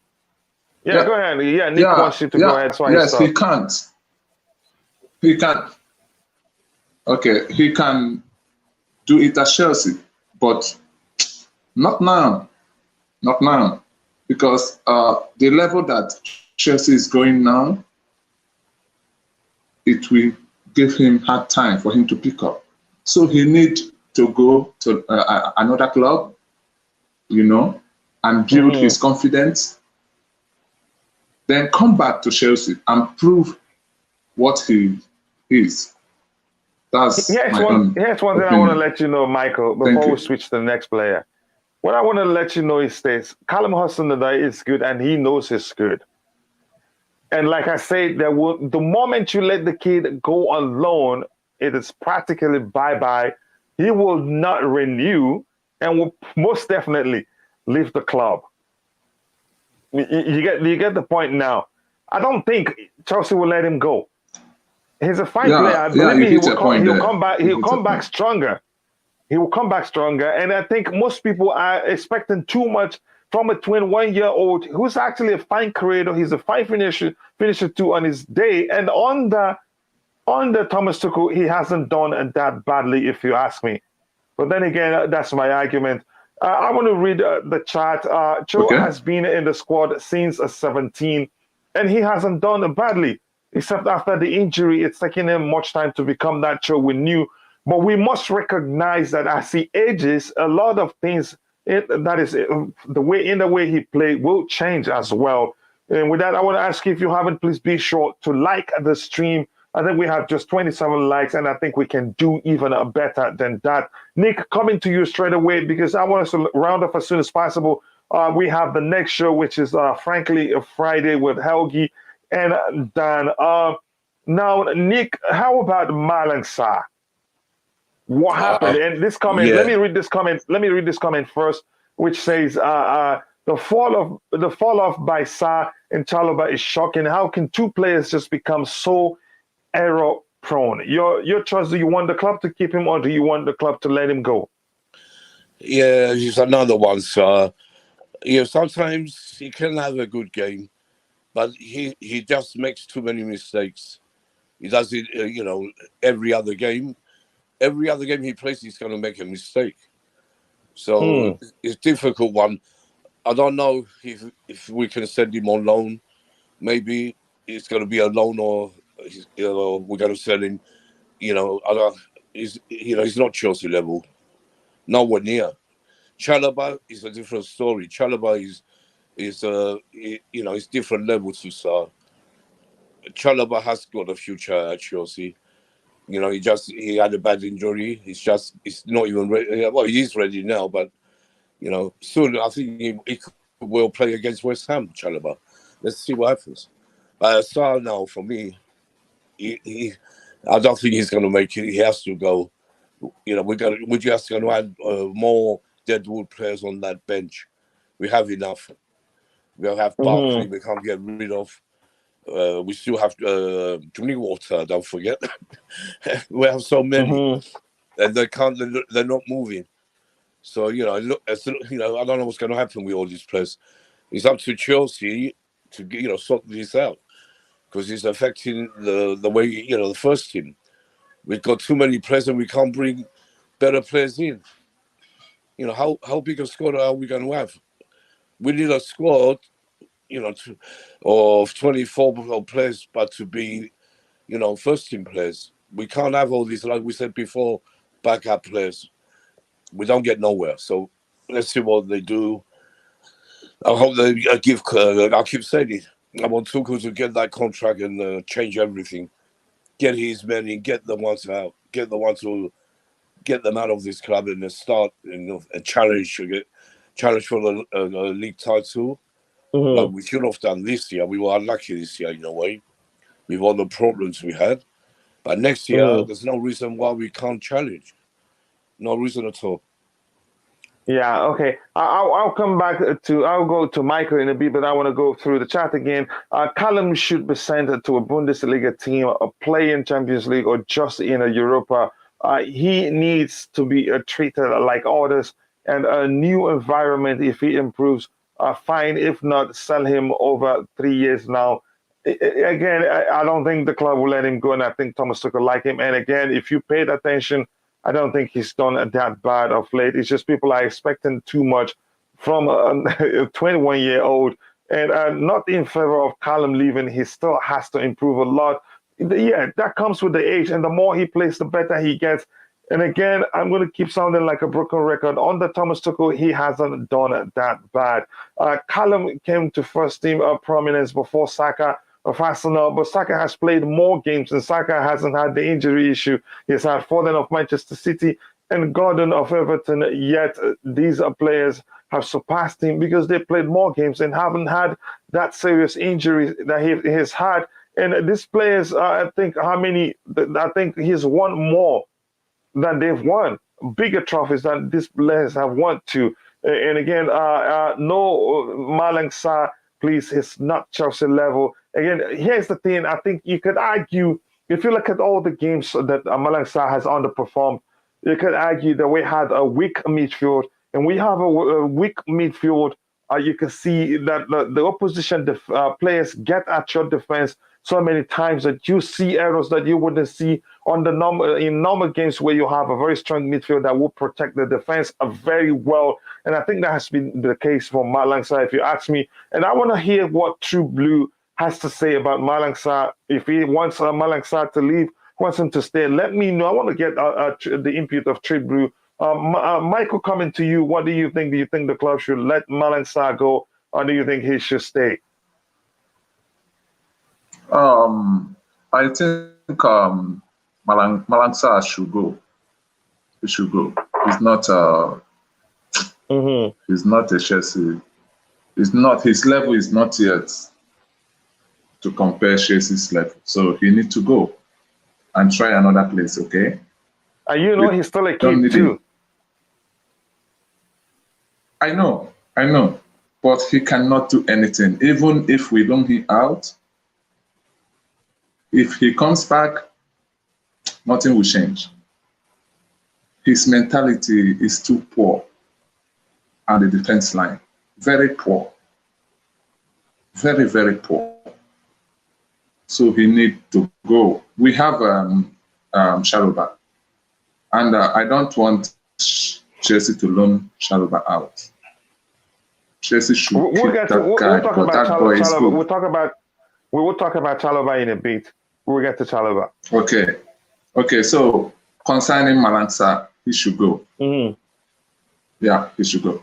Yeah, go ahead. Yeah, Nick wants you to go ahead. So yes, he can't. He can. Okay, he can do it at Chelsea, but not now. Not now, because the level that Chelsea is going now, it will give him hard time for him to pick up. So he needs to go to another club, and build his confidence. Then come back to Chelsea and prove what he is. Here's one thing I want to let you know, Michael, before we switch to the next player. What I want to let you know is this: Callum Hudson-Odoi is good, and he knows he's good. And like I said, the moment you let the kid go on loan, it is practically bye-bye. He will not renew and will most definitely leave the club. You get the point now. I don't think Chelsea will let him go. He's a fine player. I believe he'll come back. He'll come back stronger. He will come back stronger. And I think most people are expecting too much from a 21-year-old who's actually a fine creator. He's a fine finisher too on his day. And on under Thomas Tuchel, he hasn't done that badly, if you ask me. But then again, that's my argument. I want to read the chat. Cho Okay. has been in the squad since 17, and he hasn't done badly, except after the injury. It's taken him much time to become that Cho we knew. But we must recognize that as he ages, a lot of things the way he played will change as well. And with that, I want to ask you, if you haven't, please be sure to like the stream. I think we have just 27 likes, and I think we can do even better than that. Nick, coming to you straight away because I want us to round up as soon as possible. We have the next show, which is frankly a Friday with Helgi and Dan. Now, Nick, how about Malang Sarr? What happened? And this comment, let me read this comment. Let me read this comment first, which says the fall off by Sarr and Chalobah is shocking. How can two players just become so error prone? Your choice. Do you want the club to keep him, or do you want the club to let him go? Yeah, he's another one, sir. Sometimes he can have a good game, but he just makes too many mistakes. He does it, every other game. Every other game he plays, he's going to make a mistake. So it's a difficult one. I don't know if we can send him on loan. Maybe it's going to be a loan, or we're going to sell him. He's not Chelsea level, nowhere near. Chalobah is a different story. Chalobah is different level to Sarr. Chalobah has got a future at Chelsea. He had a bad injury. It's not even ready. Well, he is ready now, but soon I think he will play against West Ham. Chalobah. Let's see what happens. Sarr now, for me, I don't think he's going to make it. He has to go. We're just going to add more deadwood players on that bench. We have enough. We have Barkley. We can't get rid of. We still have drinking water. Don't forget. We have so many, and they're not moving. So I don't know what's going to happen with all these players. It's up to Chelsea to sort this out, because it's affecting the way the first team. We've got too many players, and we can't bring better players in. How big a squad are we going to have? We need a squad, of 24 players, but to be, first team players. We can't have all these, like we said before, backup players. We don't get nowhere. So let's see what they do. I hope they give. I keep saying it. I want Tuchel to get that contract and change everything. Get his men in, get the ones out, get the ones who get them out of this club and start a challenge for the league title. Like we should have done this year. We were unlucky this year in a way, with all the problems we had. But next year, there's no reason why we can't challenge. No reason at all. Yeah, okay. I'll come back I'll go to Michael in a bit, but I want to go through the chat again. Callum should be sent to a Bundesliga team, a play in Champions League, or just in a Europa. He needs to be treated like others, and a new environment. If he improves, fine. If not, sell him over 3 years now. Again, I don't think the club will let him go, and I think Thomas Tuchel like him. And again, if you paid attention, I don't think he's done that bad of late. It's just people are expecting too much from a 21-year-old, and not in favor of Callum leaving. He still has to improve a lot. Yeah, that comes with the age, and the more he plays, the better he gets. And again, I'm going to keep sounding like a broken record. Under Thomas Tuchel, he hasn't done that bad. Callum came to first team prominence before Saka of Arsenal, but Saka has played more games, and Saka hasn't had the injury issue. He's had Foden of Manchester City and Gordon of Everton, yet these players have surpassed him because they played more games and haven't had that serious injury that he has had. And these players, I think he's won more than they've won, bigger trophies than these players have won too. And again, no Malang Sarr, please, he's not Chelsea level. Again, here's the thing. I think you could argue, if you look at all the games that Malang Sarr has underperformed, you could argue that we had a weak midfield, and we have a weak midfield. You can see that the opposition players get at your defense, so many times that you see errors that you wouldn't see on the normal games where you have a very strong midfield that will protect the defense very well. And I think that has been the case for Malang Sarr, if you ask me. And I want to hear what True Blue has to say about Malang Sarr. If he wants Malang Sarr to leave, wants him to stay, let me know. I want to get the input of True Blue. Michael, coming to you, what do you think? Do you think the club should let Malang Sarr go, or do you think he should stay? I think Malang Sarr should go. He should go. He's not he's not a Chelsea. He's not, his level is not yet to compare Chelsea's level. So he needs to go and try another place, okay? And you know he's still a kid too. I know. But he cannot do anything. Even if we loan him out, if he comes back, nothing will change. His mentality is too poor on the defense line. Very poor. Very, very poor. So he needs to go. We have Chalobah. And I don't want Chelsea to loan Chalobah out. Chelsea should keep that guy, but that boy is good. We will talk about Chalobah in a bit. We'll get to Chalobah. Okay. So concerning Malang Sarr, he should go. Yeah, he should go.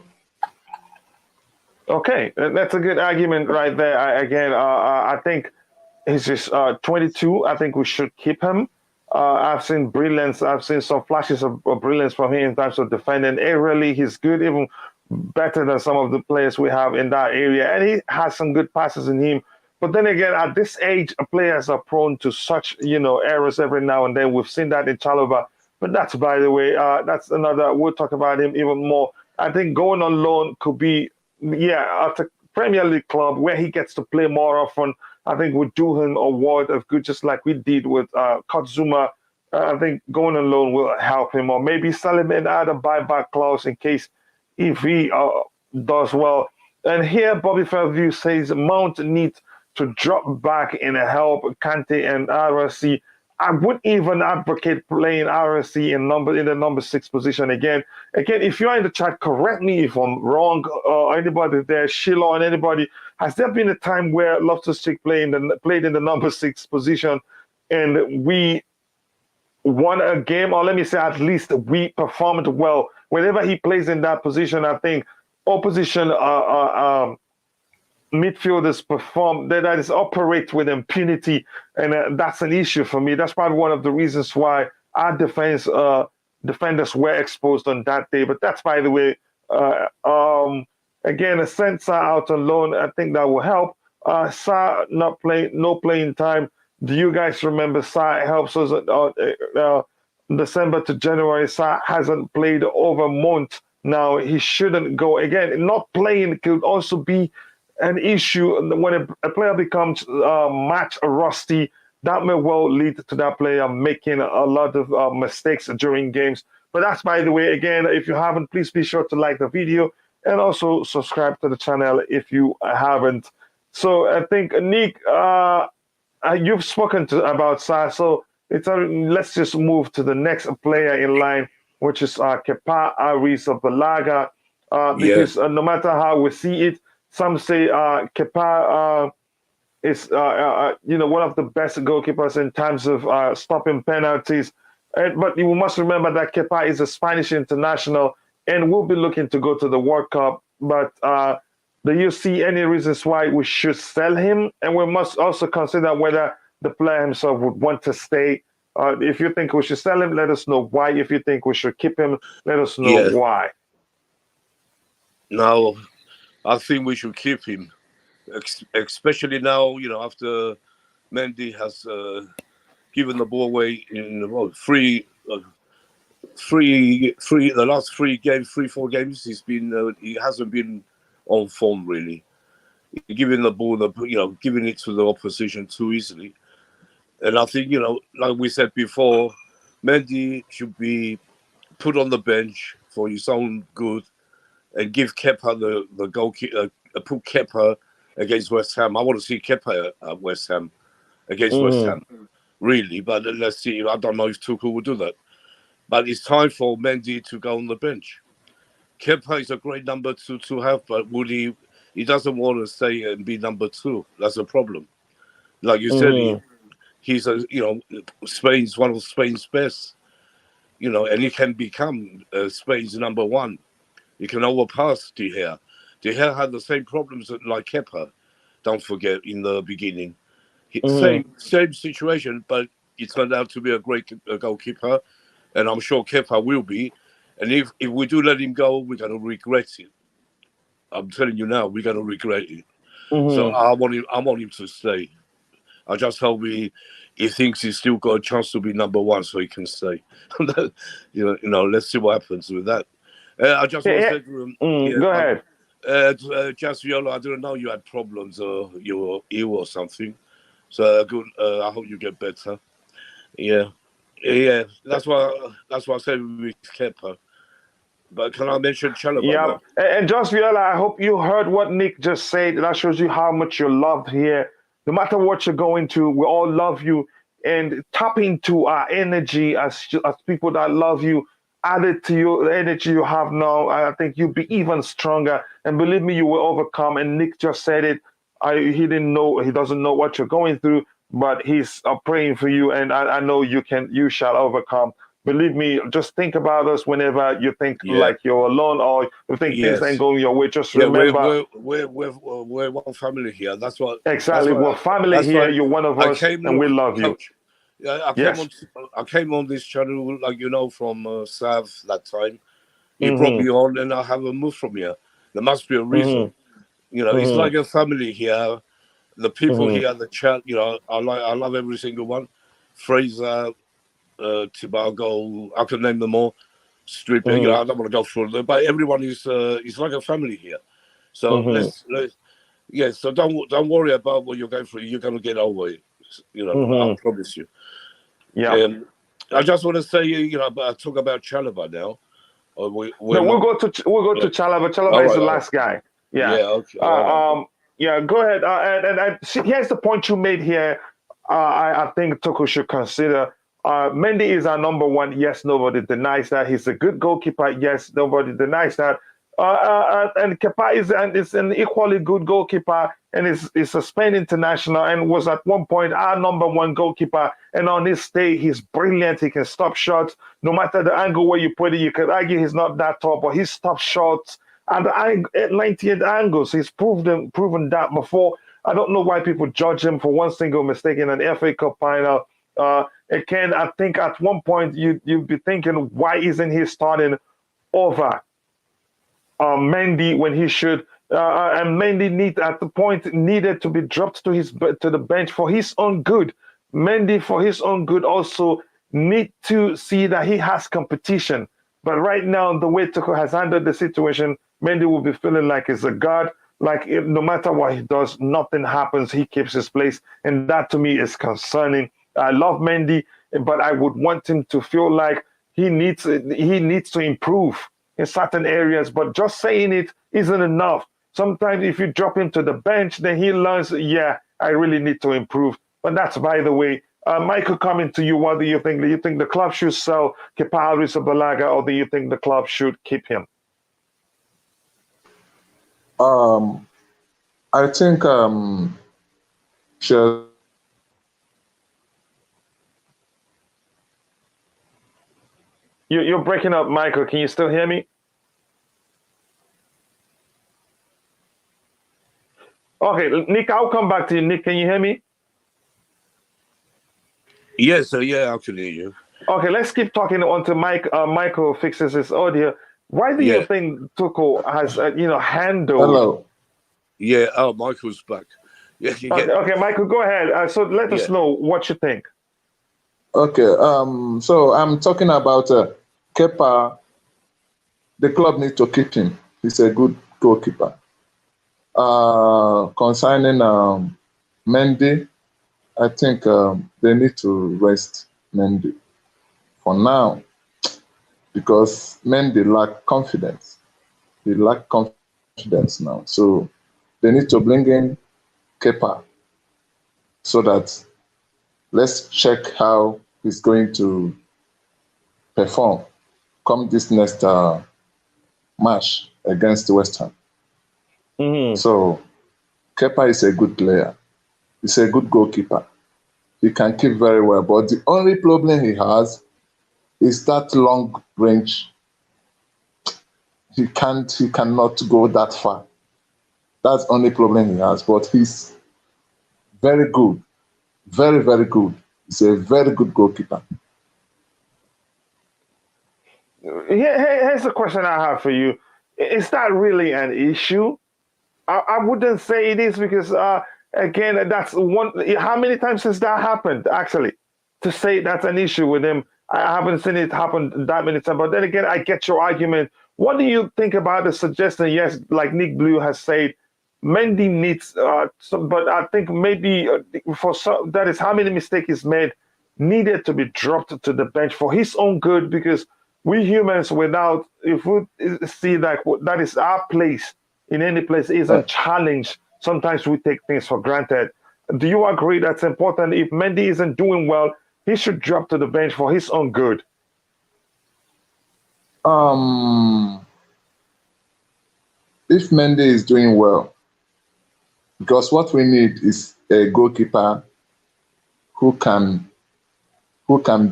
Okay, that's a good argument right there. I think he's just 22. I think we should keep him. I've seen brilliance. I've seen some flashes of brilliance from him in terms of defending. Really, he's good, even better than some of the players we have in that area. And he has some good passes in him. But then again, at this age, players are prone to such, errors every now and then. We've seen that in Chalobah. But that's, by the way, that's another, we'll talk about him even more. I think going on loan could be, at a Premier League club where he gets to play more often. I think we'll do him a world of good, just like we did with Kotzuma. I think going on loan will help him, or maybe sell him and add a buyback clause in case if he does well. And here, Bobby Fairview says Mount needs to drop back and help Kante and RSC. I wouldn't even advocate playing RSC in the number 6 position again. Again, if you're in the chat, correct me if I'm wrong. Anybody there, Sheila and anybody, has there been a time where Loftus-Cheek played in the number 6 position and we won a game, or let me say at least we performed well? Whenever he plays in that position, I think opposition midfielders perform, that is operate with impunity, and that's an issue for me. That's probably one of the reasons why our defenders were exposed on that day. But that's, by the way, again, a send Sarr out on loan, I think that will help. Sarr no playing time. Do you guys remember Sarr helps us December to January? Sarr hasn't played over a month now. He shouldn't go. Again, not playing could also be an issue when a player becomes match rusty. That may well lead to that player making a lot of mistakes during games. But that's, by the way, again, if you haven't, please be sure to like the video and also subscribe to the channel if you haven't. So I think, Nick, you've spoken about Sarr, so let's just move to the next player in line, which is Kepa Arrizabalaga, because no matter how we see it, some say Kepa is one of the best goalkeepers in terms of stopping penalties. But you must remember that Kepa is a Spanish international and will be looking to go to the World Cup. But do you see any reasons why we should sell him? And we must also consider whether the player himself would want to stay. If you think we should sell him, let us know why. If you think we should keep him, let us know why. Now, I think we should keep him, especially now, after Mendy has given the ball away in the last 3-4 games. He hasn't been on form really. Giving the ball, giving it to the opposition too easily. And I think, like we said before, Mendy should be put on the bench for his own good and give Kepa the goalkeeper, put Kepa against West Ham. I want to see Kepa at West Ham. against West Ham, really. But let's see. I don't know if Tuchel will do that. But it's time for Mendy to go on the bench. Kepa is a great number to have, but would he? He doesn't want to stay and be number 2. That's a problem. Like you said, he's Spain's one of Spain's best. And he can become Spain's number 1. He can overpass De Gea. De Gea had the same problems like Kepa. Don't forget in the beginning, same situation, but he turned out to be a great goalkeeper, and I'm sure Kepa will be. And if we do let him go, we're going to regret it. I'm telling you now, we're going to regret it. So I want him to stay. I just hope he thinks he's still got a chance to be number 1, so he can stay. Let's see what happens with that. I just want to say to him, go ahead. Just Viola, I didn't know you had problems or you were ill or something. So good. I hope you get better. Yeah. That's why I said with Kepa. But can I mention Chalobah? Yeah. And just Viola, I hope you heard what Nick just said. That shows you how much you're loved here. No matter what you're going through, we all love you. And tap into our energy as people that love you. Add it to your energy you have now. I think you'll be even stronger. And believe me, you will overcome. And Nick just said it. He doesn't know what you're going through, but he's praying for you. And I know you shall overcome. Believe me, just think about us whenever you think like you're alone or you think things ain't going your way. Just remember, we're one family here. That's what exactly. We're family here. You're one of us, and we love you. I came on this channel, from South that time. He brought me on, and I haven't moved from here. There must be a reason. It's like a family here. The people here, the chat. I love every single one. Fraser, Tobago, I can name them all. Strip, I don't want to go through them, but everyone is like a family here. So let's So don't worry about what you're going through. You're going to get over it. I promise you. Yeah. I just want to say, talk about Chalobah now. We'll go to Chalobah. Chalobah is the last guy. Yeah. Okay. Go ahead. And here's the point you made here. I think Tuchel should consider. Mendy is our number 1. Yes, nobody denies that. He's a good goalkeeper. Yes, nobody denies that. And Kepa is an equally good goalkeeper, and is a Spain international, and was at one point our number 1 goalkeeper. And on this day, he's brilliant. He can stop shots. No matter the angle where you put it, you could argue he's not that tall, but he stops shots at 98 angles. He's proven that before. I don't know why people judge him for one single mistake in an FA Cup final. Again, I think at one point you'd be thinking, why isn't he starting over Mendy when he should? And Mendy needed to be dropped to the bench for his own good. Mendy, for his own good, also need to see that he has competition. But right now, the way Tuchel has handled the situation, Mendy will be feeling like he's a god. Like no matter what he does, nothing happens. He keeps his place, and that to me is concerning. I love Mendy, but I would want him to feel like he needs to improve in certain areas. But just saying it isn't enough. Sometimes if you drop him to the bench, then he learns, I really need to improve. But that's by the way. Michael, coming to you, what do you think? Do you think the club should sell Kepa Arrizabalaga, or do you think the club should keep him? I think You're breaking up, Michael. Can you still hear me? Okay, Nick, I'll come back to you. Nick, can you hear me? Yes, I can hear you. Okay, let's keep talking until Michael fixes his audio. Why do you think Tuchel has, handled? Hello. Yeah, Michael's back. Yeah. Okay, Michael, go ahead. So let us know what you think. Okay. So I'm talking about Kepa. The club needs to keep him. He's a good goalkeeper. Concerning Mendy, I think they need to rest Mendy for now, because Mendy lack confidence. He lack confidence now. So they need to bring in Kepa so that let's check how he's going to perform come this next match against West Ham. So Kepa is a good player. He's a good goalkeeper. He can keep very well, but the only problem he has is that long range. He cannot go that far. That's the only problem he has, but he's very good. Very, very good. He's a very good goalkeeper. Here's the question I have for you. Is that really an issue? I wouldn't say it is because, again, that's one. How many times has that happened, actually? To say that's an issue with him, I haven't seen it happen that many times. But then again, I get your argument. What do you think about the suggestion? Yes, like Nick Blue has said, Mendy needs, but I think maybe for some, that is how many mistakes he's made, needed to be dropped to the bench for his own good, because we humans, if we see that is our place in any place isn't challenged, sometimes we take things for granted. Do you agree that's important? If Mendy isn't doing well, he should drop to the bench for his own good. If Mendy is doing well, because what we need is a goalkeeper who can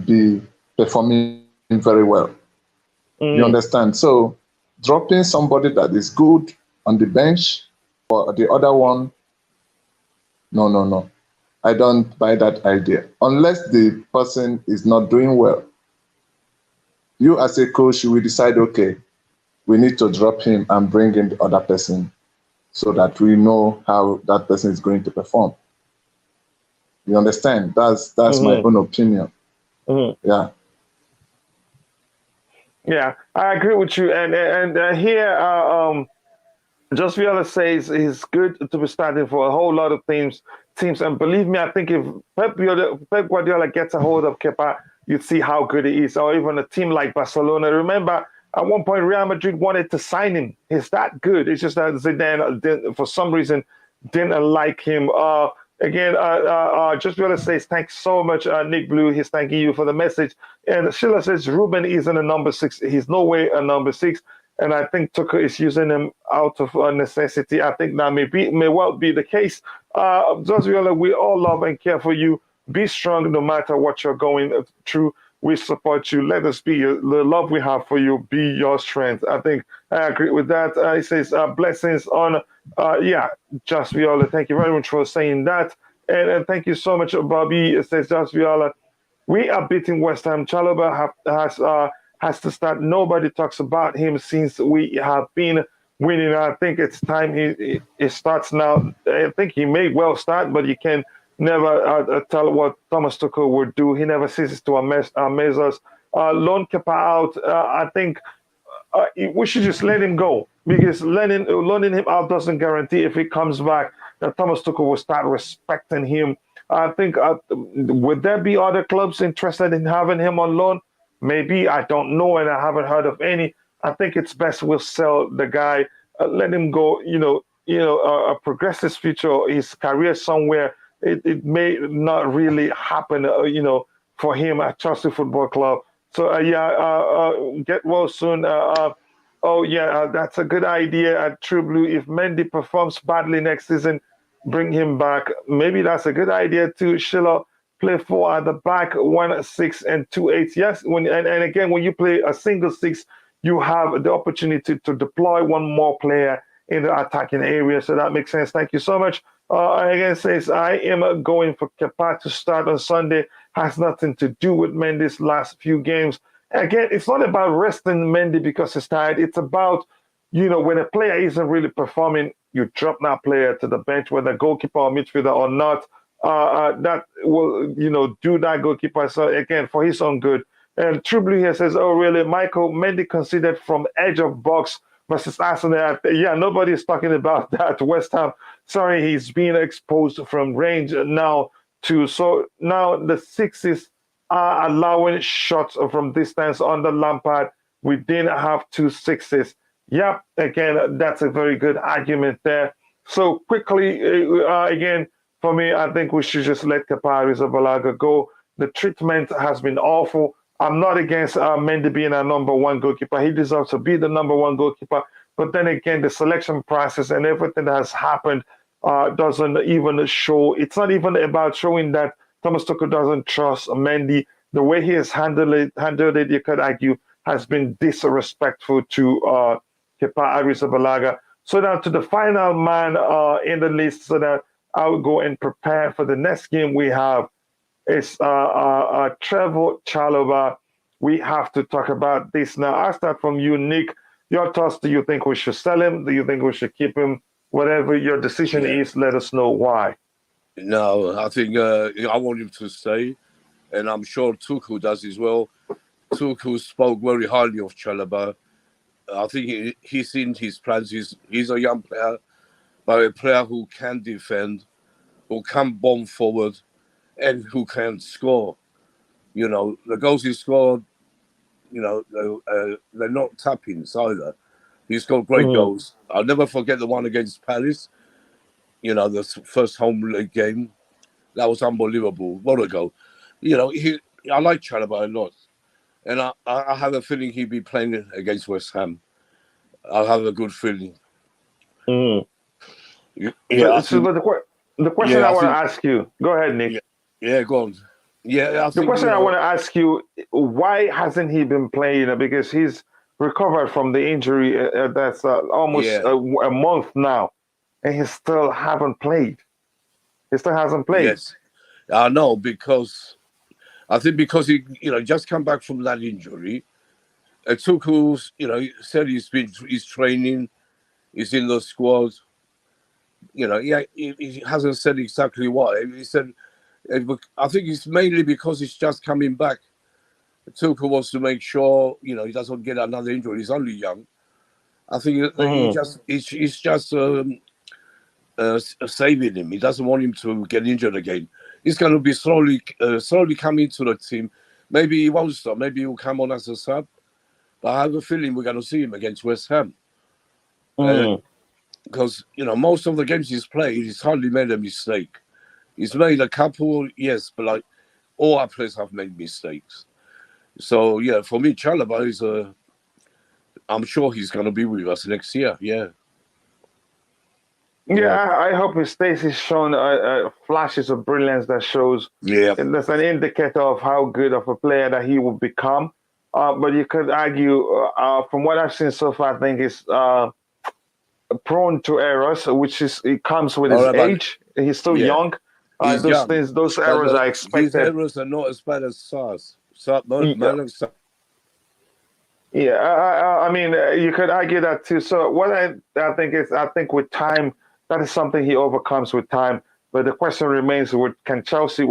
be performing very well. You understand? So dropping somebody that is good on the bench or the other one, no. I don't buy that idea. Unless the person is not doing well. You as a coach, you will decide, okay, we need to drop him and bring in the other person so that we know how that person is going to perform. You understand? That's my own opinion. Yeah. Yeah, I agree with you. And here, Just Viola says it's good to be starting for a whole lot of teams. And believe me, I think if Pep Guardiola gets a hold of Kepa, you'd see how good he is. Or even a team like Barcelona. Remember, at one point, Real Madrid wanted to sign him. He's that good. It's just that Zidane, for some reason, didn't like him. Just Viola says, thanks so much, Nick Blue. He's thanking you for the message. And Sheila says, Ruben isn't a number 6. He's no way a number 6. And I think Tuchel is using him out of necessity. I think that may well be the case. Just Viola, we all love and care for you. Be strong no matter what you're going through. We support you. Let us be the love we have for you. Be your strength. I think I agree with that. He says blessings on, Just Viola. Thank you very much for saying that. And thank you so much, Bobby. It says Just Viola. We are beating West Ham. Chalobah has to start. Nobody talks about him since we have been winning. I think it's time he starts now. I think he may well start, but you can never tell what Thomas Tuchel would do. He never ceases to amaze us. Loan Kepa out. I think we should just let him go, because loaning him out doesn't guarantee if he comes back that Thomas Tuchel will start respecting him. I think would there be other clubs interested in having him on loan? Maybe, I don't know, and I haven't heard of any. I think it's best we'll sell the guy, let him go. A progressive future, his career somewhere. It may not really happen, for him at Chelsea Football Club. So get well soon. That's a good idea at True Blue. If Mendy performs badly next season, bring him back. Maybe that's a good idea too. Sheila, play 4 at the back, 1 6 and 2 8. Yes, and again, when you play a single 6, you have the opportunity to deploy one more player in the attacking area. So that makes sense. Thank you so much. Again, says I am going for Kepa to start on Sunday. Has nothing to do with Mendy's last few games. Again, it's not about resting Mendy because he's tired. It's about, when a player isn't really performing, you drop that player to the bench, whether goalkeeper or midfielder or not. That will, do that goalkeeper. So again, for his own good. And True Blue here says, oh, really? Michael Mendy considered from edge of box versus Arsenal. Yeah, nobody's talking about that. West Ham, sorry, he's being exposed from range now too. So now the 6s are allowing shots from distance under Lampard. We didn't have 2 6s. Yep, again, that's a very good argument there. So quickly, again, For me, I think we should just let Kepa Arrizabalaga go. The treatment has been awful. I'm not against Mendy being our number one goalkeeper. He deserves to be the number one goalkeeper. But then again, the selection process and everything that has happened doesn't even show. It's not even about showing that Thomas Tuchel doesn't trust Mendy. The way he has handled it, you could argue, has been disrespectful to Kepa Arrizabalaga. So now to the final man in the list, so that I will go and prepare for the next game we have. It's Trevor Chalobah. We have to talk about this now. I'll start from you, Nick. Your thoughts, do you think we should sell him? Do you think we should keep him? Whatever your decision is, let us know why. No, I think I want him to stay, and I'm sure Tuchel does as well. Tuchel spoke very highly of Chalobah. I think he's in his plans. He's a young player, but a player who can defend, who can bomb forward, and who can score. You know, the goals he scored, you know, they're not tap-ins either. He scored great goals. I'll never forget the one against Palace. You know, the first home league game. That was unbelievable. What a goal. You know, I like Chalobah a lot. And I have a feeling he'll be playing against West Ham. I have a good feeling. Yeah. So the question I want to ask you, go ahead, Nick. Yeah, go on. Yeah, the question I want to ask you, why hasn't he been playing? Because he's recovered from the injury that's almost a month now, and he still haven't played. He still hasn't played. Yes, I know, because I think because he, just come back from that injury. Tuchel, said he's training, he's in the squad. He hasn't said exactly why. He said, I think it's mainly because he's just coming back. Tuchel wants to make sure, he doesn't get another injury. He's only young. I think he's just saving him. He doesn't want him to get injured again. He's going to be slowly coming to the team. Maybe he won't start. Maybe he'll come on as a sub. But I have a feeling we're going to see him against West Ham. Because, most of the games he's played, he's hardly made a mistake. He's made a couple, yes, but all our players have made mistakes. So, for me, Chalobah I'm sure he's going to be with us next year, Yeah, I hope he stays. He's shown flashes of brilliance that shows that's an indicator of how good of a player that he will become. But you could argue, from what I've seen so far, I think he's prone to errors, it comes with his age. He's still young. Those errors are expected. These errors are not as bad as SARS. Malang Sarr. Yeah, I mean, you could argue that too. So what I think with time, that is something he overcomes with time. But the question remains: will Chelsea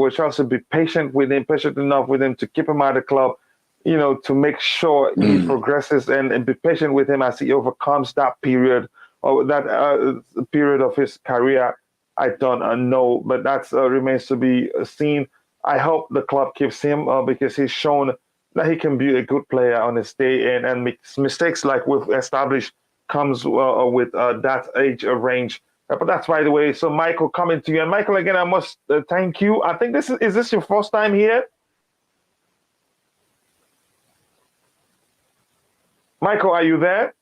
be patient enough with him to keep him at the club, to make sure he progresses and be patient with him as he overcomes that period or that period of his career? I don't know, but that remains to be seen. I hope the club keeps him because he's shown that he can be a good player on his day, and mistakes like we've established comes with that age range. But that's by the way. So Michael, coming to you, and Michael, again, I must thank you. I think is this your first time here? Michael, are you there?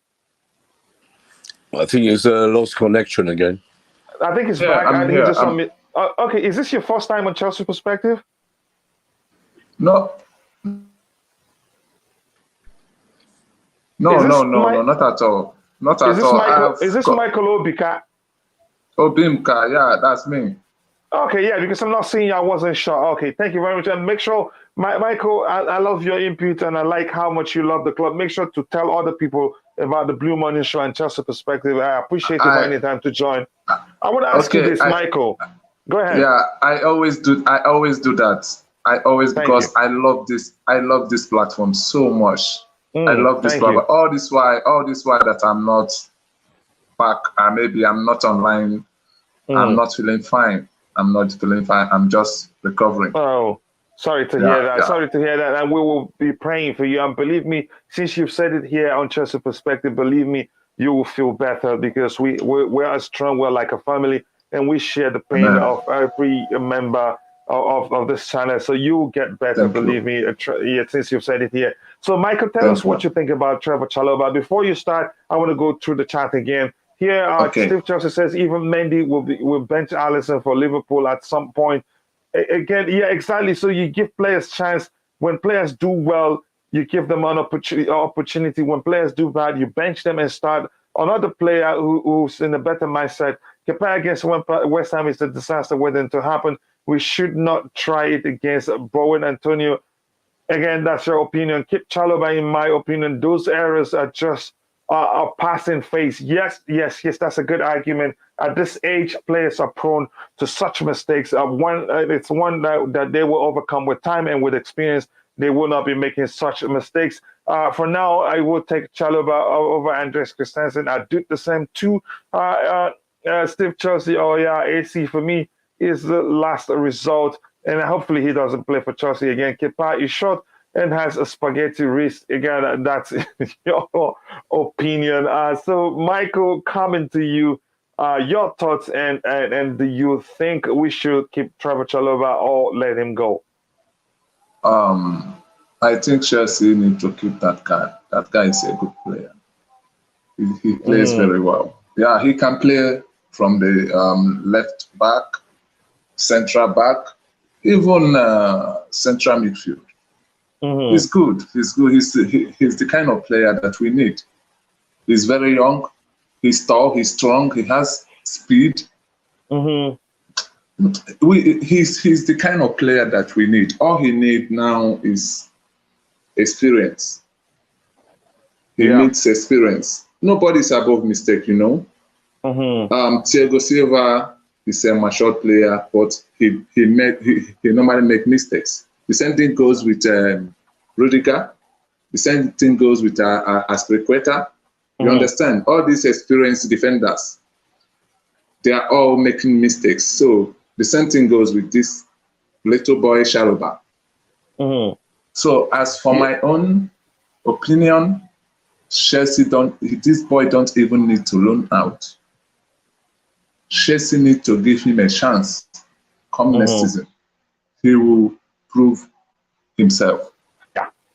I think it's a lost connection again. I think he's back. I'm here. Okay, is this your first time on Chelsea Perspective? No, not at all. Not at all. Is this Michael Obika? Obimka, yeah, that's me. Okay, yeah, because I'm not seeing you, I wasn't sure. Okay, thank you very much. And make sure, Michael, I love your input and I like how much you love the club. Make sure to tell other people about the Blue Morning Show and Chelsea Perspective. I appreciate you finding time to join. I want to ask you this, Michael. Go ahead. Yeah, I always do that. Because I love this platform so much. I love this platform. All this why that I'm not back, and maybe I'm not online. I'm not feeling fine. I'm just recovering. Oh, sorry to hear that. Yeah. Sorry to hear that. And we will be praying for you. And believe me, since you've said it here on Chelsea Perspective, believe me, you will feel better because we're as strong. We're like a family. and we share the pain of every member of this channel. So you get better, believe me, since you've said it here. So, Michael, tell us what you think about Trevor Chalobah. Before you start, I want to go through the chat again. Here, Steve Chelsea says even Mendy will bench Alisson for Liverpool at some point. Again, yeah, exactly. So you give players chance. When players do well, you give them an opportunity. When players do bad, you bench them and start another player who's in a better mindset. Kepa against West Ham is a disaster waiting to happen. We should not try it against Bowen Antonio. Again, that's your opinion. Keep Chalobah, in my opinion. Those errors are just a passing phase. Yes, that's a good argument. At this age, players are prone to such mistakes. It's one that they will overcome with time and with experience. They will not be making such mistakes. For now, I will take Chalobah over Andres Christensen. I do the same too. Steve Chelsea, AC for me is the last result, and hopefully he doesn't play for Chelsea again. Kepa is short and has a spaghetti wrist. Again, that's your opinion. So, Michael, coming to you, your thoughts, and do you think we should keep Trevor Chalobah or let him go? I think Chelsea need to keep that guy. That guy is a good player. He plays very well. Yeah, he can play from the left back, central back, even central midfield. He's good. He's good. He's the kind of player that we need. He's very young. He's tall. He's strong. He has speed. He's the kind of player that we need. All he needs now is experience. He needs experience. Nobody's above mistake, you know. Thiago Silva is a mature player, but he normally make mistakes. The same thing goes with Rudiger. The same thing goes with Azpilicueta. You understand? All these experienced defenders, they are all making mistakes. So the same thing goes with this little boy Chalobah. So as for my own opinion, Chelsea this boy don't even need to loan out. Chelsea need to give him a chance. Come next season, he will prove himself.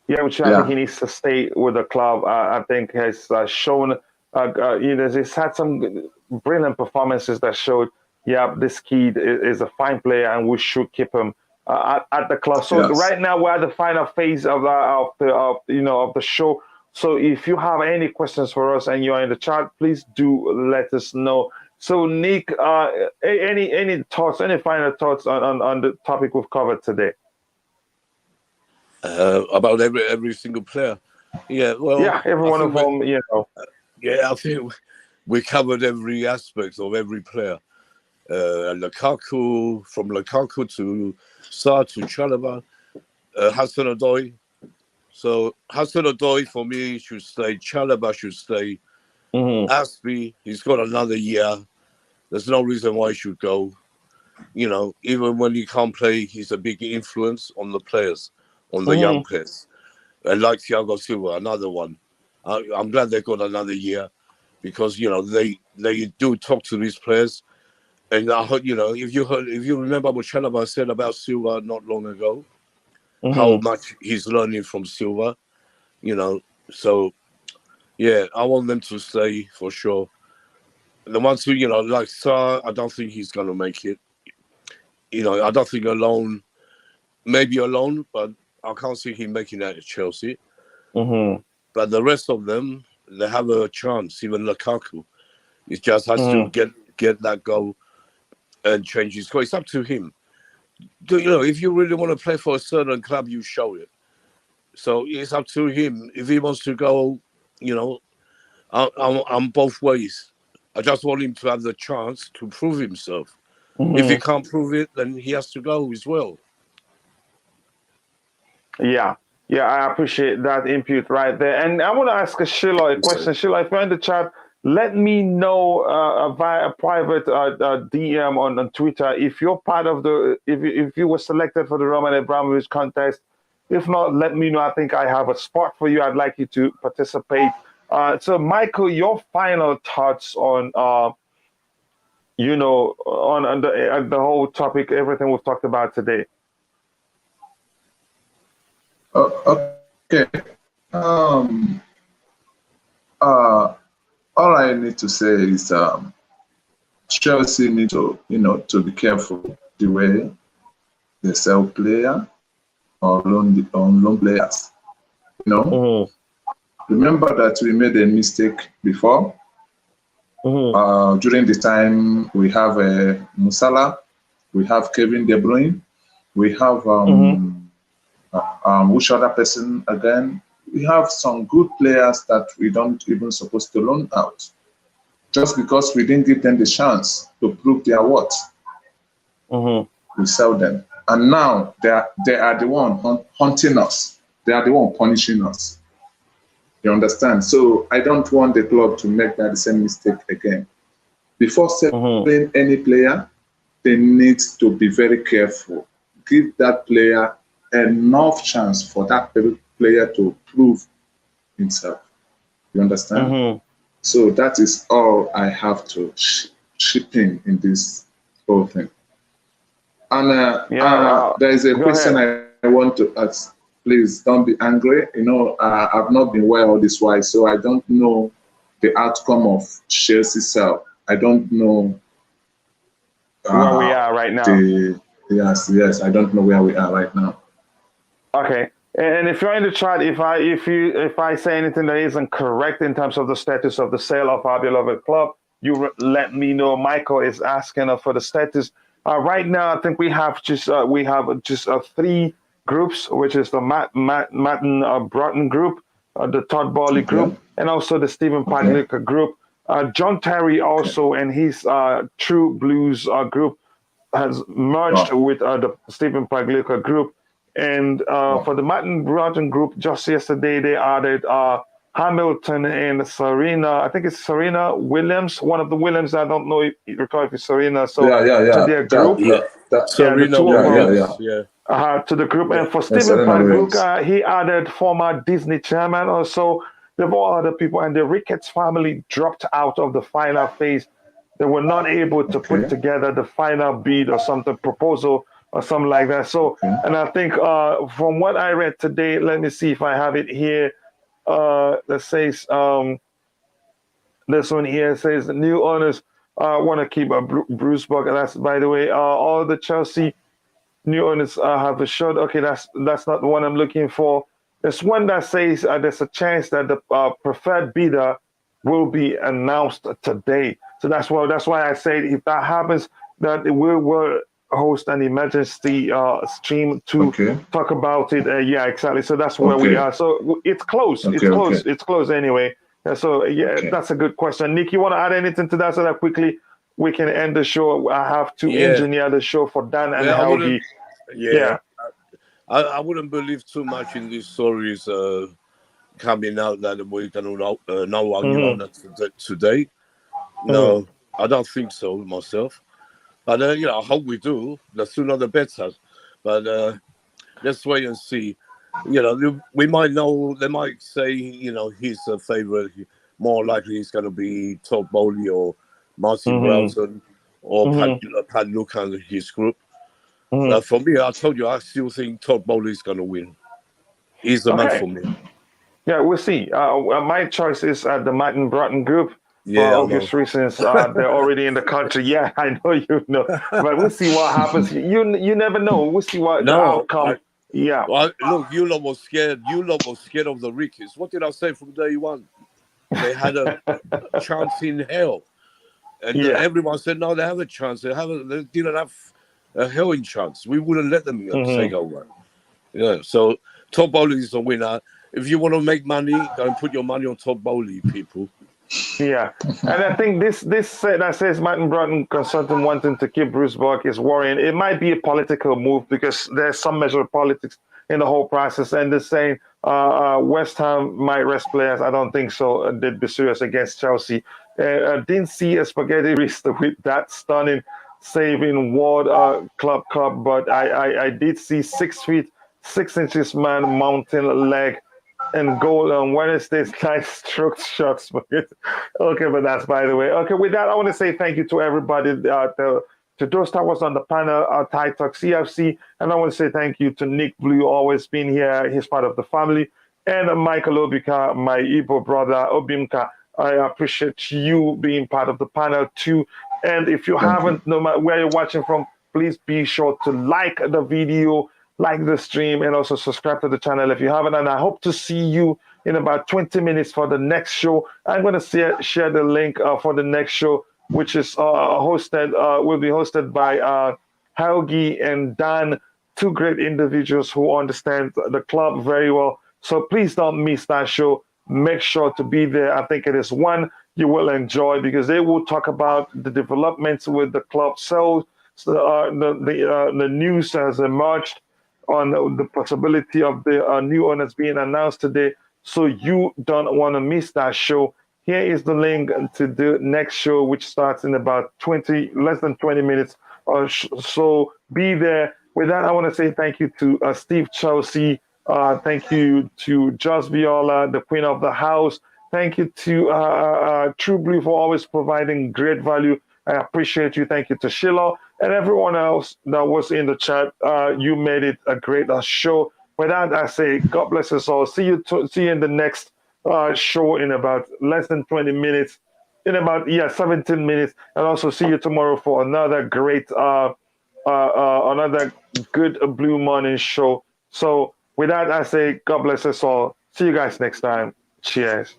Which I think he needs to stay with the club. I think has shown, he's had some brilliant performances that showed, this kid is a fine player and we should keep him at the club. So right now we're at the final phase of the show. So if you have any questions for us and you're in the chat, please do let us know. So Nick, any thoughts, any final thoughts on the topic we've covered today? About every single player. Every one of them, I think we covered every aspect of every player. Lukaku, from Lukaku to Sarr to Chalobah, Hudson-Odoi. So Hudson-Odoi for me should stay. Chalobah should stay. Aspi, he's got another year. There's no reason why he should go. You know, even when he can't play, he's a big influence on the players, on the young players. And like Thiago Silva, another one. I'm glad they got another year because, they do talk to these players. And, if you remember what Chalobah said about Silva not long ago, how much he's learning from Silva, So, I want them to stay for sure. The ones who, like Sarr, I don't think he's going to make it. I don't think maybe alone, but I can't see him making that at Chelsea. But the rest of them, they have a chance. Even Lukaku, he just has to get that goal and change his score. It's up to him. If you really want to play for a certain club, you show it. So it's up to him. If he wants to go, I'm both ways. I just want him to have the chance to prove himself. If he can't prove it, then he has to go as well. I appreciate that input right there. And I want to ask Sheila a question. Sheila, if you're in the chat, let me know via a private DM on Twitter if you're part of if you were selected for the Roman Abramovich contest. If not, let me know. I think I have a spot for you. I'd like you to participate. So, Michael, your final thoughts on on the whole topic, everything we've talked about today. Okay. All I need to say is Chelsea need to, to be careful the way they sell player or loan players. Remember that we made a mistake before. During the time we have Musala, we have Kevin De Bruyne, we have which other person again? We have some good players that we don't even supposed to loan out, just because we didn't give them the chance to prove their worth. We sell them, and now they are the one hunting us. They are the one punishing us. You understand? So I don't want the club to make that same mistake again. Before selling any player, they need to be very careful. Give that player enough chance for that player to prove himself. You understand? So that is all I have to chip in this whole thing. And there is a question I want to ask. Please don't be angry. I've not been well all this while, so I don't know the outcome of Chelsea sell. I don't know where we are right now. Yes, I don't know where we are right now. Okay, and if you're in the chat, if I say anything that isn't correct in terms of the status of the sale of our beloved club, you let me know. Michael is asking for the status. Right now, I think we have just 3 groups, which is the Matten Broughton group, the Todd Bowley group, and also the Stephen Pagliuca group. John Terry also and his True Blues group has merged with the Stephen Pagliuca group. And for the Matten Broughton group, just yesterday they added Hamilton and Serena. I think it's Serena Williams, one of the Williams. I don't know if you recall if it's Serena. So to their group, Serena Williams, to the group. And for Stephen Pagliuca, he added former Disney chairman also. There were other people, and the Ricketts family dropped out of the final phase. They were not able to put together the final bid or something, proposal or something like that. So, and I think from what I read today, let me see if I have it here. Let's say this one here says new owners want to keep Bruce Buck. That's, by the way, all the Chelsea new owners have assured. Okay, that's not the one I'm looking for. There's one that says there's a chance that the preferred bidder will be announced today. So that's why I said if that happens, that we will host an emergency stream to talk about it. Yeah, exactly. So that's where we are. So it's close. It's close anyway. So that's a good question. Nick, you want to add anything to that so that quickly we can end the show? I have to engineer the show for Dan and Helgi. I wouldn't believe too much in these stories coming out that we can know on that today. No, I don't think so myself. But I hope we do. The sooner the better. But let's wait and see. We might know. They might say, he's a favorite. More likely, he's going to be Todd Bowley or Martin Broughton or Pat Luca and his group. For me, I told you, I still think Todd Bowley is going to win. He's the man for me. Yeah, we'll see. My choice is the Matten Broughton group. For obvious reasons, they're already in the country. Yeah, I know but we'll see what happens. You never know. We'll see what the outcome. Well, look, you lot was scared. You lot was scared of the Rickies. What did I say from day one? They had a chance in hell, and everyone said no. They have a chance. They didn't have a hell in chance. We wouldn't let them take over. Yeah. So Todd Bowley is the winner. If you want to make money, go and put your money on Todd Bowley, people. Yeah, and I think this that says Matten Broughton consultant wanting to keep Bruce Buck is worrying. It might be a political move because there's some measure of politics in the whole process. And they're saying West Ham might rest players. I don't think so. They'd be serious against Chelsea. Didn't see a spaghetti wrist with that stunning save in World Club Cup, but I did see 6 feet 6 inches man mountain leg and goal on Wednesday's nice stroke shots. Okay, but that's by the way. Okay, with that, I want to say thank you to everybody. To those that was on the panel, Thai Talk CFC, and I want to say thank you to Nick Blue, always being here. He's part of the family, and Michael Obika, my Igbo brother Obimka. I appreciate you being part of the panel too. And if you Thank you. haven't, no matter where you're watching from, please be sure to like the video, like the stream, and also subscribe to the channel if you haven't. And I hope to see you in about 20 minutes for the next show. I'm going to share the link for the next show, which is will be hosted by Helgi and Dan, two great individuals who understand the club very well. So please don't miss that show. Make sure to be there. I think it is one you will enjoy because they will talk about the developments with the club. So the news has emerged on the possibility of the new owners being announced today. So you don't want to miss that show. Here is the link to the next show, which starts in about less than 20 minutes. So be there. With that, I want to say thank you to Steve Chelsea. Thank you to Joss Viola, the queen of the house. Thank you to True Blue for always providing great value. I appreciate you. Thank you to Sheila and everyone else that was in the chat. You made it a great show. With that, I say God bless us all. See you in the next show in about less than 20 minutes. In about 17 minutes, and also see you tomorrow for another great, another good Blue Morning show. So with that, I say God bless us all. See you guys next time. Cheers.